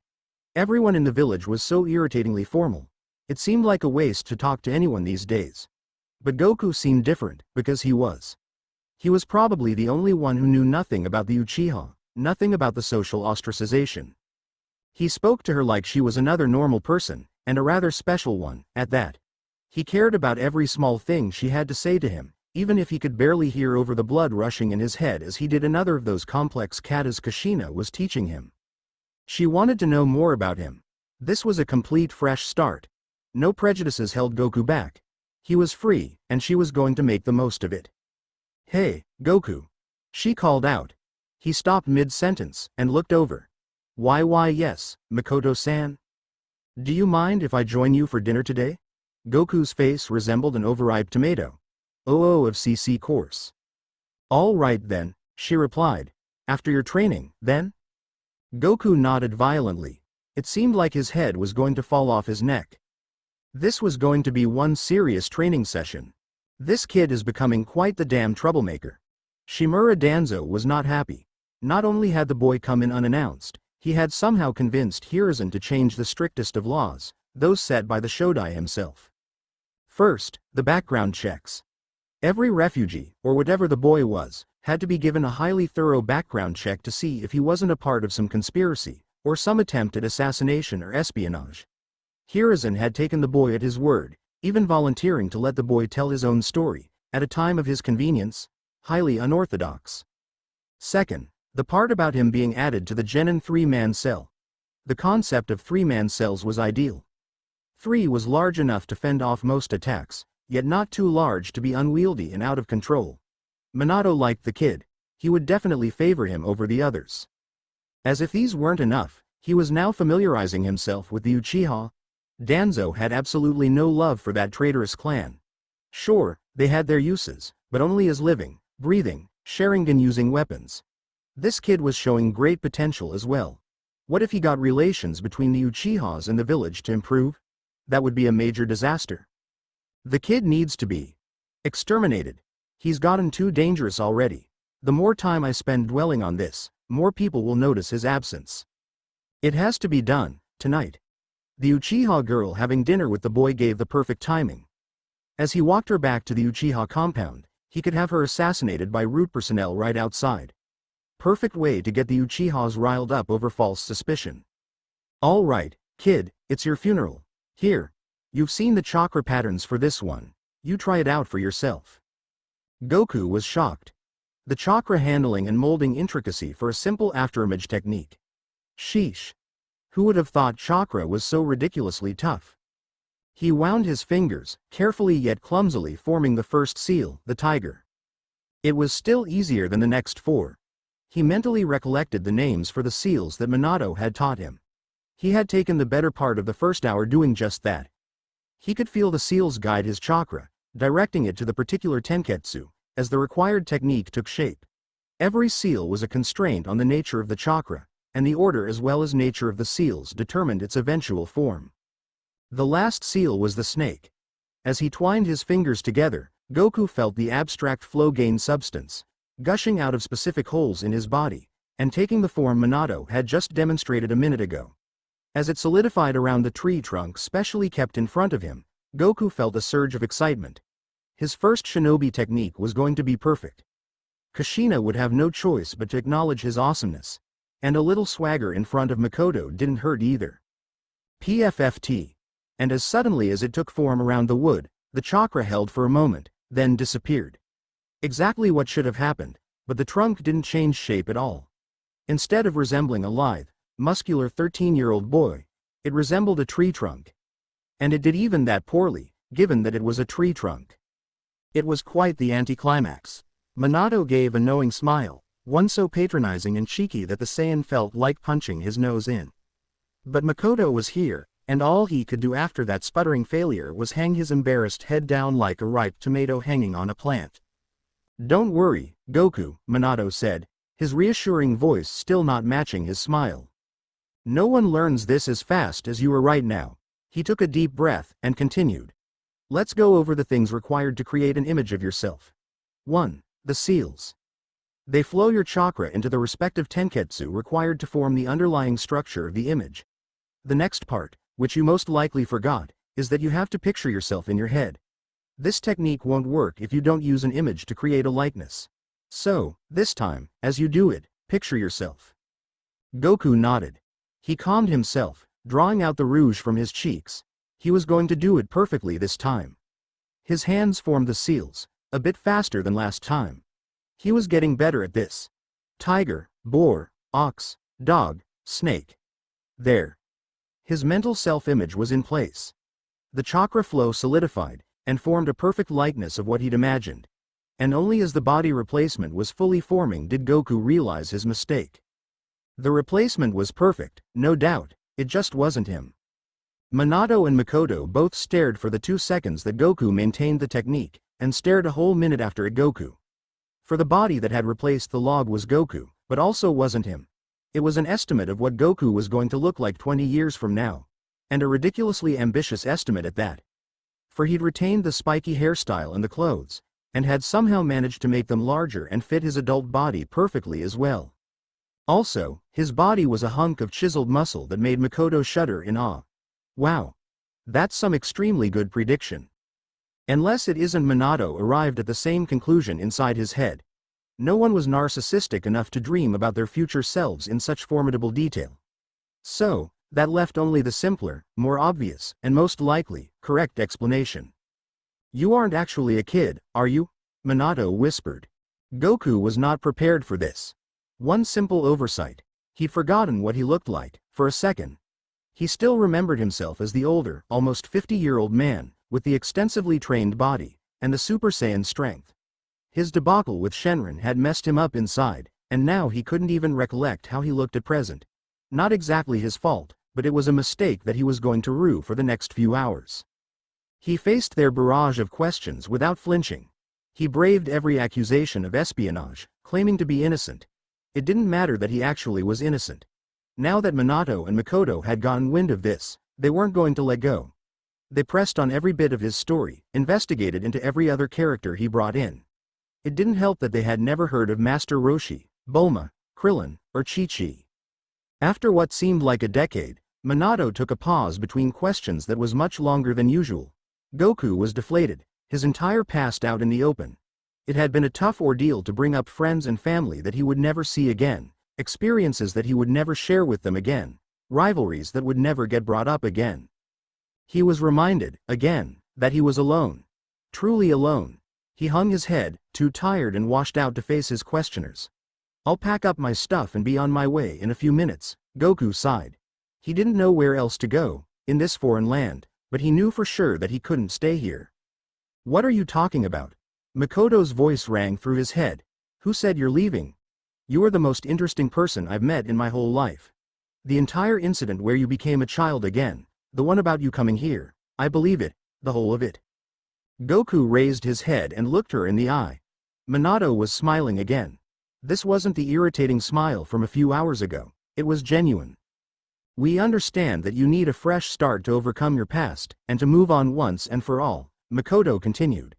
Everyone in the village was so irritatingly formal. It seemed like a waste to talk to anyone these days. But Goku seemed different, because he was. He was probably the only one who knew nothing about the Uchiha, nothing about the social ostracization. He spoke to her like she was another normal person, and a rather special one, at that. He cared about every small thing she had to say to him, even if he could barely hear over the blood rushing in his head as he did another of those complex katas Kushina was teaching him. She wanted to know more about him. This was a complete fresh start. No prejudices held Goku back. He was free, and she was going to make the most of it. "Hey, Goku," she called out. He stopped mid-sentence, and looked over. Why yes, Makoto-san? Do you mind if I join you for dinner today?" Goku's face resembled an overripe tomato. "Oh, of CC course." "All right then," she replied. "After your training, then?" Goku nodded violently. It seemed like his head was going to fall off his neck. This was going to be one serious training session. This kid is becoming quite the damn troublemaker. Shimura Danzo was not happy. Not only had the boy come in unannounced, he had somehow convinced Hiruzen to change the strictest of laws, those set by the Shodai himself. First, the background checks. Every refugee, or whatever the boy was, had to be given a highly thorough background check to see if he wasn't a part of some conspiracy, or some attempt at assassination or espionage. Hiruzen had taken the boy at his word, even volunteering to let the boy tell his own story, at a time of his convenience, highly unorthodox. Second, the part about him being added to the Genin 3-man cell. The concept of 3-man cells was ideal. 3 was large enough to fend off most attacks, yet not too large to be unwieldy and out of control. Minato liked the kid. He would definitely favor him over the others. As if these weren't enough, he was now familiarizing himself with the Uchiha. Danzo had absolutely no love for that traitorous clan. Sure, they had their uses, but only as living, breathing, Sharingan-using weapons. This kid was showing great potential as well. What if he got relations between the Uchihas and the village to improve? That would be a major disaster. The kid needs to be exterminated. He's gotten too dangerous already. The more time I spend dwelling on this, more people will notice his absence. It has to be done, tonight. The Uchiha girl having dinner with the boy gave the perfect timing. As he walked her back to the Uchiha compound, he could have her assassinated by root personnel right outside. Perfect way to get the Uchihas riled up over false suspicion. "All right, kid, it's your funeral. Here. You've seen the chakra patterns for this one. You try it out for yourself." Goku was shocked. The chakra handling and molding intricacy for a simple afterimage technique. Sheesh. Who would have thought chakra was so ridiculously tough? He wound his fingers, carefully yet clumsily forming the first seal, the tiger. It was still easier than the next 4. He mentally recollected the names for the seals that Minato had taught him. He had taken the better part of the first hour doing just that. He could feel the seals guide his chakra, directing it to the particular tenketsu, as the required technique took shape. Every seal was a constraint on the nature of the chakra, and the order as well as nature of the seals determined its eventual form. The last seal was the snake. As he twined his fingers together, Goku felt the abstract flow gain substance, gushing out of specific holes in his body, and taking the form Minato had just demonstrated a minute ago. As it solidified around the tree trunk specially kept in front of him, Goku felt a surge of excitement. His first shinobi technique was going to be perfect. Kushina would have no choice but to acknowledge his awesomeness, and a little swagger in front of Makoto didn't hurt either. PFFT. And as suddenly as it took form around the wood, the chakra held for a moment, then disappeared. Exactly what should have happened, but the trunk didn't change shape at all. Instead of resembling a lithe, muscular 13-year-old boy, it resembled a tree trunk. And it did even that poorly, given that it was a tree trunk. It was quite the anticlimax. Minato gave a knowing smile, one so patronizing and cheeky that the Saiyan felt like punching his nose in. But Makoto was here, and all he could do after that sputtering failure was hang his embarrassed head down like a ripe tomato hanging on a plant. "Don't worry, Goku," Minato said, his reassuring voice still not matching his smile. "No one learns this as fast as you are right now." He took a deep breath and continued. "Let's go over the things required to create an image of yourself. 1. The seals. They flow your chakra into the respective tenketsu required to form the underlying structure of the image. The next part, which you most likely forgot, is that you have to picture yourself in your head. This technique won't work if you don't use an image to create a likeness. So, this time, as you do it, picture yourself." Goku nodded. He calmed himself, drawing out the rouge from his cheeks. He was going to do it perfectly this time. His hands formed the seals, a bit faster than last time. He was getting better at this. Tiger, boar, ox, dog, snake. There. His mental self-image was in place. The chakra flow solidified, and formed a perfect likeness of what he'd imagined. And only as the body replacement was fully forming did Goku realize his mistake. The replacement was perfect, no doubt, it just wasn't him. Minato and Makoto both stared for the 2 seconds that Goku maintained the technique, and stared a whole minute after at Goku. For the body that had replaced the log was Goku, but also wasn't him. It was an estimate of what Goku was going to look like 20 years from now. And a ridiculously ambitious estimate at that. For he'd retained the spiky hairstyle and the clothes, and had somehow managed to make them larger and fit his adult body perfectly as well. Also, his body was a hunk of chiseled muscle that made Makoto shudder in awe. Wow. That's some extremely good prediction. Unless it isn't Minato arrived at the same conclusion inside his head. No one was narcissistic enough to dream about their future selves in such formidable detail. So, that left only the simpler, more obvious, and most likely, correct explanation. "You aren't actually a kid, are you?" Minato whispered. Goku was not prepared for this. One simple oversight. He'd forgotten what he looked like, for a second. He still remembered himself as the older, almost 50-year-old man, with the extensively trained body, and the Super Saiyan strength. His debacle with Shenron had messed him up inside, and now he couldn't even recollect how he looked at present. Not exactly his fault, but it was a mistake that he was going to rue for the next few hours. He faced their barrage of questions without flinching. He braved every accusation of espionage, claiming to be innocent. It didn't matter that he actually was innocent. Now that Minato and Makoto had gotten wind of this, they weren't going to let go. They pressed on every bit of his story, investigated into every other character he brought in. It didn't help that they had never heard of Master Roshi, Bulma, Krillin, or Chi-Chi. After what seemed like a decade, Minato took a pause between questions that was much longer than usual. Goku was deflated, his entire past out in the open. It had been a tough ordeal to bring up friends and family that he would never see again, experiences that he would never share with them again, rivalries that would never get brought up again. He was reminded, again, that he was alone. Truly alone. He hung his head, too tired and washed out to face his questioners. "I'll pack up my stuff and be on my way in a few minutes," Goku sighed. He didn't know where else to go, in this foreign land, but he knew for sure that he couldn't stay here. "What are you talking about?" Makoto's voice rang through his head. "Who said you're leaving? You are the most interesting person I've met in my whole life. The entire incident where you became a child again, the one about you coming here, I believe it, the whole of it." Goku raised his head and looked her in the eye. Minato was smiling again. This wasn't the irritating smile from a few hours ago, it was genuine. "We understand that you need a fresh start to overcome your past, and to move on once and for all," Makoto continued.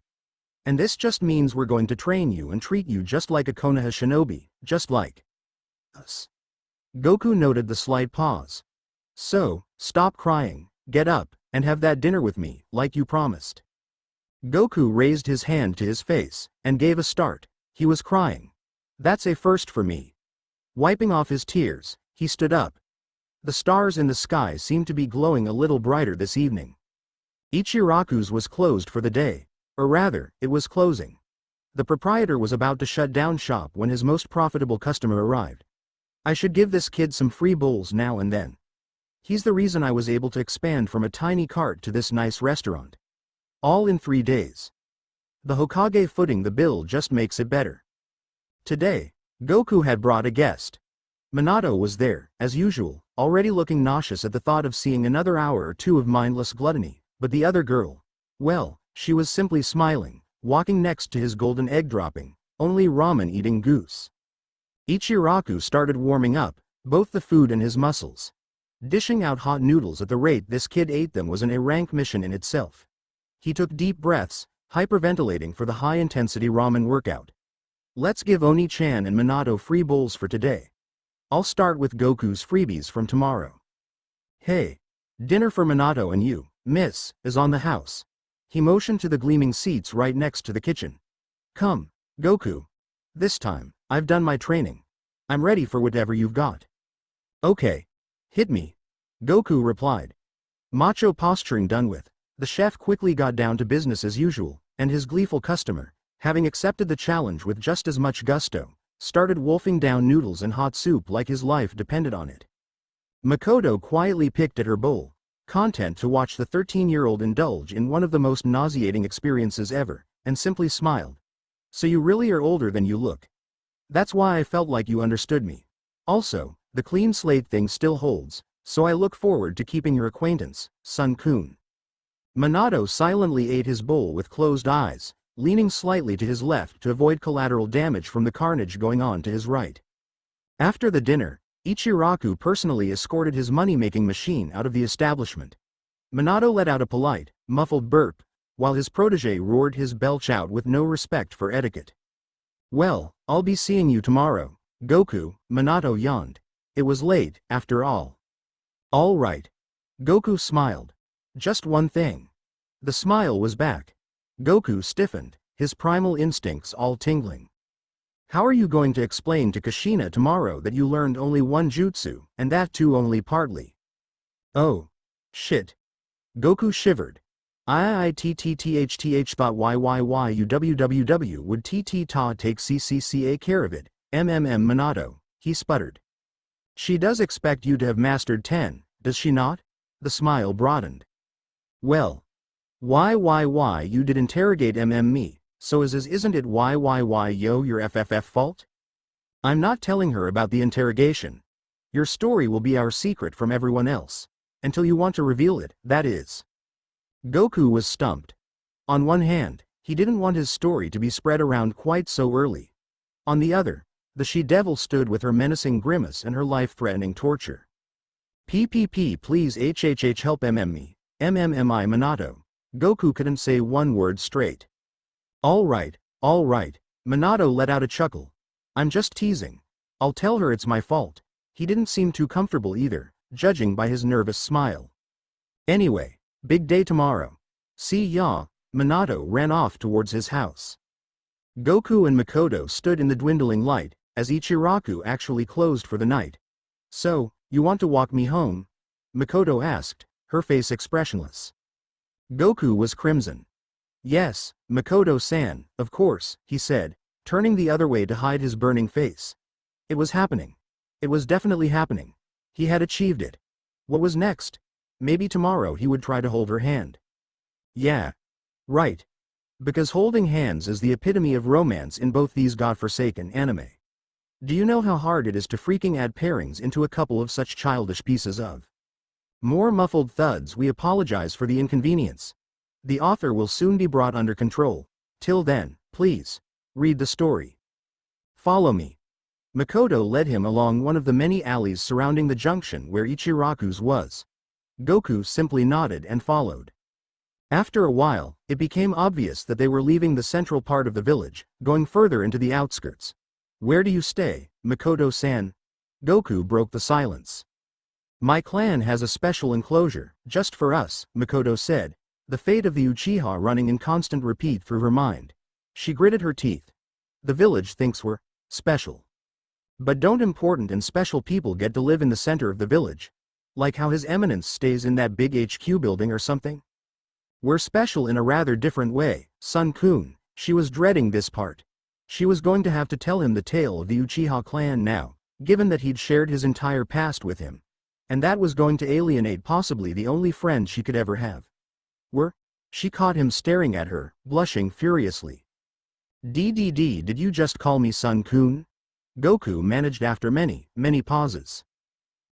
"And this just means we're going to train you and treat you just like a Konoha shinobi, just like us." Goku noted the slight pause. "So, stop crying, get up, and have that dinner with me, like you promised." Goku raised his hand to his face, and gave a start. He was crying. "That's a first for me." Wiping off his tears, he stood up. The stars in the sky seemed to be glowing a little brighter this evening. Ichiraku's was closed for the day. Or rather, it was closing. The proprietor was about to shut down shop when his most profitable customer arrived. I should give this kid some free bowls now and then. He's the reason I was able to expand from a tiny cart to this nice restaurant. All in 3 days. The Hokage footing the bill just makes it better. Today, Goku had brought a guest. Minato was there, as usual, already looking nauseous at the thought of seeing another hour or two of mindless gluttony, but the other girl, well, she was simply smiling, walking next to his golden egg-dropping, only ramen-eating goose. Ichiraku started warming up, both the food and his muscles. Dishing out hot noodles at the rate this kid ate them was an A-rank mission in itself. He took deep breaths, hyperventilating for the high-intensity ramen workout. Let's give Oni-chan and Minato free bowls for today. I'll start with Goku's freebies from tomorrow. Hey, dinner for Minato and you, miss, is on the house. He motioned to the gleaming seats right next to the kitchen. Come, Goku. This time, I've done my training. I'm ready for whatever you've got. Okay. Hit me. Goku replied. Macho posturing done with, the chef quickly got down to business as usual, and his gleeful customer, having accepted the challenge with just as much gusto, started wolfing down noodles and hot soup like his life depended on it. Makoto quietly picked at her bowl, content to watch the 13-year-old indulge in one of the most nauseating experiences ever, and simply smiled. So you really are older than you look. That's why I felt like you understood me. Also, the clean slate thing still holds, so I look forward to keeping your acquaintance, Sun-kun. Minato silently ate his bowl with closed eyes, leaning slightly to his left to avoid collateral damage from the carnage going on to his right. After the dinner, Ichiraku personally escorted his money-making machine out of the establishment. Minato let out a polite, muffled burp, while his protege roared his belch out with no respect for etiquette. Well, I'll be seeing you tomorrow, Goku, Minato yawned. It was late, after all. All right. Goku smiled. Just one thing. The smile was back. Goku stiffened, his primal instincts all tingling. How are you going to explain to Kushina tomorrow that you learned only one jutsu, and that too only partly? Oh. Shit. Goku shivered. I thought YYYUWWW would TT-ta take CCCA care of it, Minato, he sputtered. She does expect you to have mastered 10, does she not? The smile broadened. Well. Why you did interrogate me, so isn't it why yo your FFF fault? I'm not telling her about the interrogation. Your story will be our secret from everyone else. Until you want to reveal it, that is. Goku was stumped. On one hand, he didn't want his story to be spread around quite so early. On the other, the she-devil stood with her menacing grimace and her life-threatening torture. PPP please HHH help MMI Minato. Goku couldn't say one word straight. All right, Minato let out a chuckle. I'm just teasing. I'll tell her it's my fault. He didn't seem too comfortable either, judging by his nervous smile. Anyway, big day tomorrow. See ya. Minato ran off towards his house. Goku and Makoto stood in the dwindling light, as Ichiraku actually closed for the night. So, you want to walk me home? Makoto asked, her face expressionless. Goku was crimson. Yes, Makoto-san, of course, he said, turning the other way to hide his burning face. It was happening. It was definitely happening. He had achieved it. What was next? Maybe tomorrow he would try to hold her hand. Yeah. Right. Because holding hands is the epitome of romance in both these godforsaken anime. Do you know how hard it is to freaking add pairings into a couple of such childish pieces of? More muffled thuds. We apologize for the inconvenience. The author will soon be brought under control. Till then, please, read the story. Follow me. Makoto led him along one of the many alleys surrounding the junction where Ichiraku's was. Goku simply nodded and followed. After a while, it became obvious that they were leaving the central part of the village, going further into the outskirts. Where do you stay, Makoto-san? Goku broke the silence. My clan has a special enclosure, just for us, Makoto said, the fate of the Uchiha running in constant repeat through her mind. She gritted her teeth. The village thinks we're special. But don't important and special people get to live in the center of the village? Like how His Eminence stays in that big HQ building or something? We're special in a rather different way, Sun-kun, she was dreading this part. She was going to have to tell him the tale of the Uchiha clan now, given that he'd shared his entire past with him. And that was going to alienate possibly the only friend she could ever have. She caught him staring at her, blushing furiously. Did you just call me Sun-kun? Goku managed after many pauses.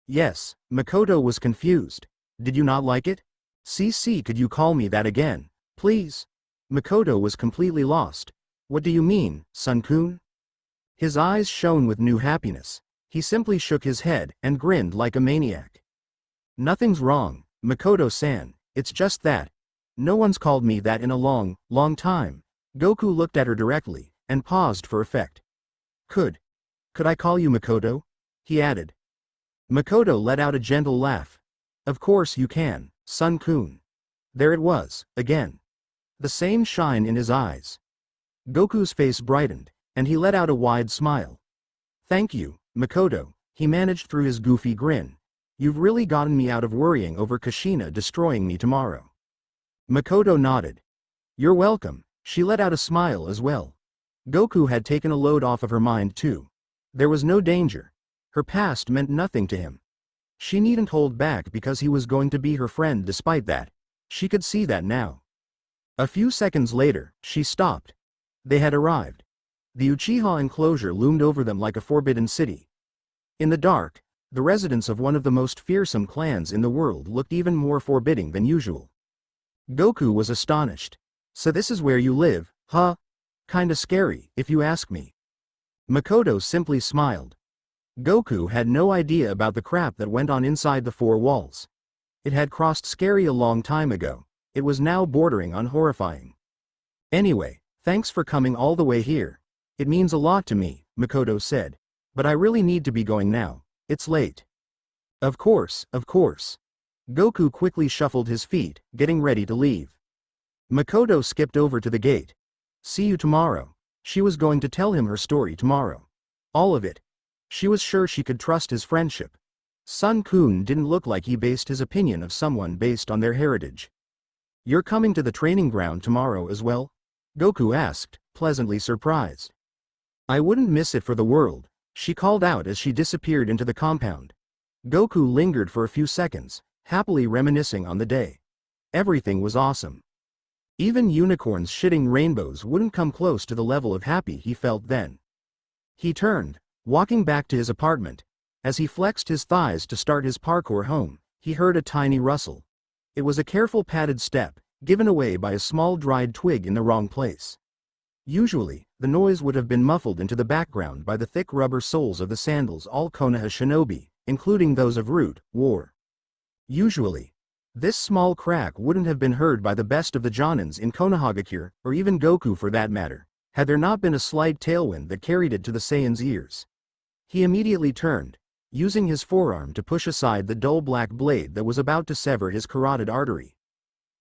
Yes, Makoto was confused. Did you not like it? CC, could you call me that again, please? Makoto was completely lost. What do you mean, Sun-kun? His eyes shone with new happiness. He simply shook his head and grinned like a maniac. Nothing's wrong, Makoto-san, it's just that. No one's called me that in a long time. Goku looked at her directly, and paused for effect. Could I call you Makoto? He added. Makoto let out a gentle laugh. Of course you can, Sun-kun. There it was, again. The same shine in his eyes. Goku's face brightened, and he let out a wide smile. Thank you, Makoto, he managed through his goofy grin. You've really gotten me out of worrying over Kushina destroying me tomorrow. Makoto nodded. You're welcome, she let out a smile as well. Goku had taken a load off of her mind too. There was no danger. Her past meant nothing to him. She needn't hold back because he was going to be her friend despite that. She could see that now. A few seconds later, she stopped. They had arrived. The Uchiha enclosure loomed over them like a forbidden city. In the dark, the residents of one of the most fearsome clans in the world looked even more forbidding than usual. Goku was astonished. So this is where you live, huh? Kinda scary, if you ask me. Makoto simply smiled. Goku had no idea about the crap that went on inside the four walls. It had crossed scary a long time ago. It was now bordering on horrifying. Anyway, thanks for coming all the way here. It means a lot to me, Makoto said. But I really need to be going now. It's late. Of course. Goku quickly shuffled his feet, getting ready to leave. Makoto skipped over to the gate. See you tomorrow. She was going to tell him her story tomorrow. All of it. She was sure she could trust his friendship. Sun-kun didn't look like he based his opinion of someone based on their heritage. You're coming to the training ground tomorrow as well? Goku asked, pleasantly surprised. I wouldn't miss it for the world, she called out as she disappeared into the compound. Goku lingered for a few seconds, happily reminiscing on the day. Everything was awesome. Even unicorns shitting rainbows wouldn't come close to the level of happy he felt then. He turned, walking back to his apartment. As he flexed his thighs to start his parkour home, he heard a tiny rustle. It was a careful padded step, given away by a small dried twig in the wrong place. Usually, the noise would have been muffled into the background by the thick rubber soles of the sandals all Konoha shinobi, including those of Root, wore. Usually, this small crack wouldn't have been heard by the best of the Jonins in Konohagakure, or even Goku for that matter, had there not been a slight tailwind that carried it to the Saiyan's ears. He immediately turned, using his forearm to push aside the dull black blade that was about to sever his carotid artery.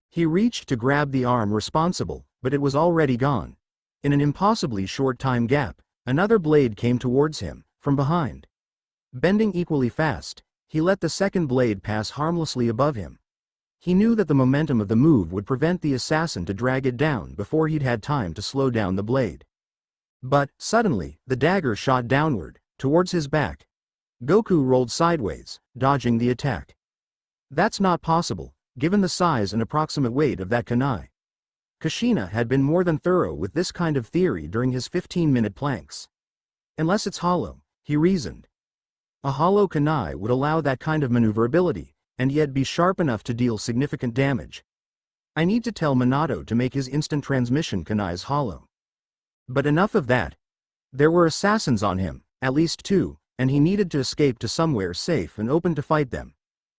He reached to grab the arm responsible, but it was already gone. In an impossibly short time gap, another blade came towards him, from behind. Bending equally fast, he let the second blade pass harmlessly above him. He knew that the momentum of the move would prevent the assassin to drag it down before he'd had time to slow down the blade. But, suddenly, the dagger shot downward, towards his back. Goku rolled sideways, dodging the attack. That's not possible, given the size and approximate weight of that kunai. Kushina had been more than thorough with this kind of theory during his 15-minute planks. Unless it's hollow, he reasoned. A hollow kunai would allow that kind of maneuverability, and yet be sharp enough to deal significant damage. I need to tell Minato to make his instant transmission kunais hollow. But enough of that. There were assassins on him, at least two, and he needed to escape to somewhere safe and open to fight them.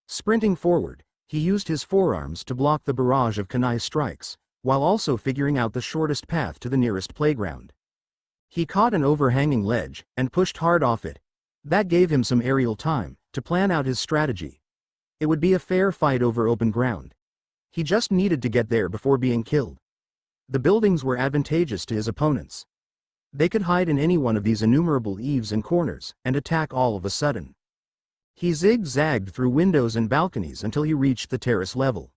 Sprinting forward, he used his forearms to block the barrage of kunai strikes, while also figuring out the shortest path to the nearest playground. He caught an overhanging ledge, and pushed hard off it. That gave him some aerial time, to plan out his strategy. It would be a fair fight over open ground. He just needed to get there before being killed. The buildings were advantageous to his opponents. They could hide in any one of these innumerable eaves and corners, and attack all of a sudden. He zigzagged through windows and balconies until he reached the terrace level.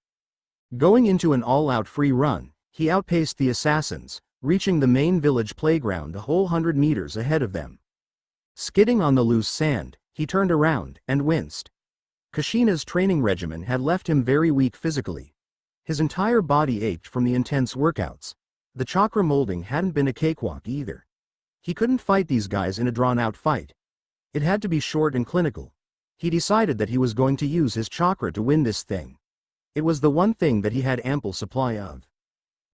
Going into an all-out free run, He outpaced the assassins, reaching the main village playground a whole 100 meters ahead of them. Skidding on the loose sand, he turned around and winced. Kushina's training regimen had left him very weak physically. His entire body ached from the intense workouts. The chakra molding hadn't been a cakewalk either. He couldn't fight these guys in a drawn-out fight. It had to be short and clinical. He decided that he was going to use his chakra to win this thing. It was the one thing that he had ample supply of.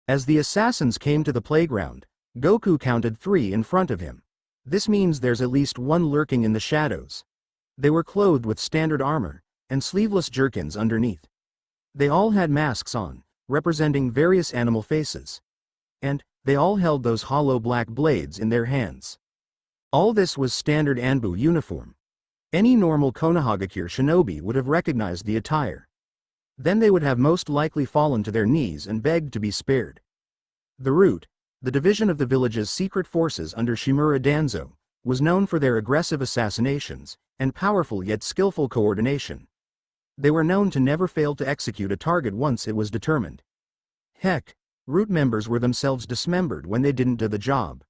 As the assassins came to the playground, Goku counted 3 in front of him. This means there's at least one lurking in the shadows. They were clothed with standard armor, and sleeveless jerkins underneath. They all had masks on, representing various animal faces. And they all held those hollow black blades in their hands. All this was standard Anbu uniform. Any normal Konohagakure shinobi would have recognized the attire. Then they would have most likely fallen to their knees and begged to be spared. The Root, the division of the village's secret forces under Shimura Danzo, was known for their aggressive assassinations and powerful yet skillful coordination. They were known to never fail to execute a target once it was determined. Heck, Root members were themselves dismembered when they didn't do the job.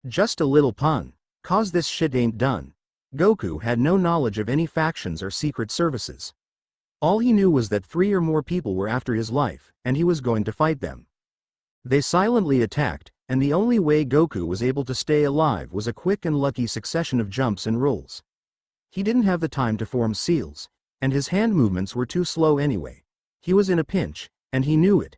Just a little pun, cause this shit ain't done. Goku had no knowledge of any factions or secret services. All he knew was that 3 or more people were after his life, and he was going to fight them. They silently attacked, and the only way Goku was able to stay alive was a quick and lucky succession of jumps and rolls. He didn't have the time to form seals, and his hand movements were too slow anyway. He was in a pinch, and he knew it.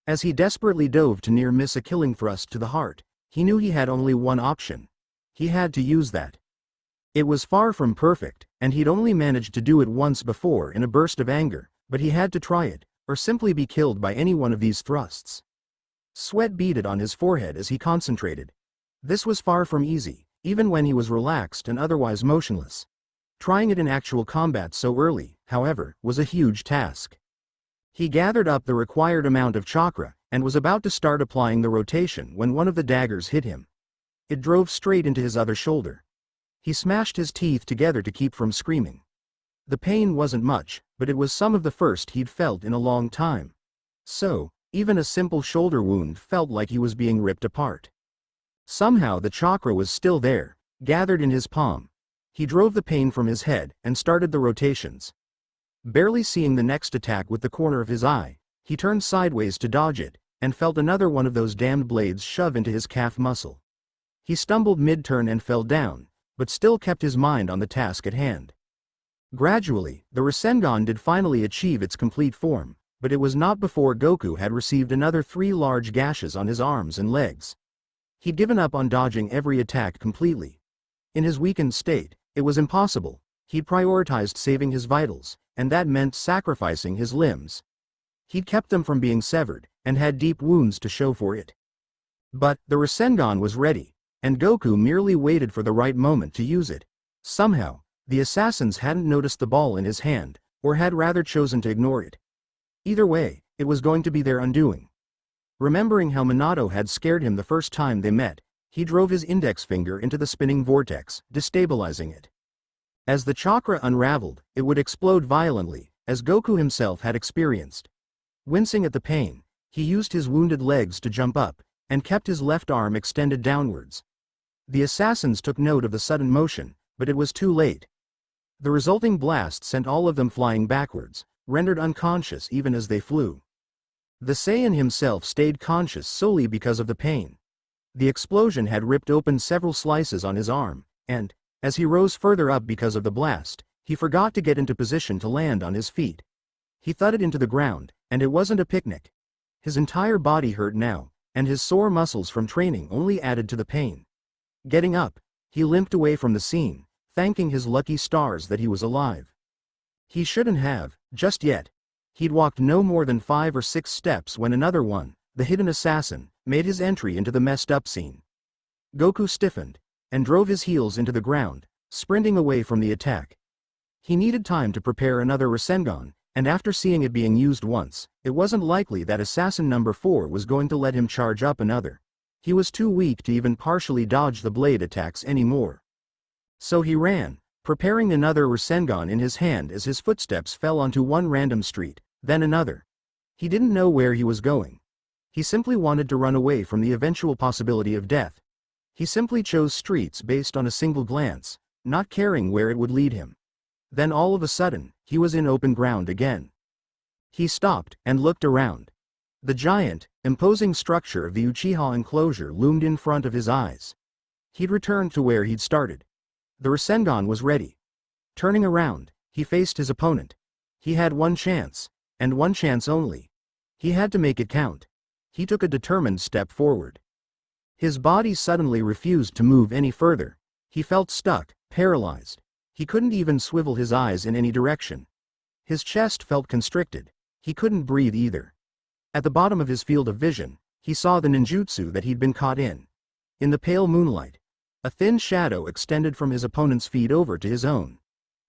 As he desperately dove to near miss a killing thrust to the heart, he knew he had only one option. He had to use that. It was far from perfect, and he'd only managed to do it once before in a burst of anger, but he had to try it, or simply be killed by any one of these thrusts. Sweat beaded on his forehead as he concentrated. This was far from easy, even when he was relaxed and otherwise motionless. Trying it in actual combat so early, however, was a huge task. He gathered up the required amount of chakra, and was about to start applying the rotation when one of the daggers hit him. It drove straight into his other shoulder. He smashed his teeth together to keep from screaming. The pain wasn't much, but it was some of the first he'd felt in a long time. So, even a simple shoulder wound felt like he was being ripped apart. Somehow the chakra was still there, gathered in his palm. He drove the pain from his head and started the rotations. Barely seeing the next attack with the corner of his eye, he turned sideways to dodge it, and felt another one of those damned blades shove into his calf muscle. He stumbled mid-turn and fell down, but still kept his mind on the task at hand. Gradually, the Rasengan did finally achieve its complete form, but it was not before Goku had received another 3 large gashes on his arms and legs. He'd given up on dodging every attack completely. In his weakened state, it was impossible. He'd prioritized saving his vitals, and that meant sacrificing his limbs. He'd kept them from being severed, and had deep wounds to show for it. But the Rasengan was ready, and Goku merely waited for the right moment to use it. Somehow, the assassins hadn't noticed the ball in his hand, or had rather chosen to ignore it. Either way, it was going to be their undoing. Remembering how Minato had scared him the first time they met, he drove his index finger into the spinning vortex, destabilizing it. As the chakra unraveled, it would explode violently, as Goku himself had experienced. Wincing at the pain, he used his wounded legs to jump up, and kept his left arm extended downwards. The assassins took note of the sudden motion, but it was too late. The resulting blast sent all of them flying backwards, rendered unconscious even as they flew. The Saiyan himself stayed conscious solely because of the pain. The explosion had ripped open several slices on his arm, and, as he rose further up because of the blast, he forgot to get into position to land on his feet. He thudded into the ground, and it wasn't a picnic. His entire body hurt now, and his sore muscles from training only added to the pain. Getting up, he limped away from the scene, thanking his lucky stars that he was alive. He shouldn't have, just yet. He'd walked no more than 5 or 6 steps when another one, the hidden assassin, made his entry into the messed up scene. Goku stiffened, and drove his heels into the ground, sprinting away from the attack. He needed time to prepare another Rasengan, and after seeing it being used once, it wasn't likely that assassin number 4 was going to let him charge up another. He was too weak to even partially dodge the blade attacks anymore. So he ran, preparing another Rasengan in his hand as his footsteps fell onto one random street, then another. He didn't know where he was going. He simply wanted to run away from the eventual possibility of death. He simply chose streets based on a single glance, not caring where it would lead him. Then all of a sudden, he was in open ground again. He stopped and looked around. The giant, imposing structure of the Uchiha enclosure loomed in front of his eyes. He'd returned to where he'd started. The Rasengan was ready. Turning around, he faced his opponent. He had one chance, and one chance only. He had to make it count. He took a determined step forward. His body suddenly refused to move any further. He felt stuck, paralyzed. He couldn't even swivel his eyes in any direction. His chest felt constricted. He couldn't breathe either. At the bottom of his field of vision, he saw the ninjutsu that he'd been caught in. In the pale moonlight, a thin shadow extended from his opponent's feet over to his own.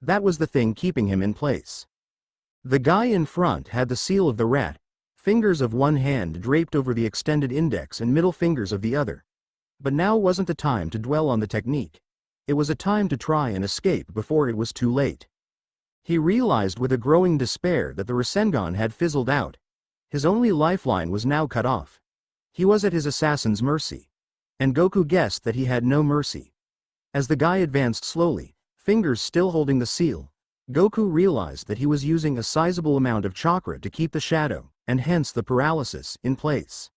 That was the thing keeping him in place. The guy in front had the seal of the rat, fingers of one hand draped over the extended index and middle fingers of the other. But now wasn't the time to dwell on the technique. It was a time to try and escape before it was too late. He realized with a growing despair that the Rasengan had fizzled out. His only lifeline was now cut off. He was at his assassin's mercy. And Goku guessed that he had no mercy. As the guy advanced slowly, fingers still holding the seal, Goku realized that he was using a sizable amount of chakra to keep the shadow, and hence the paralysis, in place.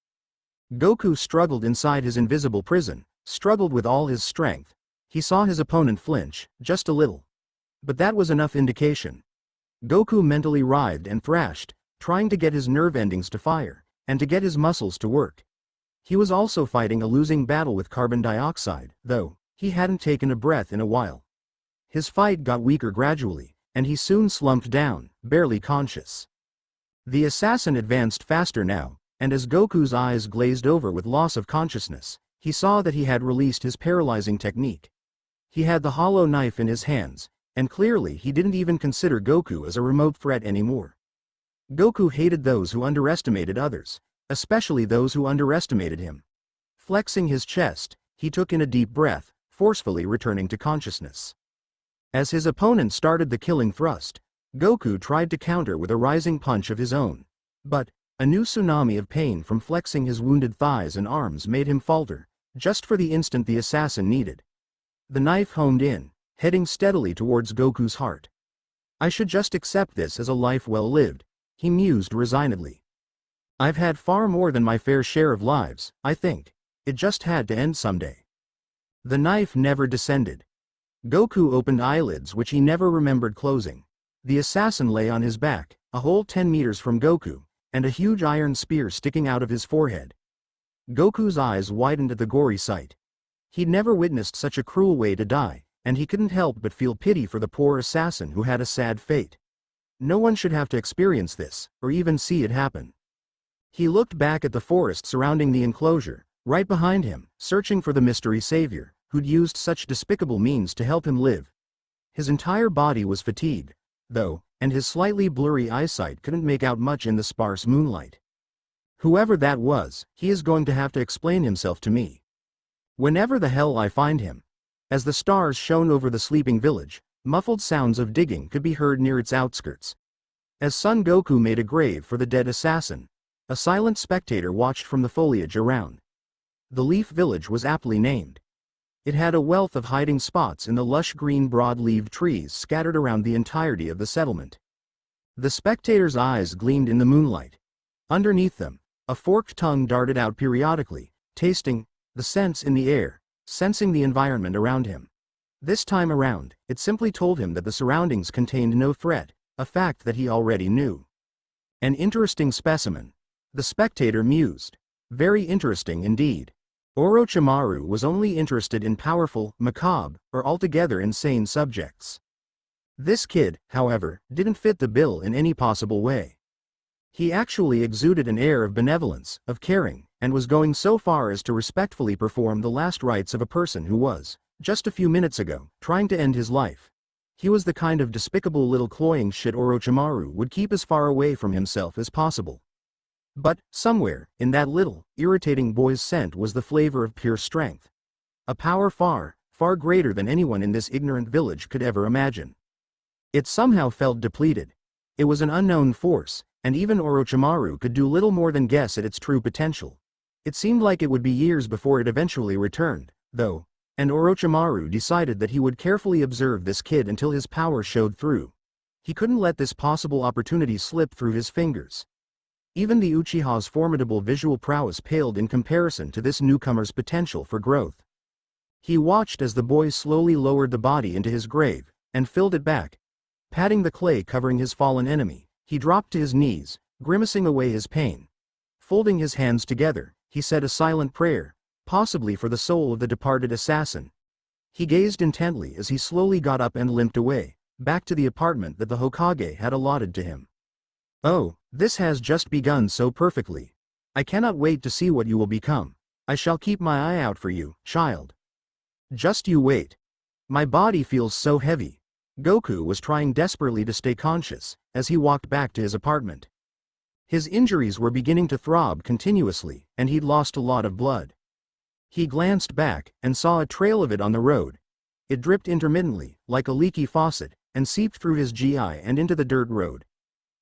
Goku struggled inside his invisible prison, struggled with all his strength. He saw his opponent flinch, just a little. But that was enough indication. Goku mentally writhed and thrashed, trying to get his nerve endings to fire, and to get his muscles to work. He was also fighting a losing battle with carbon dioxide, though he hadn't taken a breath in a while. His fight got weaker gradually, and he soon slumped down, barely conscious. The assassin advanced faster now, and as Goku's eyes glazed over with loss of consciousness, he saw that he had released his paralyzing technique. He had the hollow knife in his hands, and clearly he didn't even consider Goku as a remote threat anymore. Goku hated those who underestimated others, especially those who underestimated him. Flexing his chest, he took in a deep breath, forcefully returning to consciousness. As his opponent started the killing thrust, Goku tried to counter with a rising punch of his own. But a new tsunami of pain from flexing his wounded thighs and arms made him falter, just for the instant the assassin needed. The knife honed in, heading steadily towards Goku's heart. I should just accept this as a life well lived, he mused resignedly. I've had far more than my fair share of lives, I think. It just had to end someday. The knife never descended. Goku opened eyelids which he never remembered closing. The assassin lay on his back, a whole 10 meters from Goku, and a huge iron spear sticking out of his forehead. Goku's eyes widened at the gory sight. He'd never witnessed such a cruel way to die, and he couldn't help but feel pity for the poor assassin who had a sad fate. No one should have to experience this, or even see it happen. He looked back at the forest surrounding the enclosure, right behind him, searching for the mystery savior, who'd used such despicable means to help him live. His entire body was fatigued, though, and his slightly blurry eyesight couldn't make out much in the sparse moonlight. Whoever that was, he is going to have to explain himself to me. Whenever the hell I find him. As the stars shone over the sleeping village, muffled sounds of digging could be heard near its outskirts. As Son Goku made a grave for the dead assassin, a silent spectator watched from the foliage around. The Leaf Village was aptly named. It had a wealth of hiding spots in the lush green broad-leaved trees scattered around the entirety of the settlement. The spectator's eyes gleamed in the moonlight. Underneath them, a forked tongue darted out periodically, tasting the scents in the air, sensing the environment around him. This time around, it simply told him that the surroundings contained no threat, a fact that he already knew. An interesting specimen. The spectator mused. Very interesting indeed. Orochimaru was only interested in powerful, macabre, or altogether insane subjects. This kid, however, didn't fit the bill in any possible way. He actually exuded an air of benevolence, of caring, and was going so far as to respectfully perform the last rites of a person who was, just a few minutes ago, trying to end his life. He was the kind of despicable little cloying shit Orochimaru would keep as far away from himself as possible. But, somewhere, in that little, irritating boy's scent was the flavor of pure strength. A power far, far greater than anyone in this ignorant village could ever imagine. It somehow felt depleted. It was an unknown force, and even Orochimaru could do little more than guess at its true potential. It seemed like it would be years before it eventually returned, though, and Orochimaru decided that he would carefully observe this kid until his power showed through. He couldn't let this possible opportunity slip through his fingers. Even the Uchiha's formidable visual prowess paled in comparison to this newcomer's potential for growth. He watched as the boy slowly lowered the body into his grave, and filled it back. Patting the clay covering his fallen enemy, he dropped to his knees, grimacing away his pain. Folding his hands together, he said a silent prayer, possibly for the soul of the departed assassin. He gazed intently as he slowly got up and limped away, back to the apartment that the Hokage had allotted to him. "Oh, this has just begun so perfectly. I cannot wait to see what you will become. I shall keep my eye out for you, child. Just you wait. My body feels so heavy." Goku was trying desperately to stay conscious, as he walked back to his apartment. His injuries were beginning to throb continuously, and he'd lost a lot of blood. He glanced back, and saw a trail of it on the road. It dripped intermittently, like a leaky faucet, and seeped through his GI and into the dirt road.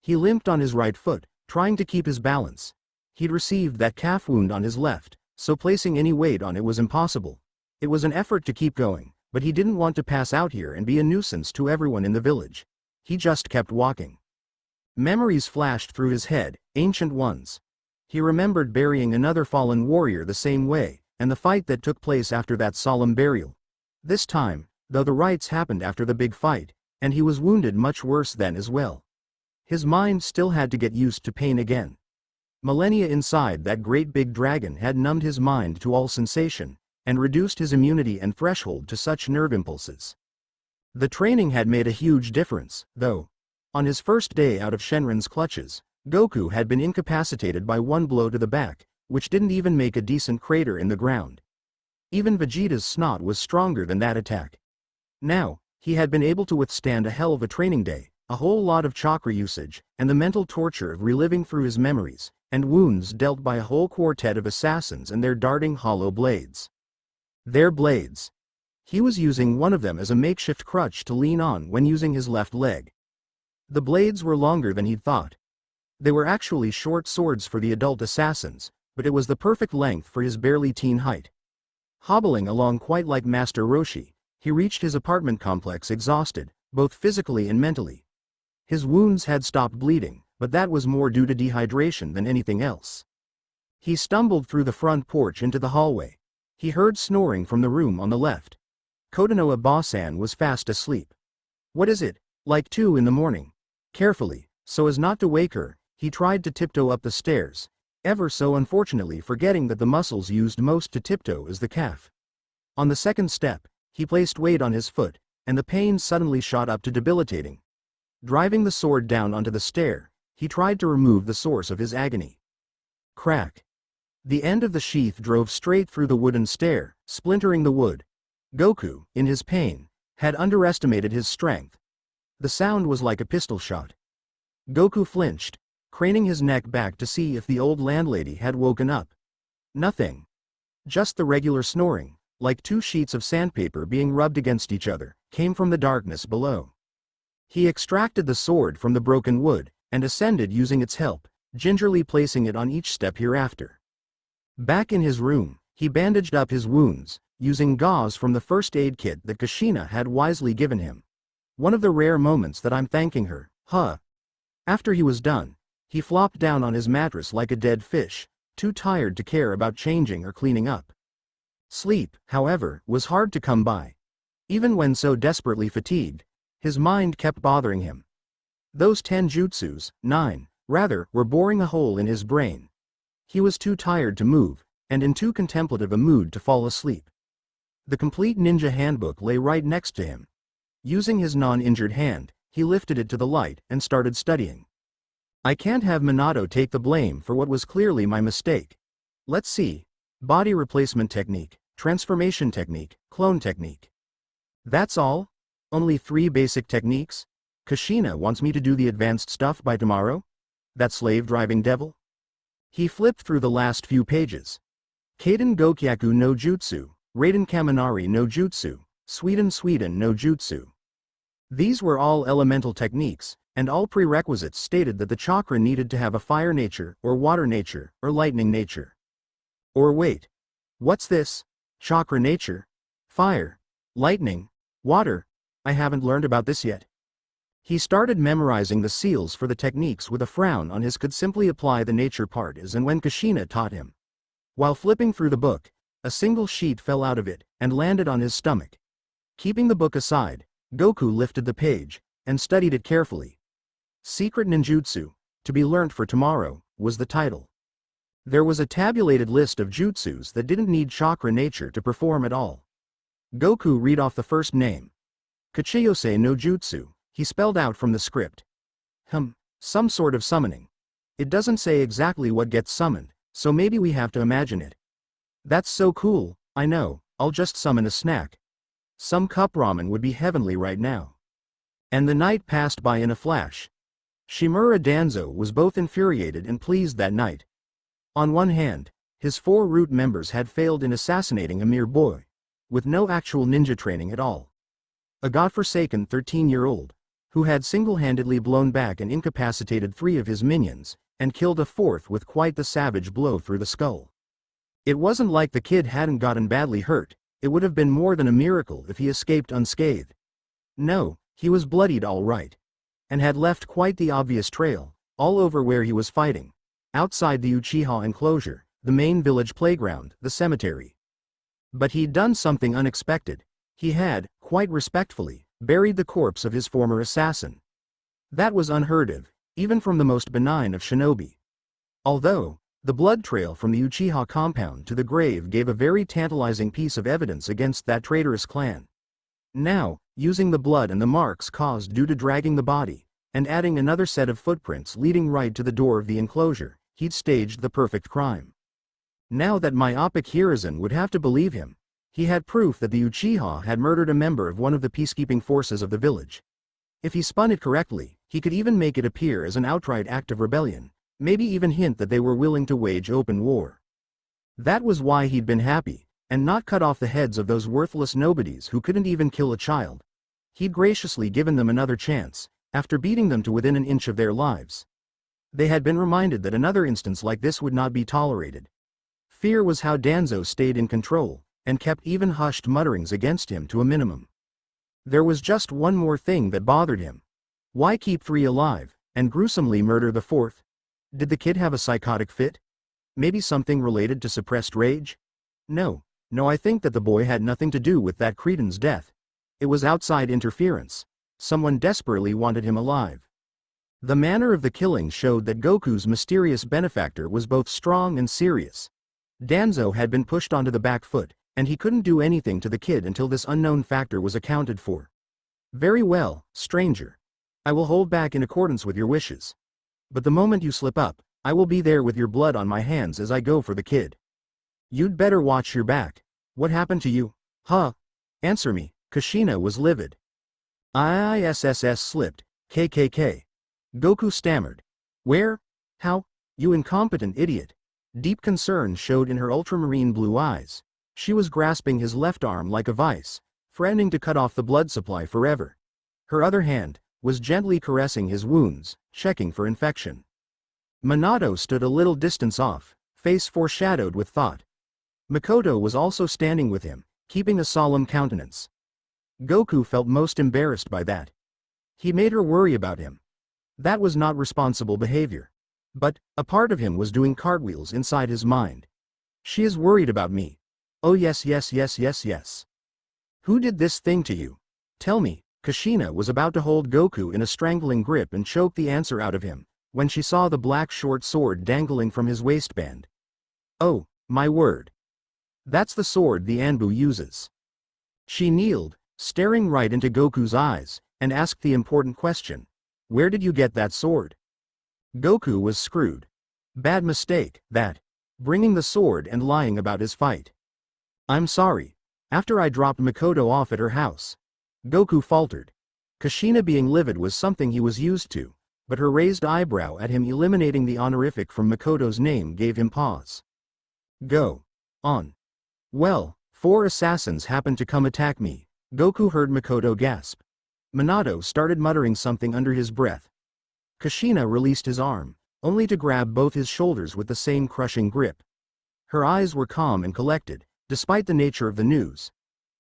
He limped on his right foot, trying to keep his balance. He'd received that calf wound on his left, so placing any weight on it was impossible. It was an effort to keep going, but he didn't want to pass out here and be a nuisance to everyone in the village. He just kept walking. Memories flashed through his head, ancient ones. He remembered burying another fallen warrior the same way, and the fight that took place after that solemn burial. This time, though, the rites happened after the big fight, and he was wounded much worse then as well. His mind still had to get used to pain again. Millennia inside that great big dragon had numbed his mind to all sensation, and reduced his immunity and threshold to such nerve impulses. The training had made a huge difference, though. On his first day out of Shenron's clutches, Goku had been incapacitated by one blow to the back, which didn't even make a decent crater in the ground. Even Vegeta's snot was stronger than that attack. Now, he had been able to withstand a hell of a training day, a whole lot of chakra usage, and the mental torture of reliving through his memories, and wounds dealt by a whole quartet of assassins and their darting hollow blades. Their blades. He was using one of them as a makeshift crutch to lean on when using his left leg. The blades were longer than he'd thought. They were actually short swords for the adult assassins, but it was the perfect length for his barely teen height. Hobbling along quite like Master Roshi, he reached his apartment complex exhausted, both physically and mentally. His wounds had stopped bleeding, but that was more due to dehydration than anything else. He stumbled through the front porch into the hallway. He heard snoring from the room on the left. Kodonoha Basan was fast asleep. "What is it, like 2 in the morning?" Carefully, so as not to wake her, he tried to tiptoe up the stairs, ever so unfortunately forgetting that the muscles used most to tiptoe is the calf. On the second step, he placed weight on his foot, and the pain suddenly shot up to debilitating. Driving the sword down onto the stair, he tried to remove the source of his agony. Crack. The end of the sheath drove straight through the wooden stair, splintering the wood. Goku, in his pain, had underestimated his strength. The sound was like a pistol shot. Goku flinched, craning his neck back to see if the old landlady had woken up. Nothing. Just the regular snoring, like 2 sheets of sandpaper being rubbed against each other, came from the darkness below. He extracted the sword from the broken wood, and ascended using its help, gingerly placing it on each step hereafter. Back in his room, he bandaged up his wounds, using gauze from the first aid kit that Kushina had wisely given him. One of the rare moments that I'm thanking her, huh? After he was done, he flopped down on his mattress like a dead fish, too tired to care about changing or cleaning up. Sleep, however, was hard to come by. Even when so desperately fatigued, his mind kept bothering him. Those 10 jutsus, 9, rather, were boring a hole in his brain. He was too tired to move, and in too contemplative a mood to fall asleep. The complete ninja handbook lay right next to him. Using his non-injured hand, he lifted it to the light and started studying. I can't have Minato take the blame for what was clearly my mistake. Let's see. Body replacement technique, transformation technique, clone technique. That's all? Only 3 basic techniques? Kushina wants me to do the advanced stuff by tomorrow? That slave-driving devil? He flipped through the last few pages. Kaden Gokyaku no Jutsu, Raiden Kaminari no Jutsu, Sweden no Jutsu. These were all elemental techniques, and all prerequisites stated that the chakra needed to have a fire nature, or water nature, or lightning nature. Or wait. What's this? Chakra nature? Fire? Lightning? Water? I haven't learned about this yet. He started memorizing the seals for the techniques with a frown on his could simply apply the nature part as and when Kushina taught him. While flipping through the book, a single sheet fell out of it and landed on his stomach. Keeping the book aside, Goku lifted the page and studied it carefully. Secret Ninjutsu, to be learnt for tomorrow, was the title. There was a tabulated list of jutsus that didn't need chakra nature to perform at all. Goku read off the first name. Kachiyose no Jutsu, he spelled out from the script. Some sort of summoning. It doesn't say exactly what gets summoned, so maybe we have to imagine it. That's so cool, I know, I'll just summon a snack. Some cup ramen would be heavenly right now. And the night passed by in a flash. Shimura Danzo was both infuriated and pleased that night. On one hand, his 4 root members had failed in assassinating a mere boy, with no actual ninja training at all. A godforsaken 13-year-old, who had single-handedly blown back and incapacitated 3 of his minions, and killed a 4th with quite the savage blow through the skull. It wasn't like the kid hadn't gotten badly hurt, it would have been more than a miracle if he escaped unscathed. No, he was bloodied all right. And had left quite the obvious trail, all over where he was fighting. Outside the Uchiha enclosure, the main village playground, the cemetery. But he'd done something unexpected. He had, quite respectfully, buried the corpse of his former assassin. That was unheard of, even from the most benign of shinobi. Although, the blood trail from the Uchiha compound to the grave gave a very tantalizing piece of evidence against that traitorous clan. Now, using the blood and the marks caused due to dragging the body, and adding another set of footprints leading right to the door of the enclosure, he'd staged the perfect crime. Now that myopic Hiruzen would have to believe him, he had proof that the Uchiha had murdered a member of one of the peacekeeping forces of the village. If he spun it correctly, he could even make it appear as an outright act of rebellion, maybe even hint that they were willing to wage open war. That was why he'd been happy, and not cut off the heads of those worthless nobodies who couldn't even kill a child. He'd graciously given them another chance, after beating them to within an inch of their lives. They had been reminded that another instance like this would not be tolerated. Fear was how Danzo stayed in control, and kept even hushed mutterings against him to a minimum. There was just one more thing that bothered him. Why keep 3 alive, and gruesomely murder the 4th? Did the kid have a psychotic fit? Maybe something related to suppressed rage? No, I think that the boy had nothing to do with that cretin's death. It was outside interference. Someone desperately wanted him alive. The manner of the killing showed that Goku's mysterious benefactor was both strong and serious. Danzo had been pushed onto the back foot, and he couldn't do anything to the kid until this unknown factor was accounted for. Very well, stranger. I will hold back in accordance with your wishes. But the moment you slip up, I will be there with your blood on my hands as I go for the kid. You'd better watch your back. What happened to you? Huh? Answer me. Kushina was livid. ISSS slipped, KKK. Goku stammered. Where? How? You incompetent idiot. Deep concern showed in her ultramarine blue eyes. She was grasping his left arm like a vice, threatening to cut off the blood supply forever. Her other hand was gently caressing his wounds, checking for infection. Minato stood a little distance off, face foreshadowed with thought. Makoto was also standing with him, keeping a solemn countenance. Goku felt most embarrassed by that. He made her worry about him. That was not responsible behavior. But, a part of him was doing cartwheels inside his mind. She is worried about me. Oh yes. Who did this thing to you? Tell me. Kushina was about to hold Goku in a strangling grip and choke the answer out of him, when she saw the black short sword dangling from his waistband. Oh, my word. That's the sword the Anbu uses. She kneeled, staring right into Goku's eyes, and asked the important question. Where did you get that sword? Goku was screwed. Bad mistake, that. Bringing the sword and lying about his fight. I'm sorry. After I dropped Makoto off at her house. Goku faltered. Kushina being livid was something he was used to, but her raised eyebrow at him eliminating the honorific from Makoto's name gave him pause. Go on. Well, 4 assassins happened to come attack me. Goku heard Makoto gasp. Minato started muttering something under his breath, Kushina released his arm, only to grab both his shoulders with the same crushing grip. Her eyes were calm and collected, despite the nature of the news.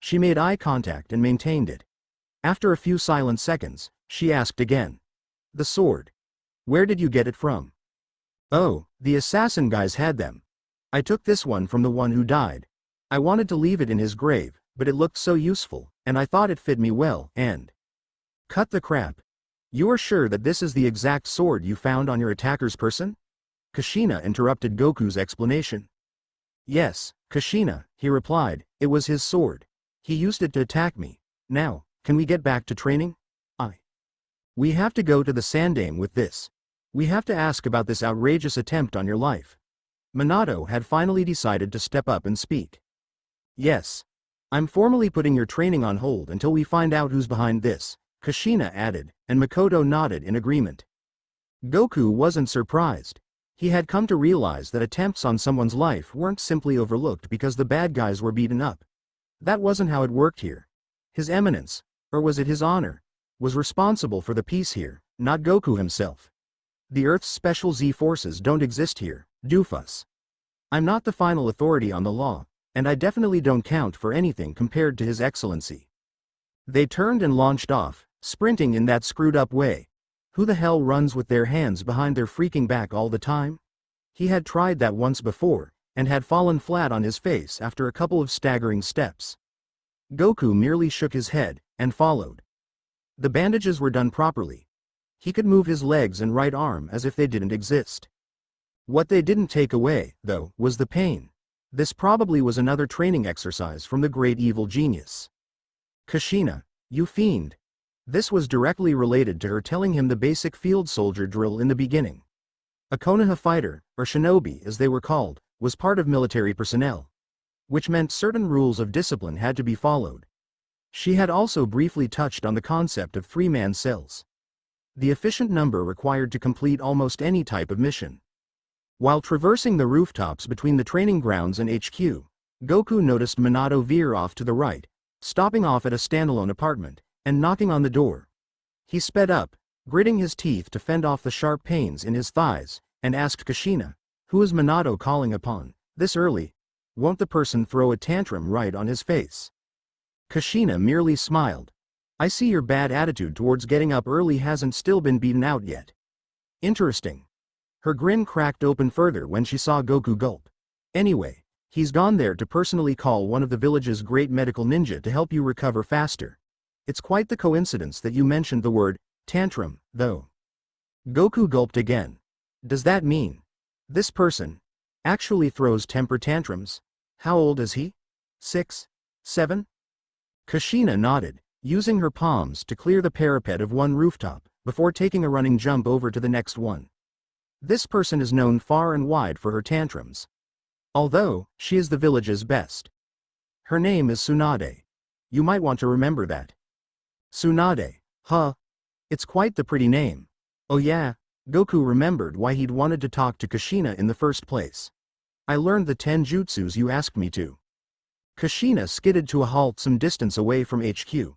She made eye contact and maintained it. After a few silent seconds, she asked again. The sword. Where did you get it from? Oh, the assassin guys had them. I took this one from the one who died. I wanted to leave it in his grave, but it looked so useful, and I thought it fit me well, and... Cut the crap. You are sure that this is the exact sword you found on your attacker's person? Kushina interrupted Goku's explanation. Yes, Kushina, he replied, it was his sword. He used it to attack me. Now, can we get back to training? We have to go to the Sandaime with this. We have to ask about this outrageous attempt on your life. Minato had finally decided to step up and speak. Yes. I'm formally putting your training on hold until we find out who's behind this, Kushina added, and Makoto nodded in agreement. Goku wasn't surprised. He had come to realize that attempts on someone's life weren't simply overlooked because the bad guys were beaten up. That wasn't how it worked here. His Eminence, or was it his honor, was responsible for the peace here, not Goku himself. The Earth's special Z forces don't exist here, doofus. I'm not the final authority on the law, and I definitely don't count for anything compared to His Excellency. They turned and launched off, sprinting in that screwed-up way. Who the hell runs with their hands behind their freaking back all the time? He had tried that once before, and had fallen flat on his face after a couple of staggering steps. Goku merely shook his head, and followed. The bandages were done properly. He could move his legs and right arm as if they didn't exist. What they didn't take away, though, was the pain. This probably was another training exercise from the great evil genius. Kushina, you fiend. This was directly related to her telling him the basic field soldier drill in the beginning. A Konoha fighter, or shinobi as they were called, was part of military personnel, which meant certain rules of discipline had to be followed. She had also briefly touched on the concept of three-man cells, the efficient number required to complete almost any type of mission. While traversing the rooftops between the training grounds and HQ, Goku noticed Minato veer off to the right, stopping off at a standalone apartment, and knocking on the door. He sped up, gritting his teeth to fend off the sharp pains in his thighs, and asked Kushina, who is Minato calling upon, this early? Won't the person throw a tantrum right on his face? Kushina merely smiled. I see your bad attitude towards getting up early hasn't still been beaten out yet. Interesting. Her grin cracked open further when she saw Goku gulp. Anyway, he's gone there to personally call one of the village's great medical ninja to help you recover faster. It's quite the coincidence that you mentioned the word tantrum, though. Goku gulped again. Does that mean this person actually throws temper tantrums? How old is he? 6? 7? Kushina nodded, using her palms to clear the parapet of one rooftop, before taking a running jump over to the next one. This person is known far and wide for her tantrums. Although, she is the village's best. Her name is Tsunade. You might want to remember that. Tsunade, huh? It's quite the pretty name. Oh yeah, Goku remembered why he'd wanted to talk to Kushina in the first place. I learned the 10 jutsus you asked me to. Kushina skidded to a halt some distance away from HQ.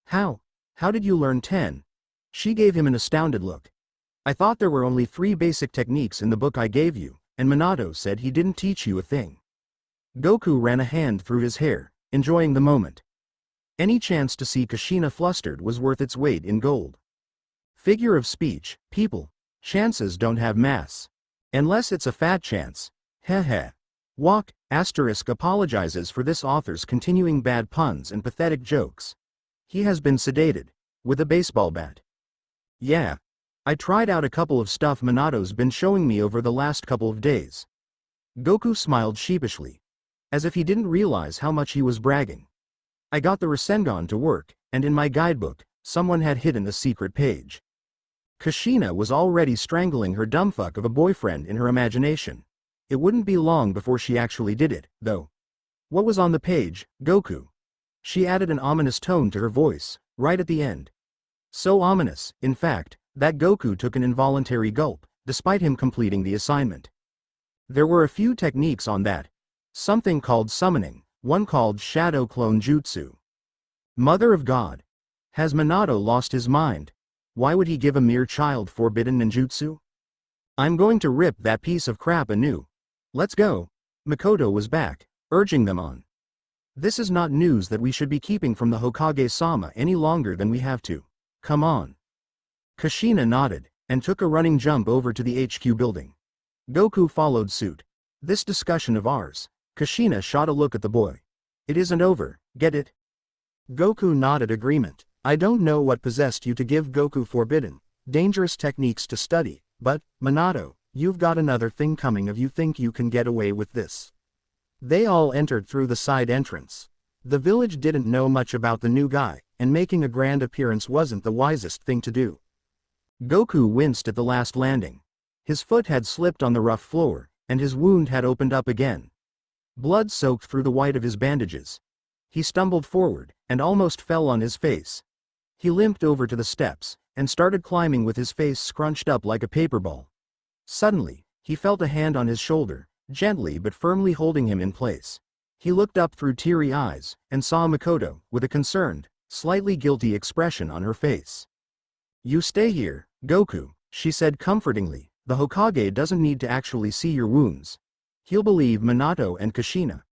How did you learn 10? She gave him an astounded look. I thought there were only 3 basic techniques in the book I gave you, and Minato said he didn't teach you a thing. Goku ran a hand through his hair, enjoying the moment. Any chance to see Kushina flustered was worth its weight in gold. Figure of speech, people. Chances don't have mass. Unless it's a fat chance. Heh. Walk, asterisk apologizes for this author's continuing bad puns and pathetic jokes. He has been sedated. With a baseball bat. Yeah. I tried out a couple of stuff Minato's been showing me over the last couple of days. Goku smiled sheepishly. As if he didn't realize how much he was bragging. I got the Rasengan to work, and in my guidebook, someone had hidden a secret page. Kushina was already strangling her dumbfuck of a boyfriend in her imagination. It wouldn't be long before she actually did it, though. What was on the page, Goku? She added an ominous tone to her voice, right at the end. So ominous, in fact, that Goku took an involuntary gulp, despite him completing the assignment. There were a few techniques on that. Something called summoning, one called shadow clone jutsu. Mother of God. Has Minato lost his mind? Why would he give a mere child forbidden ninjutsu? I'm going to rip that piece of crap anew. Let's go. Makoto was back, urging them on. This is not news that we should be keeping from the Hokage-sama any longer than we have to. Come on. Kushina nodded, and took a running jump over to the HQ building. Goku followed suit. This discussion of ours. Kushina shot a look at the boy. It isn't over, get it? Goku nodded agreement. I don't know what possessed you to give Goku forbidden, dangerous techniques to study, but, Minato, you've got another thing coming if you think you can get away with this. They all entered through the side entrance. The village didn't know much about the new guy, and making a grand appearance wasn't the wisest thing to do. Goku winced at the last landing. His foot had slipped on the rough floor, and his wound had opened up again. Blood soaked through the white of his bandages. He stumbled forward, and almost fell on his face. He limped over to the steps, and started climbing with his face scrunched up like a paper ball. Suddenly, he felt a hand on his shoulder, gently but firmly holding him in place. He looked up through teary eyes, and saw Makoto, with a concerned, slightly guilty expression on her face. You stay here, Goku, she said comfortingly. The Hokage doesn't need to actually see your wounds. He'll believe Minato and Kushina.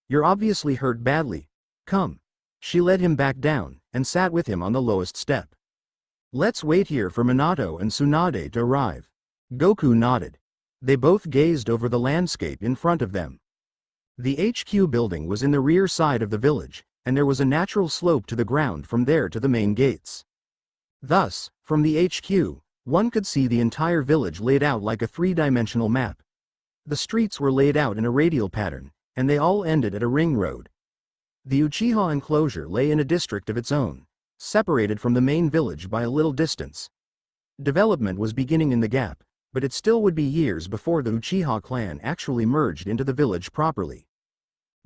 You're obviously hurt badly. Come. She led him back down, and sat with him on the lowest step. Let's wait here for Minato and Tsunade to arrive. Goku nodded. They both gazed over the landscape in front of them. The HQ building was in the rear side of the village, and there was a natural slope to the ground from there to the main gates. Thus, from the HQ, one could see the entire village laid out like a three-dimensional map. The streets were laid out in a radial pattern, and they all ended at a ring road. The Uchiha enclosure lay in a district of its own, separated from the main village by a little distance. Development was beginning in the gap, but it still would be years before the Uchiha clan actually merged into the village properly.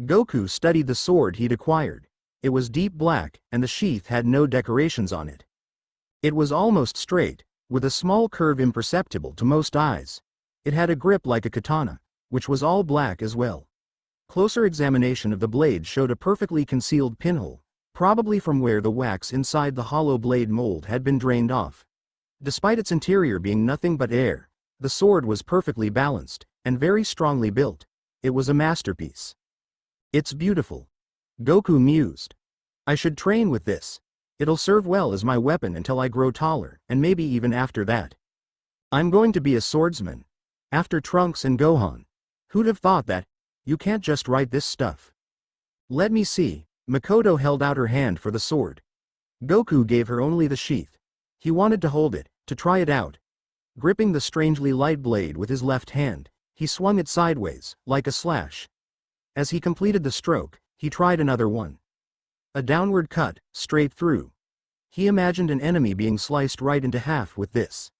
Goku studied the sword he'd acquired. It was deep black, and the sheath had no decorations on it. It was almost straight, with a small curve imperceptible to most eyes. It had a grip like a katana, which was all black as well. Closer examination of the blade showed a perfectly concealed pinhole, probably from where the wax inside the hollow blade mold had been drained off. Despite its interior being nothing but air, the sword was perfectly balanced, and very strongly built. It was a masterpiece. It's beautiful. Goku mused. I should train with this. It'll serve well as my weapon until I grow taller, and maybe even after that. I'm going to be a swordsman. After Trunks and Gohan. Who'd have thought that? You can't just write this stuff. Let me see. Makoto held out her hand for the sword. Goku gave her only the sheath. He wanted to hold it, to try it out. Gripping the strangely light blade with his left hand, he swung it sideways, like a slash. As he completed the stroke, he tried another one. A downward cut, straight through. He imagined an enemy being sliced right into half with this.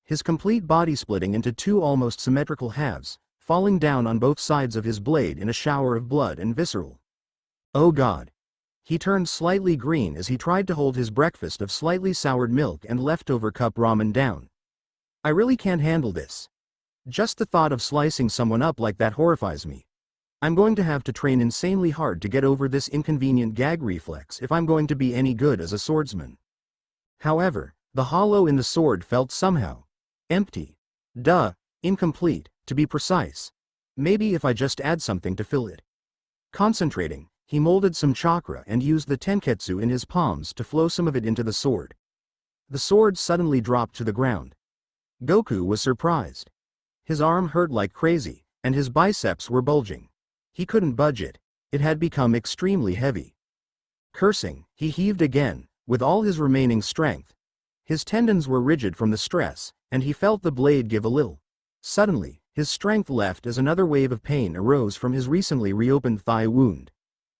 His complete body splitting into two almost symmetrical halves, falling down on both sides of his blade in a shower of blood and visceral. Oh God! He turned slightly green as he tried to hold his breakfast of slightly soured milk and leftover cup ramen down. I really can't handle this. Just the thought of slicing someone up like that horrifies me. I'm going to have to train insanely hard to get over this inconvenient gag reflex if I'm going to be any good as a swordsman. However, the hollow in the sword felt somehow empty. Incomplete, to be precise. Maybe if I just add something to fill it. Concentrating, he molded some chakra and used the tenketsu in his palms to flow some of it into the sword. The sword suddenly dropped to the ground. Goku was surprised. His arm hurt like crazy, and his biceps were bulging. He couldn't budge it. It had become extremely heavy. Cursing, he heaved again, with all his remaining strength. His tendons were rigid from the stress, and he felt the blade give a little. Suddenly, his strength left as another wave of pain arose from his recently reopened thigh wound.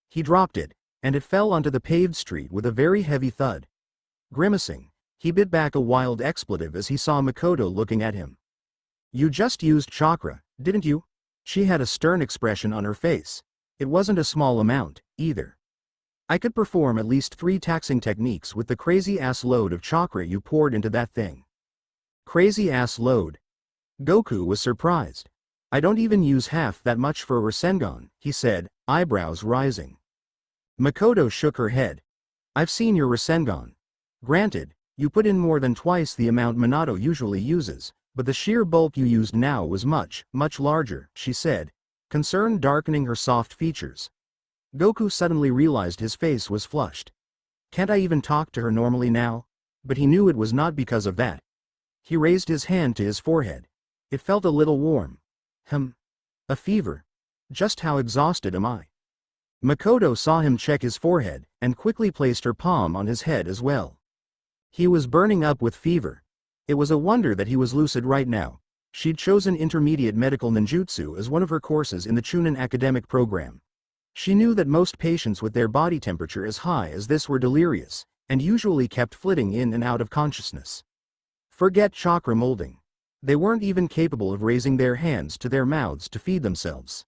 He dropped it, and it fell onto the paved street with a very heavy thud. Grimacing, he bit back a wild expletive as he saw Makoto looking at him. You just used chakra, didn't you? She had a stern expression on her face. It wasn't a small amount, either. I could perform at least 3 taxing techniques with the crazy-ass load of chakra you poured into that thing. Crazy-ass load? Goku was surprised. I don't even use half that much for a Rasengan, he said, eyebrows rising. Makoto shook her head. I've seen your Rasengan. Granted, You put in more than twice the amount Minato usually uses, but the sheer bulk you used now was much, much larger, she said, concern darkening her soft features. Goku suddenly realized his face was flushed. Can't I even talk to her normally now? But he knew it was not because of that. He raised his hand to his forehead. It felt a little warm. A fever. Just how exhausted am I? Makoto saw him check his forehead, and quickly placed her palm on his head as well. He was burning up with fever. It was a wonder that he was lucid right now. She'd chosen intermediate medical ninjutsu as one of her courses in the Chunin academic program. She knew that most patients with their body temperature as high as this were delirious, and usually kept flitting in and out of consciousness. Forget chakra molding. They weren't even capable of raising their hands to their mouths to feed themselves.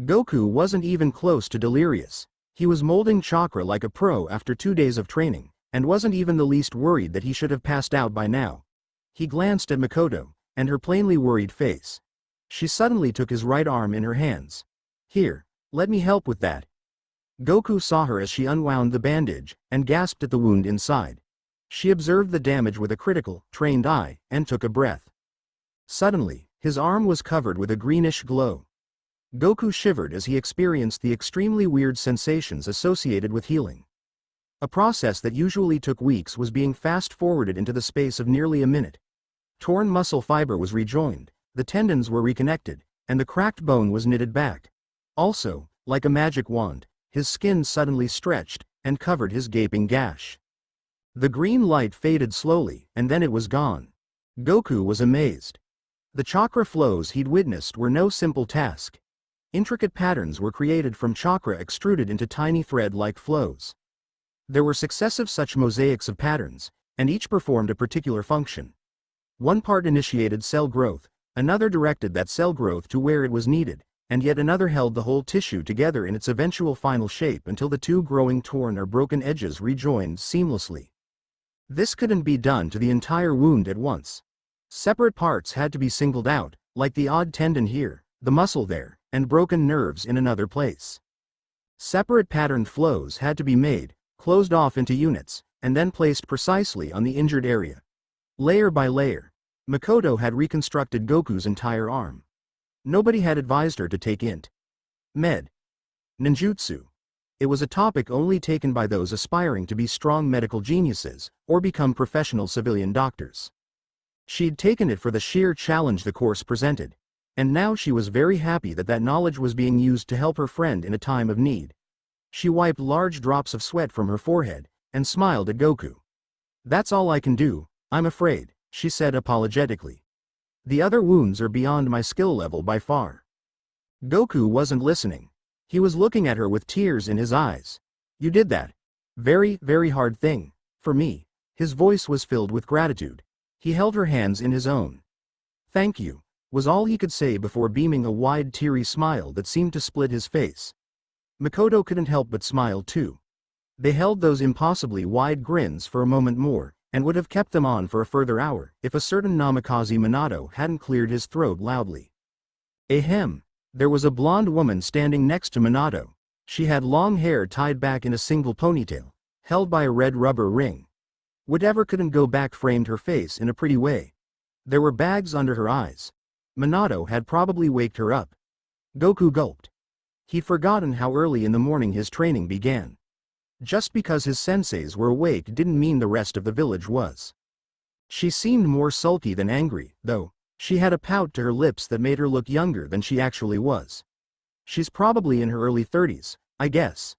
Goku wasn't even close to delirious. He was molding chakra like a pro after 2 days of training, and wasn't even the least worried that he should have passed out by now. He glanced at Makoto, and her plainly worried face. She suddenly took his right arm in her hands. Here, let me help with that. Goku saw her as she unwound the bandage, and gasped at the wound inside. She observed the damage with a critical, trained eye, and took a breath. Suddenly, his arm was covered with a greenish glow. Goku shivered as he experienced the extremely weird sensations associated with healing. A process that usually took weeks was being fast-forwarded into the space of nearly a minute. Torn muscle fiber was rejoined, the tendons were reconnected, and the cracked bone was knitted back. Also, like a magic wand, his skin suddenly stretched, and covered his gaping gash. The green light faded slowly, and then it was gone. Goku was amazed. The chakra flows he'd witnessed were no simple task. Intricate patterns were created from chakra extruded into tiny thread-like flows. There were successive such mosaics of patterns, and each performed a particular function. One part initiated cell growth, another directed that cell growth to where it was needed, and yet another held the whole tissue together in its eventual final shape until the two growing torn or broken edges rejoined seamlessly. This couldn't be done to the entire wound at once. Separate parts had to be singled out, like the odd tendon here, the muscle there, and broken nerves in another place. Separate patterned flows had to be made, closed off into units, and then placed precisely on the injured area. Layer by layer, Makoto had reconstructed Goku's entire arm. Nobody had advised her to take ninjutsu. It was a topic only taken by those aspiring to be strong medical geniuses, or become professional civilian doctors. She'd taken it for the sheer challenge the course presented, and now she was very happy that that knowledge was being used to help her friend in a time of need. She wiped large drops of sweat from her forehead, and smiled at Goku. That's all I can do, I'm afraid, she said apologetically. The other wounds are beyond my skill level by far. Goku wasn't listening. He was looking at her with tears in his eyes. You did that. Very, very hard thing. For me. His voice was filled with gratitude. He held her hands in his own. Thank you, was all he could say before beaming a wide teary smile that seemed to split his face. Makoto couldn't help but smile too. They held those impossibly wide grins for a moment more, and would have kept them on for a further hour, if a certain Namikaze Minato hadn't cleared his throat loudly. Ahem. There was a blonde woman standing next to Minato. She had long hair tied back in a single ponytail, held by a red rubber ring. Whatever couldn't go back framed her face in a pretty way. There were bags under her eyes. Minato had probably waked her up. Goku gulped. He'd forgotten how early in the morning his training began. Just because his senseis were awake didn't mean the rest of the village was. She seemed more sulky than angry, though. She had a pout to her lips that made her look younger than she actually was. She's probably in her early 30s, I guess.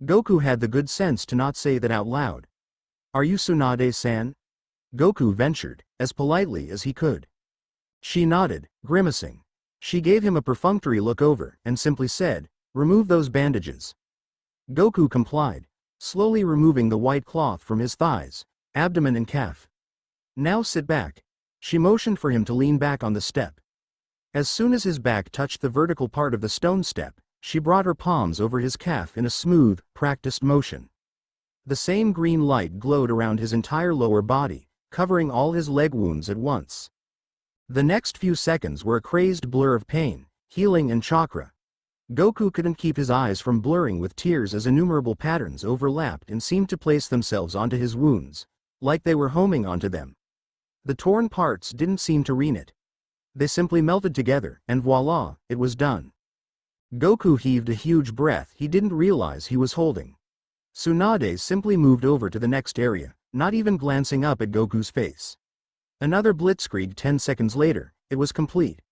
Goku had the good sense to not say that out loud. Are you Tsunade-san? Goku ventured, as politely as he could. She nodded, grimacing. She gave him a perfunctory look over, and simply said, remove those bandages. Goku complied, slowly removing the white cloth from his thighs, abdomen and calf. Now sit back. She motioned for him to lean back on the step. As soon as his back touched the vertical part of the stone step, she brought her palms over his calf in a smooth, practiced motion. The same green light glowed around his entire lower body, covering all his leg wounds at once. The next few seconds were a crazed blur of pain, healing and chakra. Goku couldn't keep his eyes from blurring with tears as innumerable patterns overlapped and seemed to place themselves onto his wounds, like they were homing onto them. The torn parts didn't seem to rein it. They simply melted together, and voila, it was done. Goku heaved a huge breath he didn't realize he was holding. Tsunade simply moved over to the next area, not even glancing up at Goku's face. Another blitzkrieg 10 seconds later, it was complete.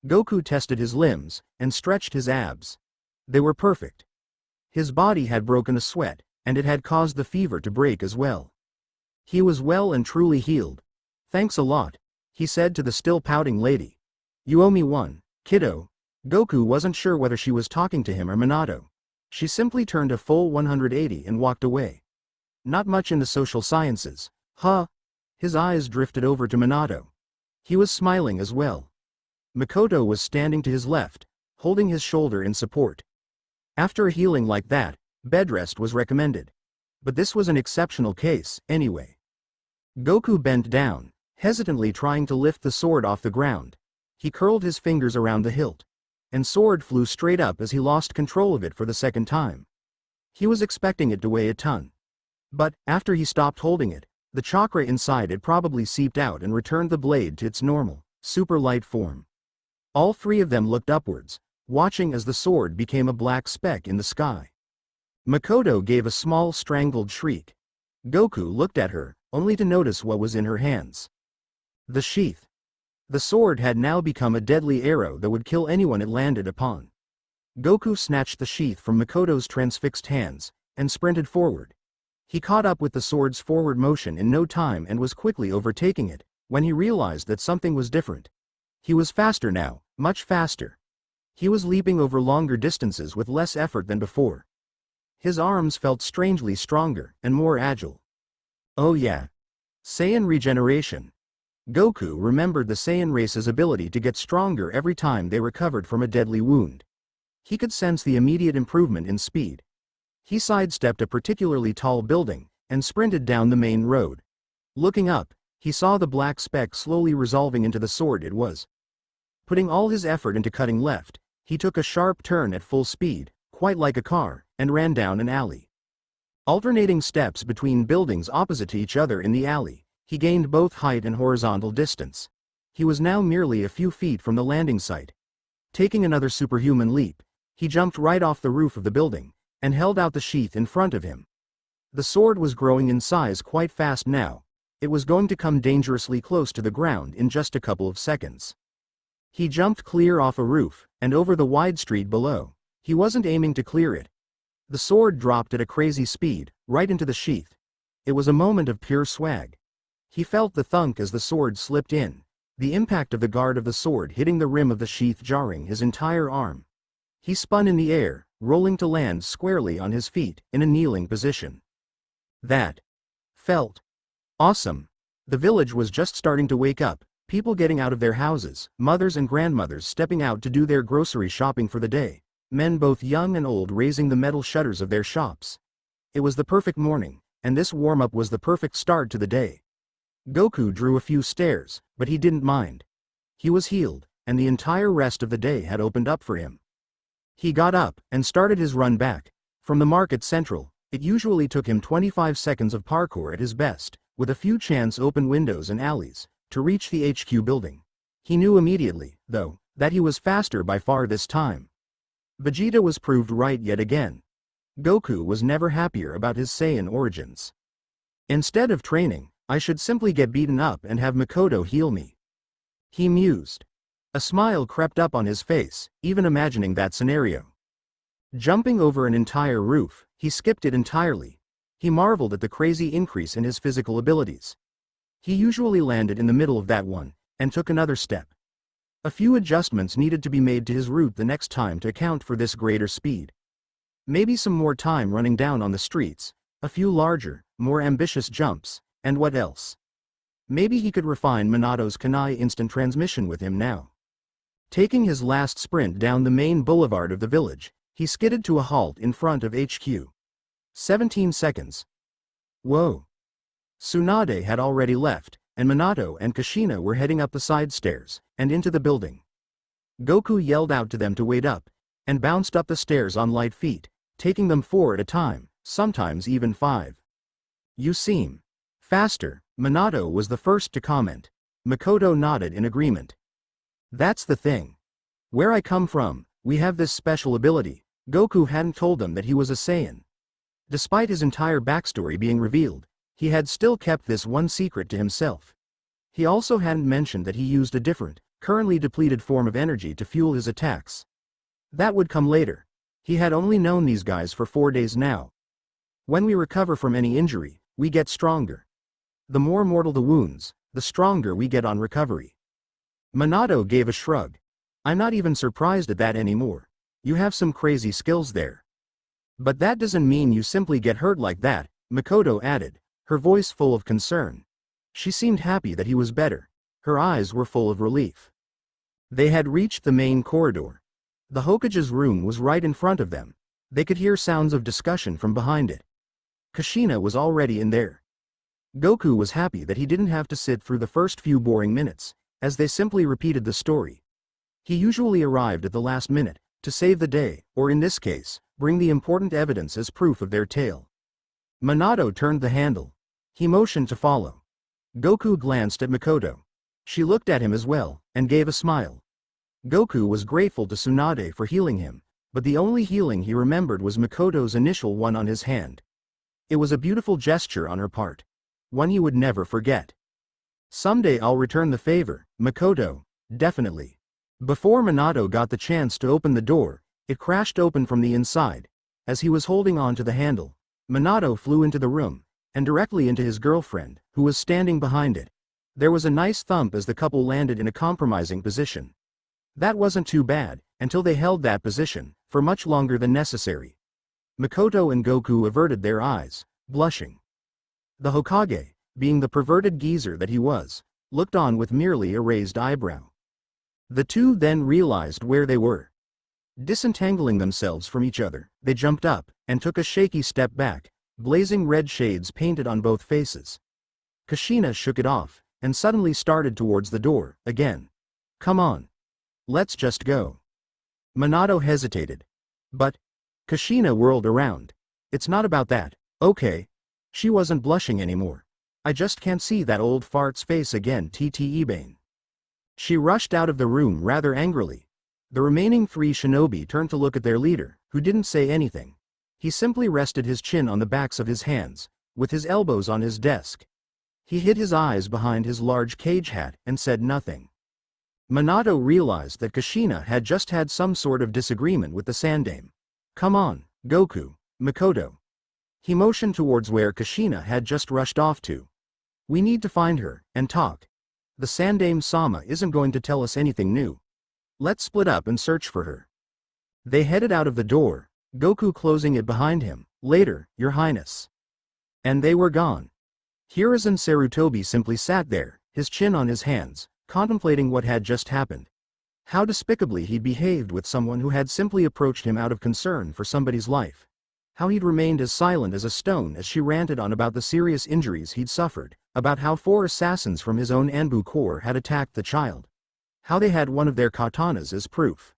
Goku tested his limbs, and stretched his abs. They were perfect. His body had broken a sweat, and it had caused the fever to break as well. He was well and truly healed. "Thanks a lot," he said to the still pouting lady. "You owe me one, kiddo." Goku wasn't sure whether she was talking to him or Minato. She simply turned a full 180 and walked away. Not much in the social sciences, huh? His eyes drifted over to Minato. He was smiling as well. Makoto was standing to his left, holding his shoulder in support. After a healing like that, bed rest was recommended. But this was an exceptional case, anyway. Goku bent down, hesitantly trying to lift the sword off the ground. He curled his fingers around the hilt, and sword flew straight up as he lost control of it for the second time. He was expecting it to weigh a ton. But, after he stopped holding it, the chakra inside it probably seeped out and returned the blade to its normal, super light form. All three of them looked upwards, watching as the sword became a black speck in the sky. Makoto gave a small strangled shriek. Goku looked at her, only to notice what was in her hands. The sheath. The sword had now become a deadly arrow that would kill anyone it landed upon. Goku snatched the sheath from Makoto's transfixed hands, and sprinted forward. He caught up with the sword's forward motion in no time and was quickly overtaking it, when he realized that something was different. He was faster now, much faster. He was leaping over longer distances with less effort than before. His arms felt strangely stronger and more agile. Oh yeah. Saiyan regeneration. Goku remembered the Saiyan race's ability to get stronger every time they recovered from a deadly wound. He could sense the immediate improvement in speed. He sidestepped a particularly tall building, and sprinted down the main road. Looking up, he saw the black speck slowly resolving into the sword it was. Putting all his effort into cutting left, he took a sharp turn at full speed, quite like a car, and ran down an alley. Alternating steps between buildings opposite to each other in the alley, he gained both height and horizontal distance. He was now merely a few feet from the landing site. Taking another superhuman leap, he jumped right off the roof of the building, and held out the sheath in front of him. The sword was growing in size quite fast now. It was going to come dangerously close to the ground in just a couple of seconds. He jumped clear off a roof, and over the wide street below. He wasn't aiming to clear it. The sword dropped at a crazy speed, right into the sheath. It was a moment of pure swag. He felt the thunk as the sword slipped in, the impact of the guard of the sword hitting the rim of the sheath jarring his entire arm. He spun in the air, rolling to land squarely on his feet, in a kneeling position. That felt awesome. The village was just starting to wake up, people getting out of their houses, mothers and grandmothers stepping out to do their grocery shopping for the day, men both young and old raising the metal shutters of their shops. It was the perfect morning, and this warm-up was the perfect start to the day. Goku drew a few stairs, but he didn't mind. He was healed, and the entire rest of the day had opened up for him. He got up, and started his run back. From the market central, it usually took him 25 seconds of parkour at his best, with a few chance open windows and alleys, to reach the HQ building. He knew immediately, though, that he was faster by far this time. Vegeta was proved right yet again. Goku was never happier about his Saiyan origins. Instead of training, I should simply get beaten up and have Makoto heal me. He mused. A smile crept up on his face, even imagining that scenario. Jumping over an entire roof, he skipped it entirely. He marveled at the crazy increase in his physical abilities. He usually landed in the middle of that one, and took another step. A few adjustments needed to be made to his route the next time to account for this greater speed. Maybe some more time running down on the streets, a few larger, more ambitious jumps, and what else? Maybe he could refine Minato's Kanai instant transmission with him now. Taking his last sprint down the main boulevard of the village, he skidded to a halt in front of HQ. 17 seconds. Whoa. Tsunade had already left, and Minato and Kushina were heading up the side stairs, and into the building. Goku yelled out to them to wait up, and bounced up the stairs on light feet, taking them 4 at a time, sometimes even 5. You seem Faster, Minato was the first to comment. Makoto nodded in agreement. That's the thing. Where I come from, we have this special ability. Goku hadn't told them that he was a Saiyan. Despite his entire backstory being revealed, he had still kept this one secret to himself. He also hadn't mentioned that he used a different, currently depleted form of energy to fuel his attacks. That would come later. He had only known these guys for 4 days now. When we recover from any injury, we get stronger. The more mortal the wounds, the stronger we get on recovery. Minato gave a shrug. I'm not even surprised at that anymore. You have some crazy skills there. But that doesn't mean you simply get hurt like that, Makoto added, her voice full of concern. She seemed happy that he was better. Her eyes were full of relief. They had reached the main corridor. The Hokage's room was right in front of them. They could hear sounds of discussion from behind it. Kushina was already in there. Goku was happy that he didn't have to sit through the first few boring minutes, as they simply repeated the story. He usually arrived at the last minute, to save the day, or in this case, bring the important evidence as proof of their tale. Minato turned the handle. He motioned to follow. Goku glanced at Makoto. She looked at him as well, and gave a smile. Goku was grateful to Tsunade for healing him, but the only healing he remembered was Makoto's initial one on his hand. It was a beautiful gesture on her part. One he would never forget. Someday I'll return the favor, Makoto, definitely. Before Minato got the chance to open the door, it crashed open from the inside. As he was holding on to the handle, Minato flew into the room, and directly into his girlfriend, who was standing behind it. There was a nice thump as the couple landed in a compromising position. That wasn't too bad, until they held that position, for much longer than necessary. Makoto and Goku averted their eyes, blushing. The Hokage, being the perverted geezer that he was, looked on with merely a raised eyebrow. The two then realized where they were. Disentangling themselves from each other, they jumped up, and took a shaky step back, blazing red shades painted on both faces. Kushina shook it off, and suddenly started towards the door, again. Come on. Let's just go. Minato hesitated. But Kushina whirled around. It's not about that, okay? She wasn't blushing anymore. I just can't see that old fart's face again, Ebane. She rushed out of the room rather angrily. The remaining 3 shinobi turned to look at their leader, who didn't say anything. He simply rested his chin on the backs of his hands, with his elbows on his desk. He hid his eyes behind his large cage hat and said nothing. Minato realized that Kushina had just had some sort of disagreement with the Sandame. Come on, Goku, Makoto. He motioned towards where Kushina had just rushed off to. We need to find her, and talk. The Sandame-sama isn't going to tell us anything new. Let's split up and search for her. They headed out of the door, Goku closing it behind him. Later, Your Highness. And they were gone. Hiruzen Sarutobi simply sat there, his chin on his hands, contemplating what had just happened. How despicably he'd behaved with someone who had simply approached him out of concern for somebody's life. How he'd remained as silent as a stone as she ranted on about the serious injuries he'd suffered, about how 4 assassins from his own Anbu Corps had attacked the child. How they had one of their katanas as proof.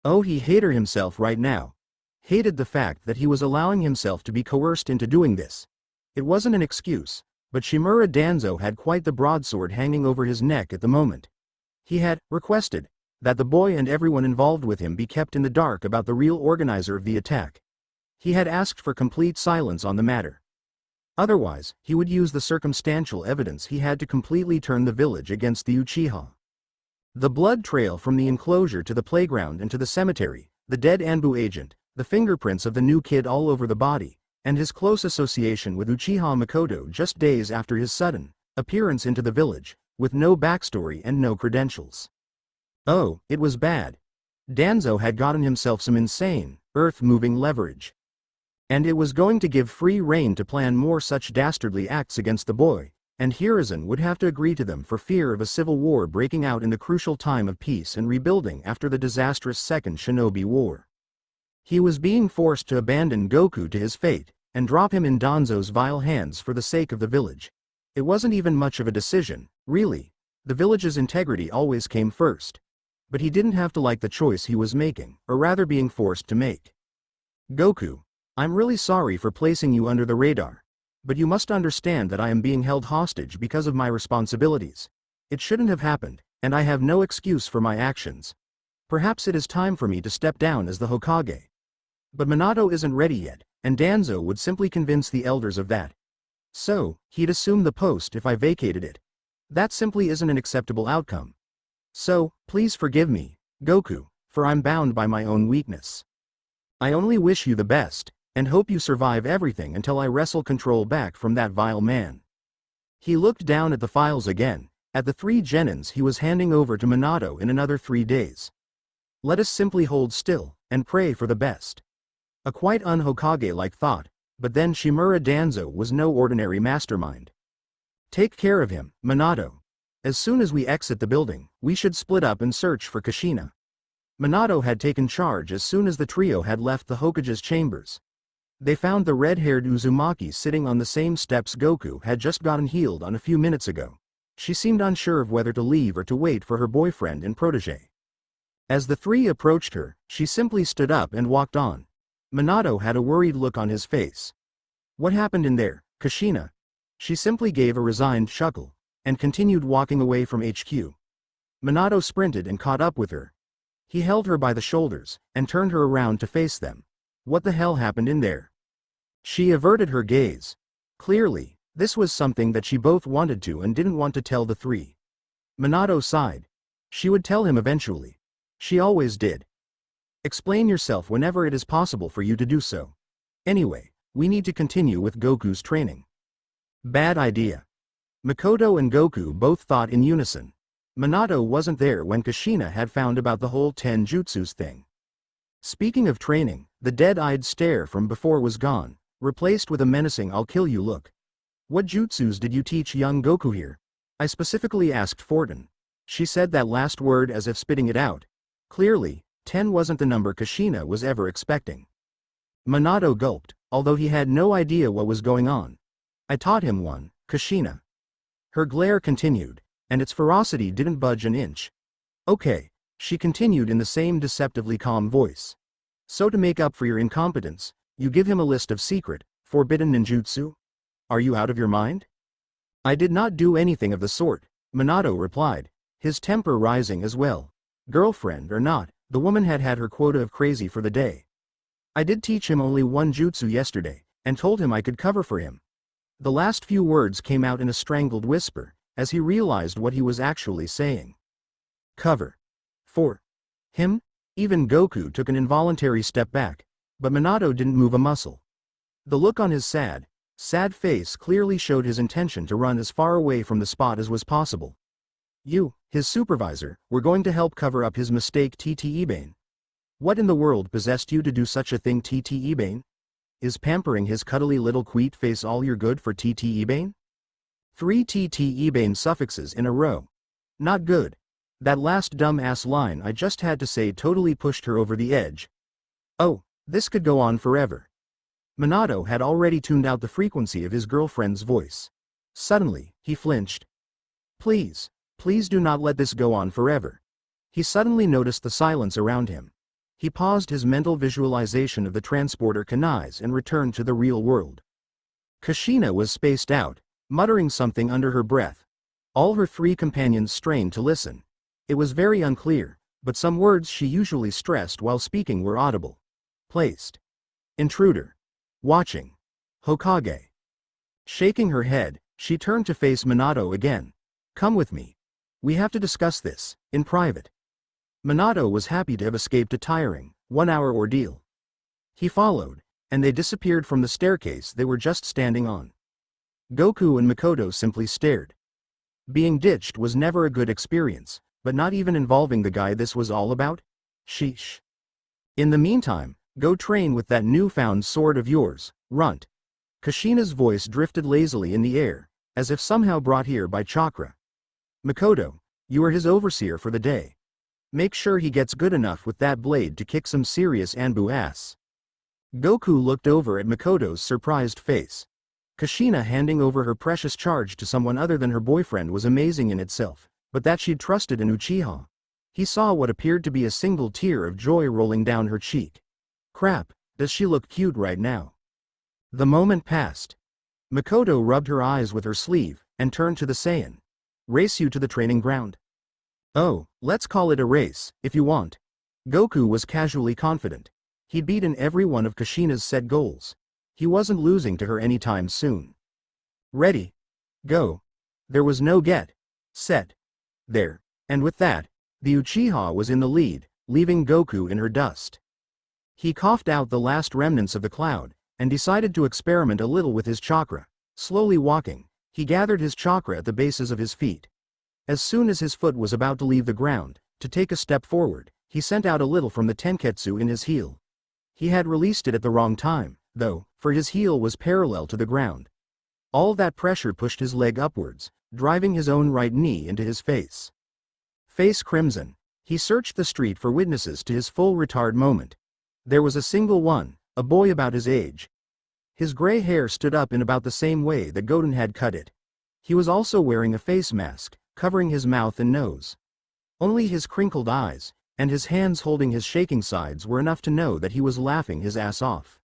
Oh, he hated himself right now. Hated the fact that he was allowing himself to be coerced into doing this. It wasn't an excuse, but Shimura Danzo had quite the broadsword hanging over his neck at the moment. He had requested that the boy and everyone involved with him be kept in the dark about the real organizer of the attack. He had asked for complete silence on the matter. Otherwise, he would use the circumstantial evidence he had to completely turn the village against the Uchiha. The blood trail from the enclosure to the playground and to the cemetery, the dead Anbu agent, the fingerprints of the new kid all over the body, and his close association with Uchiha Makoto just days after his sudden appearance into the village, with no backstory and no credentials. Oh, it was bad. Danzo had gotten himself some insane, earth-moving leverage. And it was going to give free rein to plan more such dastardly acts against the boy, and Hiruzen would have to agree to them for fear of a civil war breaking out in the crucial time of peace and rebuilding after the disastrous Second Shinobi War. He was being forced to abandon Goku to his fate, and drop him in Danzo's vile hands for the sake of the village. It wasn't even much of a decision, really. The village's integrity always came first. But he didn't have to like the choice he was making, or rather being forced to make. Goku, I'm really sorry for placing you under the radar. But you must understand that I am being held hostage because of my responsibilities. It shouldn't have happened, and I have no excuse for my actions. Perhaps it is time for me to step down as the Hokage. But Minato isn't ready yet, and Danzo would simply convince the elders of that. So, he'd assume the post if I vacated it. That simply isn't an acceptable outcome. So, please forgive me, Goku, for I'm bound by my own weakness. I only wish you the best, and hope you survive everything until I wrestle control back from that vile man. He looked down at the files again, at the 3 genins he was handing over to Minato in another 3 days. Let us simply hold still, and pray for the best. A quite un-Hokage-like thought, but then Shimura Danzo was no ordinary mastermind. Take care of him, Minato. As soon as we exit the building, we should split up and search for Kushina. Minato had taken charge as soon as the trio had left the Hokage's chambers. They found the red-haired Uzumaki sitting on the same steps Goku had just gotten healed on a few minutes ago. She seemed unsure of whether to leave or to wait for her boyfriend and protege. As the 3 approached her, she simply stood up and walked on. Minato had a worried look on his face. What happened in there, Kushina? She simply gave a resigned chuckle, and continued walking away from HQ. Minato sprinted and caught up with her. He held her by the shoulders, and turned her around to face them. What the hell happened in there? She averted her gaze. Clearly, this was something that she both wanted to and didn't want to tell the 3. Minato sighed. She would tell him eventually. She always did. Explain yourself whenever it is possible for you to do so. Anyway, we need to continue with Goku's training. Bad idea. Mikoto and Goku both thought in unison. Minato wasn't there when Kushina had found about the whole 10 jutsus thing. Speaking of training, the dead-eyed stare from before was gone, replaced with a menacing I'll kill you look. What jutsus did you teach young Goku here? I specifically asked Fortin. She said that last word as if spitting it out. Clearly, 10 wasn't the number Kushina was ever expecting. Minato gulped, although he had no idea what was going on. I taught him one, Kushina. Her glare continued, and its ferocity didn't budge an inch. Okay, she continued in the same deceptively calm voice. So to make up for your incompetence, you give him a list of secret, forbidden ninjutsu? Are you out of your mind? I did not do anything of the sort, Minato replied, his temper rising as well. Girlfriend or not, the woman had had her quota of crazy for the day. I did teach him only one jutsu yesterday, and told him I could cover for him. The last few words came out in a strangled whisper, as he realized what he was actually saying. Cover. For him? Even Goku took an involuntary step back, but Minato didn't move a muscle. The look on his sad face clearly showed his intention to run as far away from the spot as was possible. You, his supervisor, were going to help cover up his mistake, TT Ebane. What in the world possessed you to do such a thing, TT Ebane? Is pampering his cuddly little queet face all you're good for, TT Ebane? 3 TT Ebane suffixes in a row. Not good. That last dumb-ass line I just had to say totally pushed her over the edge. Oh, this could go on forever. Minato had already tuned out the frequency of his girlfriend's voice. Suddenly, he flinched. Please do not let this go on forever. He suddenly noticed the silence around him. He paused his mental visualization of the transporter kanais and returned to the real world. Kushina was spaced out, muttering something under her breath. All her 3 companions strained to listen. It was very unclear, but some words she usually stressed while speaking were audible. Placed. Intruder. Watching. Hokage. Shaking her head, she turned to face Minato again. Come with me. We have to discuss this, in private. Minato was happy to have escaped a tiring, 1-hour ordeal. He followed, and they disappeared from the staircase they were just standing on. Goku and Mikoto simply stared. Being ditched was never a good experience, but not even involving the guy this was all about? Sheesh. In the meantime, go train with that newfound sword of yours, runt. Kushina's voice drifted lazily in the air, as if somehow brought here by chakra. Mikoto, you are his overseer for the day. Make sure he gets good enough with that blade to kick some serious Anbu ass. Goku looked over at Mikoto's surprised face. Kushina handing over her precious charge to someone other than her boyfriend was amazing in itself, but that she'd trusted an Uchiha. He saw what appeared to be a single tear of joy rolling down her cheek. Crap, does she look cute right now? The moment passed. Makoto rubbed her eyes with her sleeve, and turned to the Saiyan. Race you to the training ground? Oh, let's call it a race, if you want. Goku was casually confident. He'd beaten every one of Kushina's set goals. He wasn't losing to her anytime soon. Ready? Go. There was no get. Set. There. And with that, the Uchiha was in the lead, leaving Goku in her dust. He coughed out the last remnants of the cloud, and decided to experiment a little with his chakra. Slowly walking, he gathered his chakra at the bases of his feet. As soon as his foot was about to leave the ground, to take a step forward, he sent out a little from the tenketsu in his heel. He had released it at the wrong time, though, for his heel was parallel to the ground. All that pressure pushed his leg upwards, driving his own right knee into his face. Face crimson, he searched the street for witnesses to his full retard moment. There was a single one, a boy about his age. His gray hair stood up in about the same way that Godin had cut it. He was also wearing a face mask, covering his mouth and nose. Only his crinkled eyes, and his hands holding his shaking sides were enough to know that he was laughing his ass off.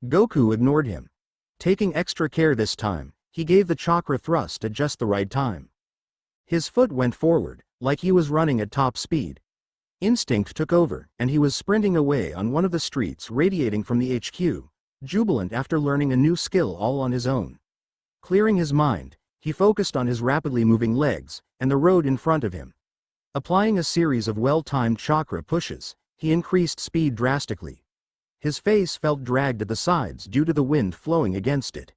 Goku ignored him. Taking extra care this time, he gave the chakra thrust at just the right time. His foot went forward, like he was running at top speed. Instinct took over, and he was sprinting away on one of the streets radiating from the HQ, jubilant after learning a new skill all on his own. Clearing his mind, he focused on his rapidly moving legs, and the road in front of him. Applying a series of well-timed chakra pushes, he increased speed drastically. His face felt dragged at the sides due to the wind flowing against it.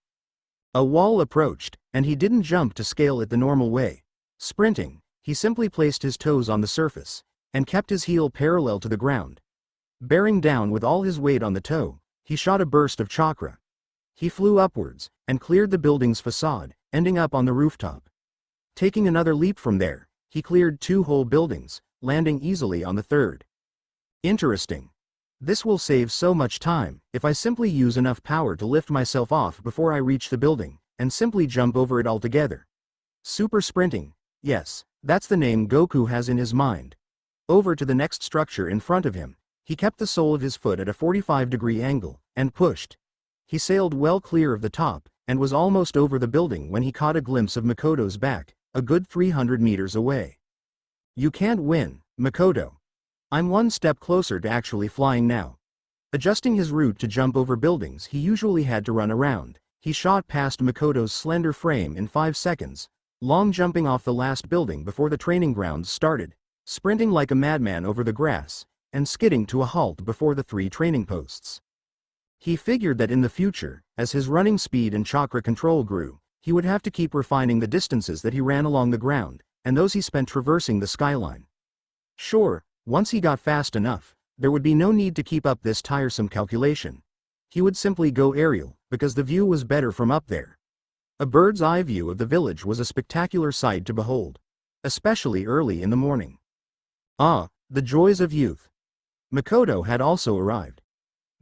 A wall approached, and he didn't jump to scale it the normal way. Sprinting, he simply placed his toes on the surface, and kept his heel parallel to the ground. Bearing down with all his weight on the toe, he shot a burst of chakra. He flew upwards, and cleared the building's facade, ending up on the rooftop. Taking another leap from there, he cleared 2 whole buildings, landing easily on the third. Interesting. This will save so much time, if I simply use enough power to lift myself off before I reach the building, and simply jump over it altogether. Super sprinting, yes, that's the name Goku has in his mind. Over to the next structure in front of him, he kept the sole of his foot at a 45-degree angle, and pushed. He sailed well clear of the top, and was almost over the building when he caught a glimpse of Makoto's back, a good 300 meters away. You can't win, Makoto. I'm one step closer to actually flying now. Adjusting his route to jump over buildings he usually had to run around, he shot past Makoto's slender frame in 5 seconds, long jumping off the last building before the training grounds started, sprinting like a madman over the grass, and skidding to a halt before the 3 training posts. He figured that in the future, as his running speed and chakra control grew, he would have to keep refining the distances that he ran along the ground, and those he spent traversing the skyline. Sure, once he got fast enough, there would be no need to keep up this tiresome calculation. He would simply go aerial, because the view was better from up there. A bird's eye view of the village was a spectacular sight to behold, especially early in the morning. Ah, the joys of youth. Makoto had also arrived.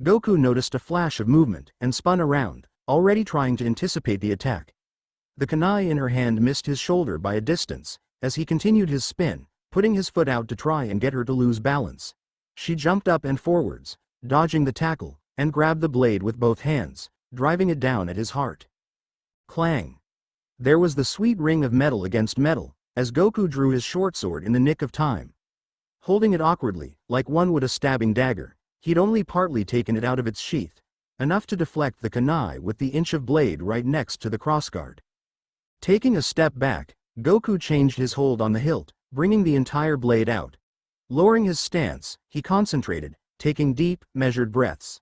Goku noticed a flash of movement, and spun around, already trying to anticipate the attack. The kunai in her hand missed his shoulder by a distance, as he continued his spin, putting his foot out to try and get her to lose balance. She jumped up and forwards, dodging the tackle, and grabbed the blade with both hands, driving it down at his heart. Clang! There was the sweet ring of metal against metal, as Goku drew his short sword in the nick of time. Holding it awkwardly, like one would a stabbing dagger, he'd only partly taken it out of its sheath, enough to deflect the kunai with the inch of blade right next to the crossguard. Taking a step back, Goku changed his hold on the hilt, bringing the entire blade out. Lowering his stance, he concentrated, taking deep, measured breaths.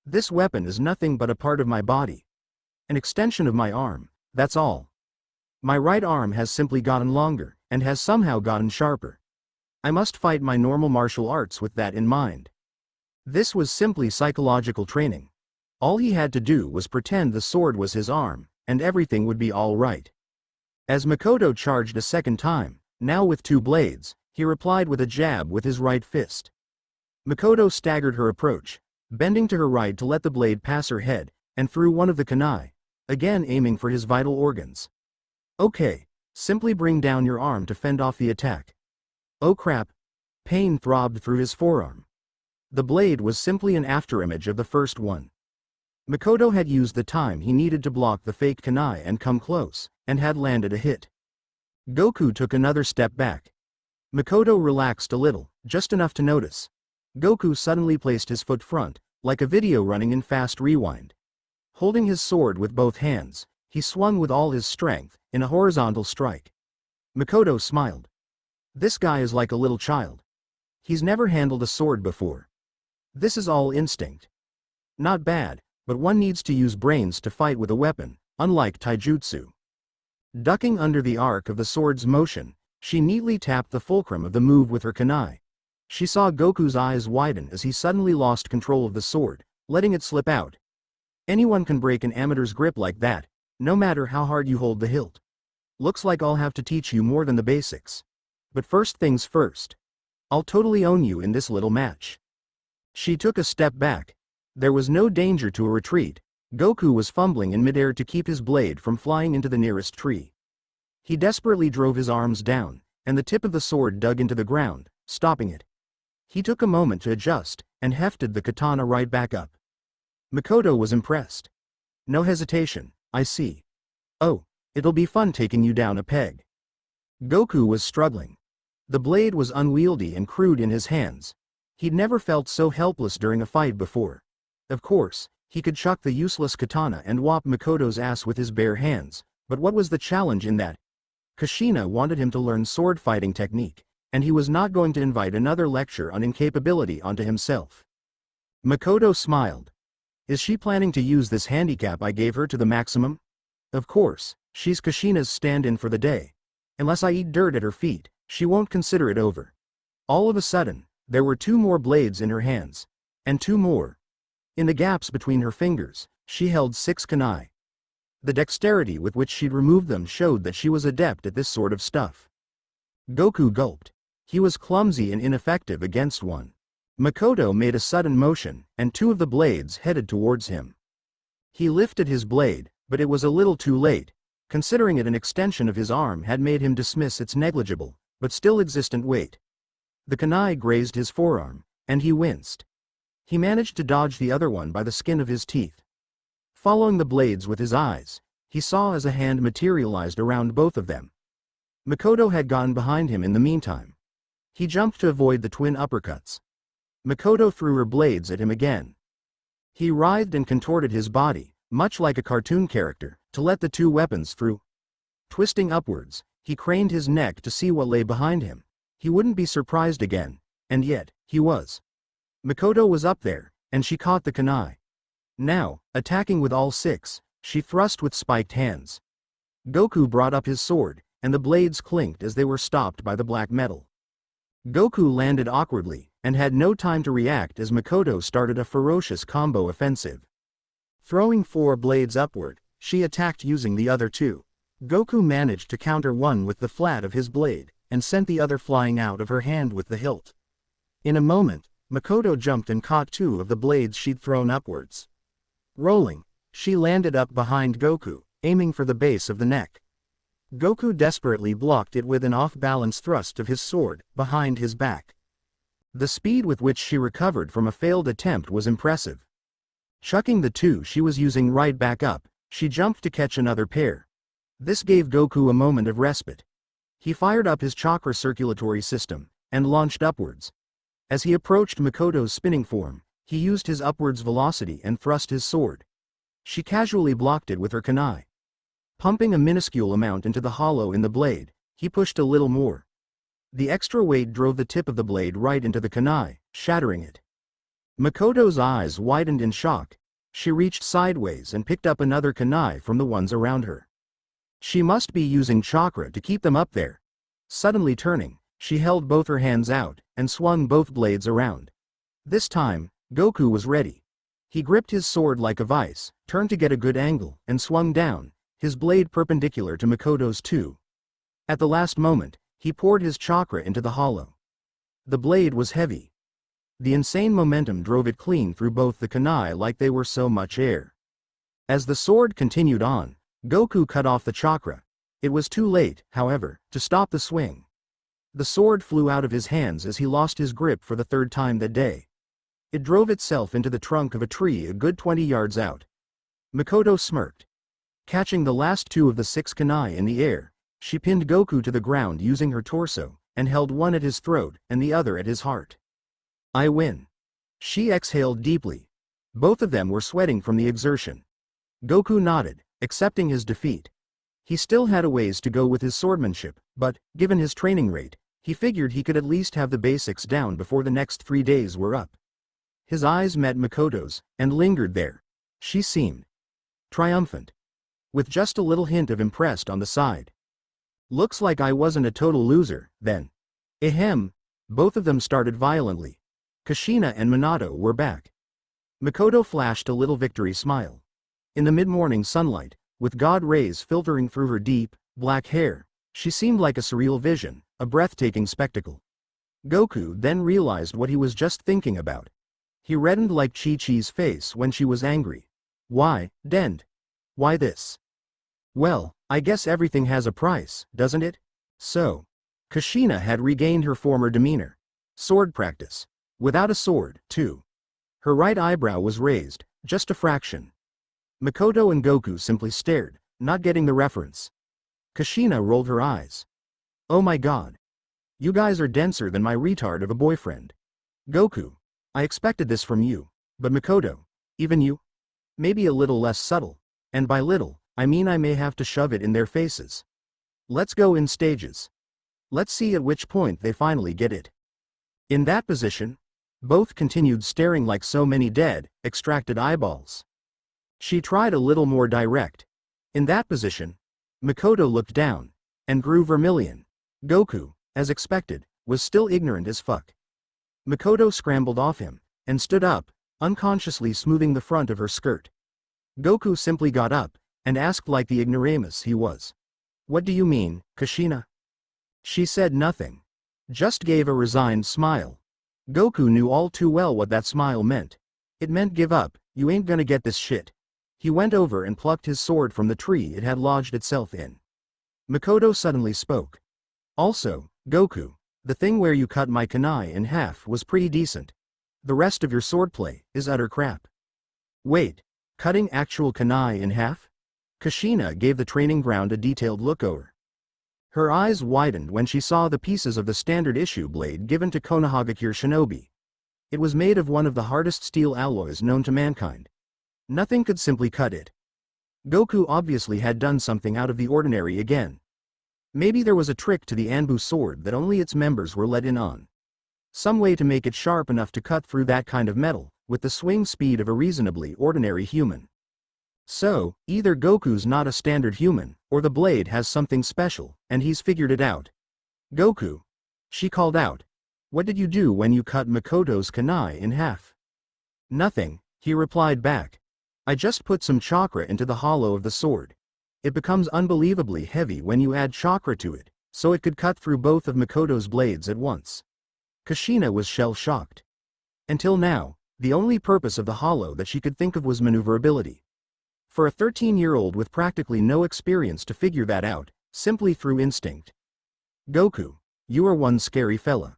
This weapon is nothing but a part of my body. An extension of my arm, that's all. My right arm has simply gotten longer, and has somehow gotten sharper. I must fight my normal martial arts with that in mind. This was simply psychological training. All he had to do was pretend the sword was his arm, and everything would be all right. As Makoto charged a second time, now with 2 blades, he replied with a jab with his right fist. Makoto staggered her approach, bending to her right to let the blade pass her head, and threw one of the kunai, again aiming for his vital organs. Okay, simply bring down your arm to fend off the attack. Oh crap! Pain throbbed through his forearm. The blade was simply an afterimage of the first one. Makoto had used the time he needed to block the fake kunai and come close, and had landed a hit. Goku took another step back. Makoto relaxed a little, just enough to notice. Goku suddenly placed his foot front, like a video running in fast rewind. Holding his sword with both hands, he swung with all his strength, in a horizontal strike. Makoto smiled. This guy is like a little child. He's never handled a sword before. This is all instinct. Not bad, but one needs to use brains to fight with a weapon, unlike taijutsu. Ducking under the arc of the sword's motion, she neatly tapped the fulcrum of the move with her kunai. She saw Goku's eyes widen as he suddenly lost control of the sword, letting it slip out. Anyone can break an amateur's grip like that, no matter how hard you hold the hilt. Looks like I'll have to teach you more than the basics. But first things first. I'll totally own you in this little match. She took a step back. There was no danger to a retreat. Goku was fumbling in midair to keep his blade from flying into the nearest tree. He desperately drove his arms down, and the tip of the sword dug into the ground, stopping it. He took a moment to adjust, and hefted the katana right back up. Makoto was impressed. No hesitation, I see. Oh, it'll be fun taking you down a peg. Goku was struggling. The blade was unwieldy and crude in his hands. He'd never felt so helpless during a fight before. Of course, he could chuck the useless katana and whop Makoto's ass with his bare hands, but what was the challenge in that? Kushina wanted him to learn sword fighting technique, and he was not going to invite another lecture on incapability onto himself. Makoto smiled. Is she planning to use this handicap I gave her to the maximum? Of course, she's Kushina's stand-in for the day. Unless I eat dirt at her feet, she won't consider it over. All of a sudden, there were 2 more blades in her hands. And 2 more. In the gaps between her fingers, she held 6 kunai. The dexterity with which she'd removed them showed that she was adept at this sort of stuff. Goku gulped. He was clumsy and ineffective against one. Makoto made a sudden motion, and 2 of the blades headed towards him. He lifted his blade, but it was a little too late, considering it an extension of his arm had made him dismiss its negligible, but still existent weight. The kunai grazed his forearm, and he winced. He managed to dodge the other one by the skin of his teeth. Following the blades with his eyes, he saw as a hand materialized around both of them. Makoto had gone behind him in the meantime. He jumped to avoid the twin uppercuts. Makoto threw her blades at him again. He writhed and contorted his body, much like a cartoon character, to let the 2 weapons through. Twisting upwards, he craned his neck to see what lay behind him. He wouldn't be surprised again, and yet, he was. Makoto was up there, and she caught the kunai. Now, attacking with all 6, she thrust with spiked hands. Goku brought up his sword, and the blades clinked as they were stopped by the black metal. Goku landed awkwardly, and had no time to react as Makoto started a ferocious combo offensive. Throwing 4 blades upward, she attacked using the other 2. Goku managed to counter one with the flat of his blade, and sent the other flying out of her hand with the hilt. In a moment, Makoto jumped and caught 2 of the blades she'd thrown upwards. Rolling, she landed up behind Goku, aiming for the base of the neck. Goku desperately blocked it with an off-balance thrust of his sword, behind his back. The speed with which she recovered from a failed attempt was impressive. Chucking the 2 she was using right back up, she jumped to catch another pair. This gave Goku a moment of respite. He fired up his chakra circulatory system, and launched upwards. As he approached Makoto's spinning form, he used his upwards velocity and thrust his sword. She casually blocked it with her kunai. Pumping a minuscule amount into the hollow in the blade, he pushed a little more. The extra weight drove the tip of the blade right into the kunai, shattering it. Makoto's eyes widened in shock. She reached sideways and picked up another kunai from the ones around her. She must be using chakra to keep them up there. Suddenly turning, she held both her hands out, and swung both blades around. This time, Goku was ready. He gripped his sword like a vice, turned to get a good angle, and swung down, his blade perpendicular to Makoto's 2. At the last moment, he poured his chakra into the hollow. The blade was heavy. The insane momentum drove it clean through both the kunai like they were so much air. As the sword continued on, Goku cut off the chakra. It was too late, however, to stop the swing. The sword flew out of his hands as he lost his grip for the 3rd time that day. It drove itself into the trunk of a tree a good 20 yards out, Makoto smirked. Catching the last two of the 6 kunai in the air, she pinned Goku to the ground using her torso, and held one at his throat and the other at his heart. I win. She exhaled deeply. Both of them were sweating from the exertion. Goku nodded, accepting his defeat. He still had a ways to go with his swordmanship, but, given his training rate, he figured he could at least have the basics down before the next 3 days were up. His eyes met Makoto's, and lingered there. She seemed triumphant, with just a little hint of impressed on the side. Looks like I wasn't a total loser, then. Ahem. Both of them started violently. Kushina and Minato were back. Makoto flashed a little victory smile. In the mid-morning sunlight, with God rays filtering through her deep, black hair, she seemed like a surreal vision, a breathtaking spectacle. Goku then realized what he was just thinking about. He reddened like Chi-Chi's face when she was angry. Why, Dend? Why this? Well, I guess everything has a price, doesn't it? So. Kushina had regained her former demeanor. Sword practice. Without a sword, too. Her right eyebrow was raised, just a fraction. Makoto and Goku simply stared, not getting the reference. Kushina rolled her eyes. Oh my god. You guys are denser than my retard of a boyfriend. Goku. I expected this from you. But Makoto. Even you? Maybe a little less subtle. And by little, I mean I may have to shove it in their faces. Let's go in stages. Let's see at which point they finally get it. In that position, both continued staring like so many dead, extracted eyeballs. She tried a little more direct. In that position, Makoto looked down, and grew vermilion. Goku, as expected, was still ignorant as fuck. Makoto scrambled off him, and stood up, unconsciously smoothing the front of her skirt. Goku simply got up, and asked like the ignoramus he was. What do you mean, Kushina? She said nothing. Just gave a resigned smile. Goku knew all too well what that smile meant. It meant give up, you ain't gonna get this shit. He went over and plucked his sword from the tree it had lodged itself in. Makoto suddenly spoke. Also, Goku, the thing where you cut my kunai in half was pretty decent. The rest of your swordplay is utter crap. Wait, cutting actual kunai in half? Kushina gave the training ground a detailed look over. Her eyes widened when she saw the pieces of the standard issue blade given to Konohagakure Shinobi. It was made of one of the hardest steel alloys known to mankind. Nothing could simply cut it. Goku obviously had done something out of the ordinary again. Maybe there was a trick to the Anbu sword that only its members were let in on. Some way to make it sharp enough to cut through that kind of metal, with the swing speed of a reasonably ordinary human. So, either Goku's not a standard human, or the blade has something special, and he's figured it out. Goku. She called out. What did you do when you cut Makoto's kunai in half? Nothing, he replied back. I just put some chakra into the hollow of the sword. It becomes unbelievably heavy when you add chakra to it, so it could cut through both of Makoto's blades at once. Kushina was shell-shocked. Until now, the only purpose of the hollow that she could think of was maneuverability. For a 13-year-old with practically no experience to figure that out, simply through instinct. Goku, you are one scary fella.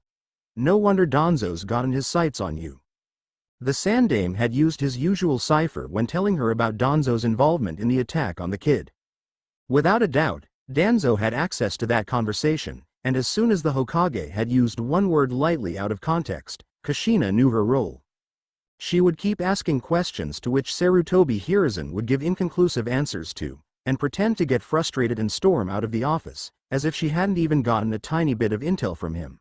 No wonder Danzo's gotten his sights on you. The Sandaime had used his usual cipher when telling her about Danzo's involvement in the attack on the kid. Without a doubt, Danzo had access to that conversation, and as soon as the Hokage had used one word lightly out of context, Kushina knew her role. She would keep asking questions to which Sarutobi Hiruzen would give inconclusive answers to, and pretend to get frustrated and storm out of the office, as if she hadn't even gotten a tiny bit of intel from him.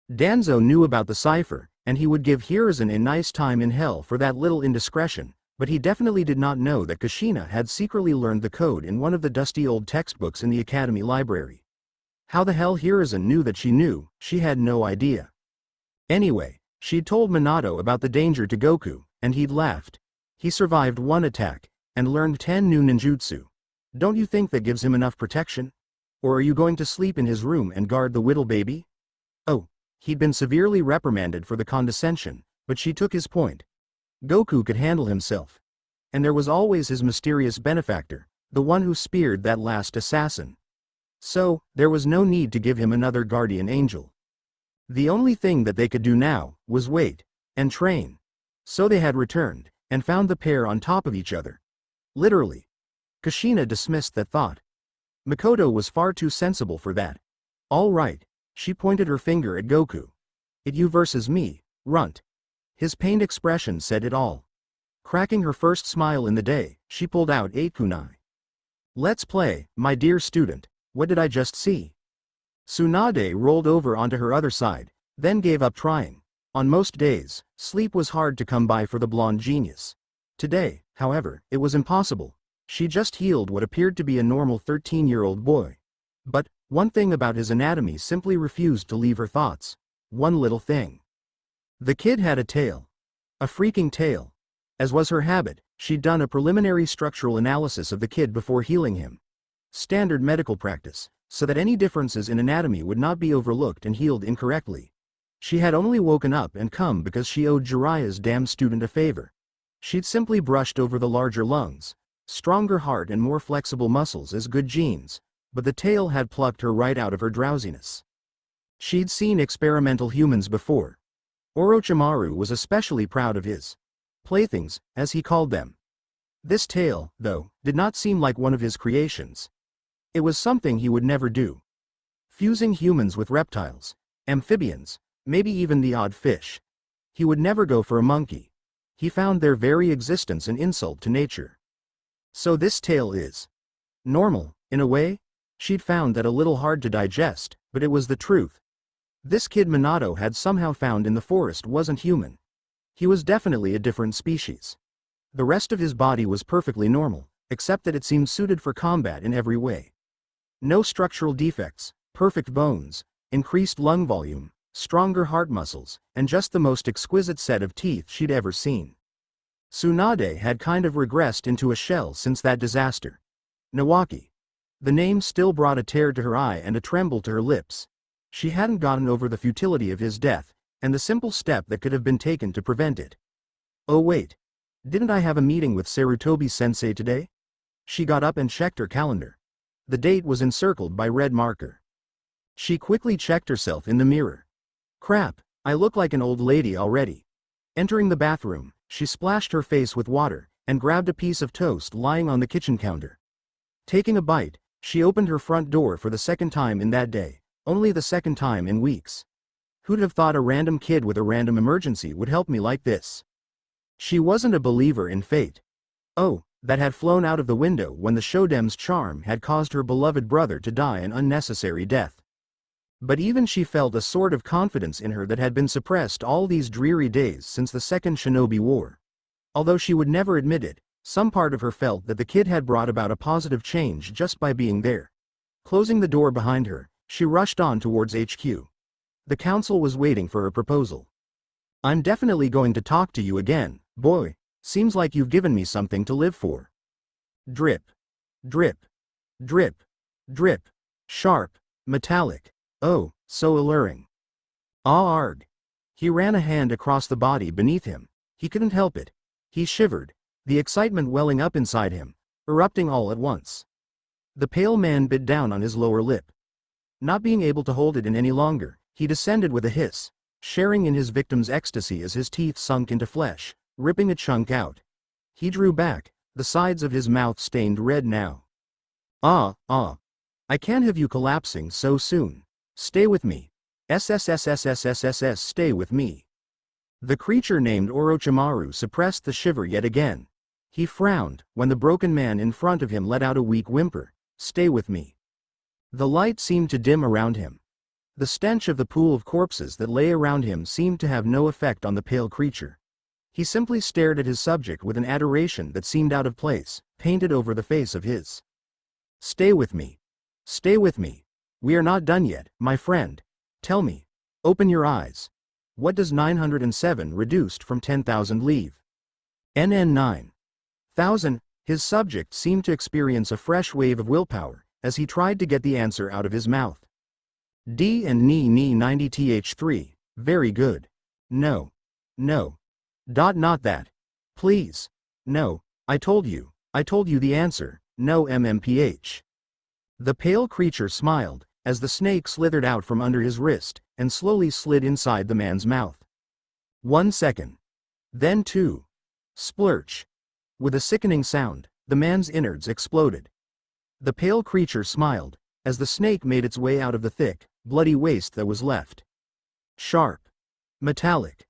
Danzo knew about the cipher, and he would give Hiruzen a nice time in hell for that little indiscretion, but he definitely did not know that Kushina had secretly learned the code in one of the dusty old textbooks in the academy library. How the hell Hiruzen knew that she knew, she had no idea. Anyway, she'd told Minato about the danger to Goku, and he'd laughed. He survived one attack, and learned 10 new ninjutsu. Don't you think that gives him enough protection? Or are you going to sleep in his room and guard the whittle baby? Oh, he'd been severely reprimanded for the condescension, but she took his point. Goku could handle himself. And there was always his mysterious benefactor, the one who speared that last assassin. So, there was no need to give him another guardian angel. The only thing that they could do now was wait and train. So they had returned, and found the pair on top of each other. Literally. Kushina dismissed that thought. Mikoto was far too sensible for that. All right. She pointed her finger at Goku. It you versus me, runt. His pained expression said it all. Cracking her first smile in the day, she pulled out 8 kunai. Let's play, my dear student. What did I just see? Tsunade rolled over onto her other side, then gave up trying. On most days, sleep was hard to come by for the blonde genius. Today, however, it was impossible. She just healed what appeared to be a normal 13-year-old boy. But, one thing about his anatomy simply refused to leave her thoughts. One little thing. The kid had a tail. A freaking tail. As was her habit, she'd done a preliminary structural analysis of the kid before healing him. Standard medical practice, so that any differences in anatomy would not be overlooked and healed incorrectly. She had only woken up and come because she owed Jiraiya's damn student a favor. She'd simply brushed over the larger lungs, stronger heart and more flexible muscles as good genes, but the tail had plucked her right out of her drowsiness. She'd seen experimental humans before. Orochimaru was especially proud of his playthings, as he called them. This tail, though, did not seem like one of his creations. It was something he would never do. Fusing humans with reptiles, amphibians, maybe even the odd fish. He would never go for a monkey. He found their very existence an insult to nature. So this tail is normal, in a way? She'd found that a little hard to digest, but it was the truth. This kid Minato had somehow found in the forest wasn't human. He was definitely a different species. The rest of his body was perfectly normal, except that it seemed suited for combat in every way. No structural defects, perfect bones, increased lung volume, stronger heart muscles, and just the most exquisite set of teeth she'd ever seen. Tsunade had kind of regressed into a shell since that disaster. Nawaki. The name still brought a tear to her eye and a tremble to her lips. She hadn't gotten over the futility of his death, and the simple step that could have been taken to prevent it. Oh wait. Didn't I have a meeting with Sarutobi-sensei today? She got up and checked her calendar. The date was encircled by red marker. She quickly checked herself in the mirror. Crap, I look like an old lady already. Entering the bathroom, she splashed her face with water, and grabbed a piece of toast lying on the kitchen counter. Taking a bite, she opened her front door for the second time in that day, only the second time in weeks. Who'd have thought a random kid with a random emergency would help me like this? She wasn't a believer in fate. Oh, that had flown out of the window when the Shodem's charm had caused her beloved brother to die an unnecessary death. But even she felt a sort of confidence in her that had been suppressed all these dreary days since the Second Shinobi War. Although she would never admit it, some part of her felt that the kid had brought about a positive change just by being there. Closing the door behind her, she rushed on towards HQ. The council was waiting for her proposal. I'm definitely going to talk to you again, boy. Seems like you've given me something to live for. Drip. Drip. Drip. Drip. Sharp. Metallic. Oh, so alluring. Ah arg. He ran a hand across the body beneath him. He couldn't help it. He shivered, the excitement welling up inside him, erupting all at once. The pale man bit down on his lower lip. Not being able to hold it in any longer, he descended with a hiss, sharing in his victim's ecstasy as his teeth sunk into flesh, ripping a chunk out. He drew back, the sides of his mouth stained red now. Ah. I can't have you collapsing so soon. Stay with me. SSSSSSSS stay with me. The creature named Orochimaru suppressed the shiver yet again. He frowned, when the broken man in front of him let out a weak whimper. Stay with me. The light seemed to dim around him. The stench of the pool of corpses that lay around him seemed to have no effect on the pale creature. He simply stared at his subject with an adoration that seemed out of place, painted over the face of his. Stay with me. Stay with me. We are not done yet, my friend. Tell me. Open your eyes. What does 907 reduced from 10,000 leave? NN 9,000. His subject seemed to experience a fresh wave of willpower, as he tried to get the answer out of his mouth. D and Ni 90 th3. Very good. No. Not that. Please. No, I told you the answer, no MMPH. The pale creature smiled, as the snake slithered out from under his wrist, and slowly slid inside the man's mouth. 1 second. Then 2. Splurch. With a sickening sound, The man's innards exploded. The pale creature smiled, as the snake made its way out of the thick, bloody waste that was left. Sharp. Metallic.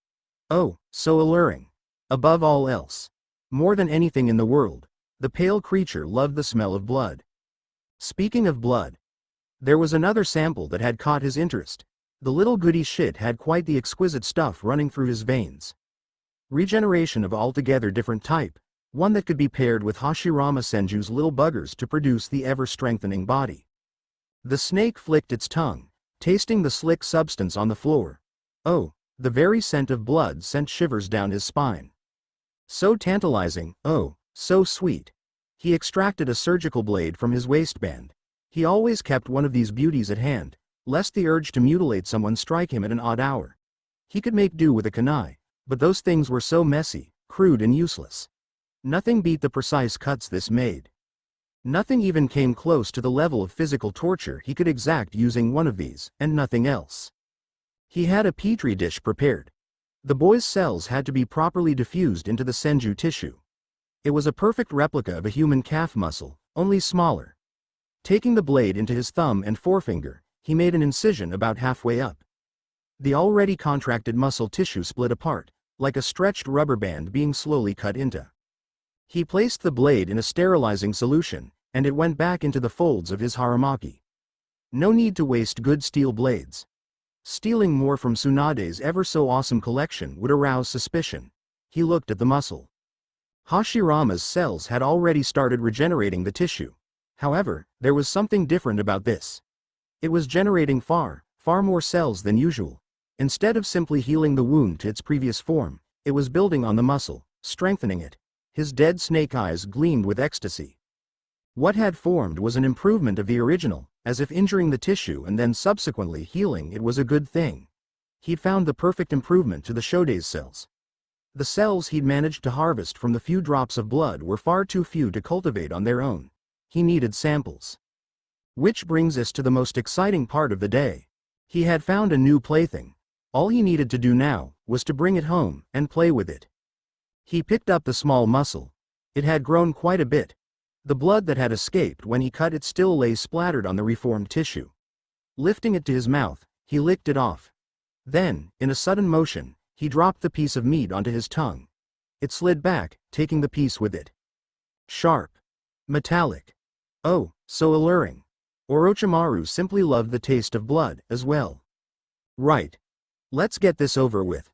Oh, so alluring. Above all else. More than anything in the world, the pale creature loved the smell of blood. Speaking of blood, there was another sample that had caught his interest. The little goody shit had quite the exquisite stuff running through his veins. Regeneration of altogether different type, one that could be paired with Hashirama Senju's little buggers to produce the ever-strengthening body. The snake flicked its tongue, tasting the slick substance on the floor. Oh, the very scent of blood sent shivers down his spine. So tantalizing, oh, so sweet. He extracted a surgical blade from his waistband. He always kept one of these beauties at hand, lest the urge to mutilate someone strike him at an odd hour. He could make do with a kunai, but those things were so messy, crude and useless. Nothing beat the precise cuts this made. Nothing even came close to the level of physical torture he could exact using one of these, and nothing else. He had a petri dish prepared. The boy's cells had to be properly diffused into the Senju tissue. It was a perfect replica of a human calf muscle, only smaller. Taking the blade into his thumb and forefinger, he made an incision about halfway up. The already contracted muscle tissue split apart, like a stretched rubber band being slowly cut into. He placed the blade in a sterilizing solution, and it went back into the folds of his haramaki. No need to waste good steel blades. Stealing more from Tsunade's ever-so-awesome collection would arouse suspicion. He looked at the muscle. Hashirama's cells had already started regenerating the tissue. However, there was something different about this. It was generating far more cells than usual. Instead of simply healing the wound to its previous form, it was building on the muscle, strengthening it. His dead snake eyes gleamed with ecstasy. What had formed was an improvement of the original, as if injuring the tissue and then subsequently healing it was a good thing. He'd found the perfect improvement to the Shode's cells. The cells he'd managed to harvest from the few drops of blood were far too few to cultivate on their own. He needed samples. Which brings us to the most exciting part of the day. He had found a new plaything. All he needed to do now was to bring it home and play with it. He picked up the small muscle. It had grown quite a bit. The blood that had escaped when he cut it still lay splattered on the reformed tissue. Lifting it to his mouth, he licked it off. Then, in a sudden motion, he dropped the piece of meat onto his tongue. It slid back, taking the piece with it. Sharp. Metallic. Oh, so alluring. Orochimaru simply loved the taste of blood, as well. Right. Let's get this over with.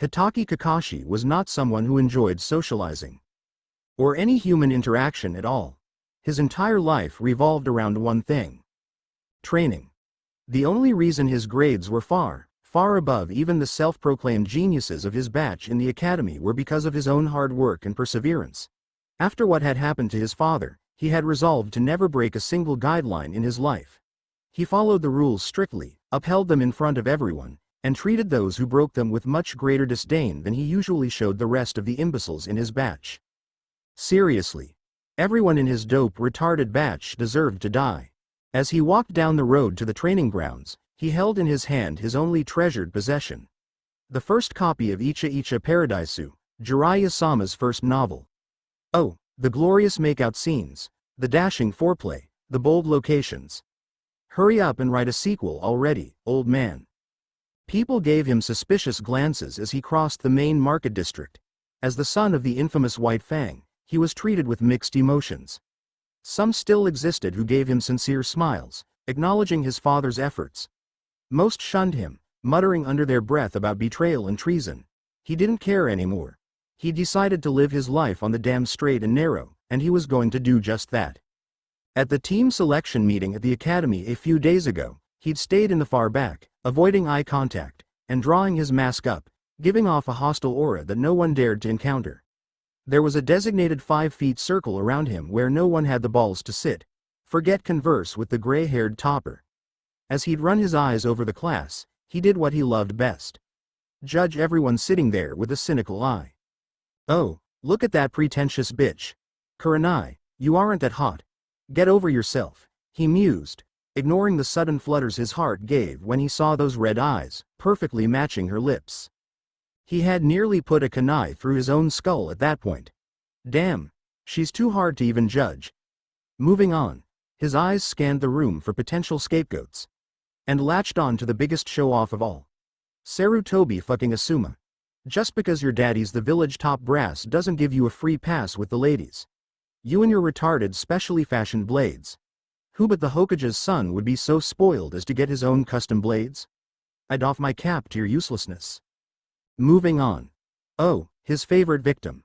Hitaki Kakashi was not someone who enjoyed socializing. Or any human interaction at all. His entire life revolved around one thing. Training. The only reason his grades were far above even the self-proclaimed geniuses of his batch in the academy were because of his own hard work and perseverance. After what had happened to his father, he had resolved to never break a single guideline in his life. He followed the rules strictly, upheld them in front of everyone, and treated those who broke them with much greater disdain than he usually showed the rest of the imbeciles in his batch. Seriously. Everyone in his dope retarded batch deserved to die. As he walked down the road to the training grounds, he held in his hand his only treasured possession. The first copy of Icha Icha Paradaisu, Jiraiya Sama's first novel. Oh, the glorious makeout scenes, the dashing foreplay, the bold locations. Hurry up and write a sequel already, old man. People gave him suspicious glances as he crossed the main market district. As the son of the infamous White Fang, he was treated with mixed emotions. Some still existed who gave him sincere smiles, acknowledging his father's efforts. Most shunned him, muttering under their breath about betrayal and treason. He didn't care anymore. He decided to live his life on the damn straight and narrow, and he was going to do just that. At the team selection meeting at the academy a few days ago, he'd stayed in the far back, avoiding eye contact, and drawing his mask up, giving off a hostile aura that no one dared to encounter. There was a designated 5-feet circle around him where no one had the balls to sit, forget converse with the gray-haired topper. As he'd run his eyes over the class, he did what he loved best. Judge everyone sitting there with a cynical eye. Oh, look at that pretentious bitch. Kurenai, you aren't that hot. Get over yourself, he mused, ignoring the sudden flutters his heart gave when he saw those red eyes, perfectly matching her lips. He had nearly put a kunai through his own skull at that point. Damn, She's too hard to even judge. Moving on. His eyes scanned the room for potential scapegoats. And latched on to the biggest show-off of all. Sarutobi fucking Asuma. Just because your daddy's the village top brass doesn't give you a free pass with the ladies. You and your retarded specially fashioned blades. Who but the Hokage's son would be so spoiled as to get his own custom blades? I'd doff my cap to your uselessness. Moving on. Oh, his favorite victim.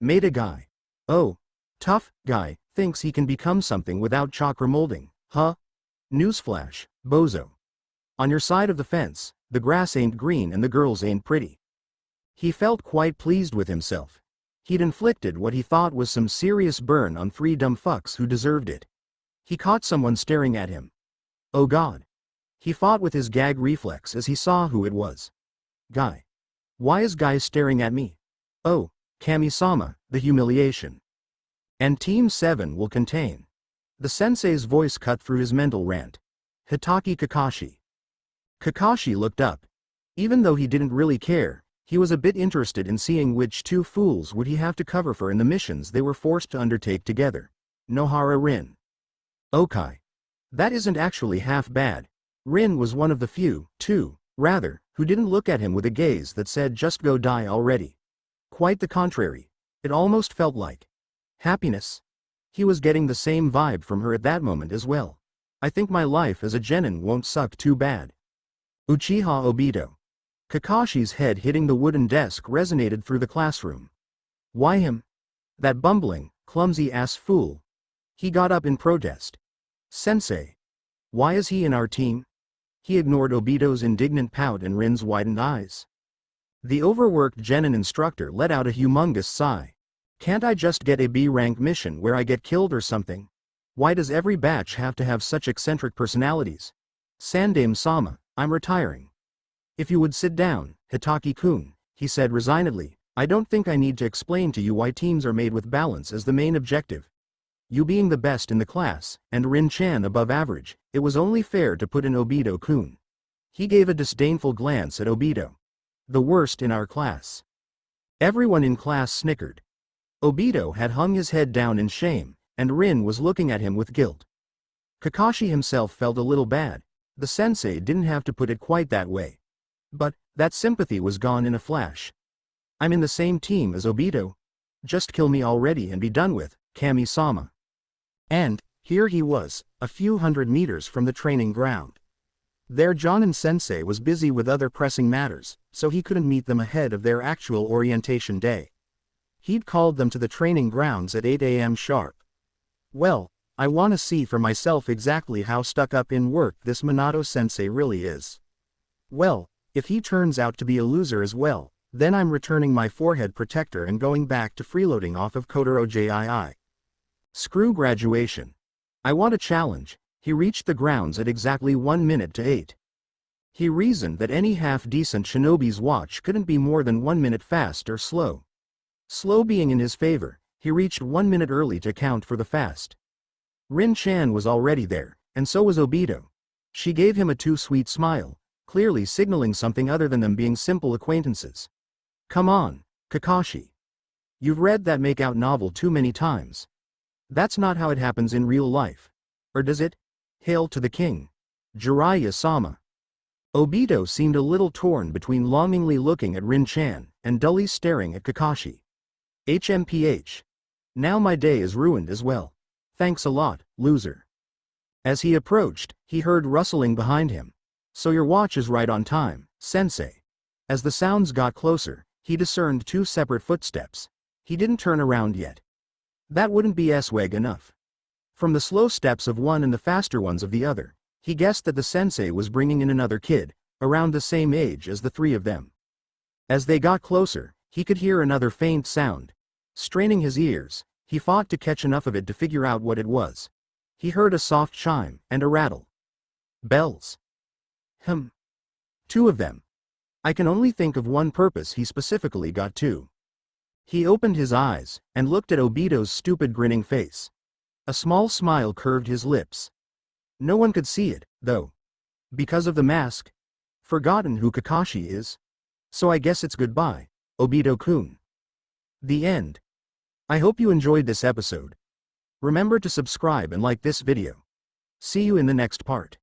Made a guy. Oh, tough guy, thinks he can become something without chakra molding, huh? Newsflash, bozo. On your side of the fence, the grass ain't green and the girls ain't pretty. He felt quite pleased with himself. He'd inflicted what he thought was some serious burn on 3 dumb fucks who deserved it. He caught someone staring at him. Oh God. He fought with his gag reflex as he saw who it was. Guy. Why is Guy staring at me? Oh, Kami-sama, the humiliation. And Team 7 will contain. The sensei's voice cut through his mental rant. Hitaki Kakashi. Kakashi looked up. Even though he didn't really care, he was a bit interested in seeing which 2 fools would he have to cover for in the missions they were forced to undertake together. Nohara Rin. Okay. That isn't actually half bad. Rin was one of the few, too, rather, who didn't look at him with a gaze that said just go die already. Quite the contrary. It almost felt like happiness. He was getting the same vibe from her at that moment as well. I think my life as a genin won't suck too bad. Uchiha Obito. Kakashi's head hitting the wooden desk resonated through the classroom. Why him? That bumbling, clumsy-ass fool. He got up in protest. Sensei. Why is he in our team? He ignored Obito's indignant pout and Rin's widened eyes. The overworked genin instructor let out a humongous sigh. Can't I just get a B-rank mission where I get killed or something? Why does every batch have to have such eccentric personalities? Sandame-sama, I'm retiring. If you would sit down, Hitaki-kun, he said resignedly, I don't think I need to explain to you why teams are made with balance as the main objective. You being the best in the class, and Rin-chan above average, it was only fair to put in Obito-kun. He gave a disdainful glance at Obito. The worst in our class. Everyone in class snickered. Obito had hung his head down in shame, and Rin was looking at him with guilt. Kakashi himself felt a little bad. The sensei didn't have to put it quite that way. But that sympathy was gone in a flash. I'm in the same team as Obito. Just kill me already and be done with, Kami-sama. And here he was, a few hundred meters from the training ground. Their Jonin-sensei was busy with other pressing matters, so he couldn't meet them ahead of their actual orientation day. He'd called them to the training grounds at 8 a.m. sharp. Well, I want to see for myself exactly how stuck up in work this Minato-sensei really is. Well, if he turns out to be a loser as well, then I'm returning my forehead protector and going back to freeloading off of Kotaro JII. Screw graduation. I want a challenge. He reached the grounds at exactly 1 minute to 8. He reasoned that any half-decent shinobi's watch couldn't be more than 1 minute fast or slow. Slow being in his favor, he reached 1 minute early to count for the fast. Rin-chan was already there, and so was Obito. She gave him a too-sweet smile, clearly signaling something other than them being simple acquaintances. Come on, Kakashi. You've read that make-out novel too many times. That's not how it happens in real life. Or does it? Hail to the king. Jiraiya-sama. Obito seemed a little torn between longingly looking at Rin-chan and dully staring at Kakashi. HMPH. Now my day is ruined as well. Thanks a lot, loser. As he approached, he heard rustling behind him. So your watch is right on time, sensei. As the sounds got closer, he discerned 2 separate footsteps. He didn't turn around yet. That wouldn't be swag enough. From the slow steps of one and the faster ones of the other, he guessed that the sensei was bringing in another kid, around the same age as the 3 of them. As they got closer, he could hear another faint sound. Straining his ears, he fought to catch enough of it to figure out what it was. He heard a soft chime and a rattle. Bells. 2 of them. I can only think of one purpose he specifically got 2. He opened his eyes and looked at Obito's stupid grinning face. A small smile curved his lips. No one could see it, though. Because of the mask? Forgotten who Kakashi is? So I guess it's goodbye, Obito-kun. The end. I hope you enjoyed this episode. Remember to subscribe and like this video. See you in the next part.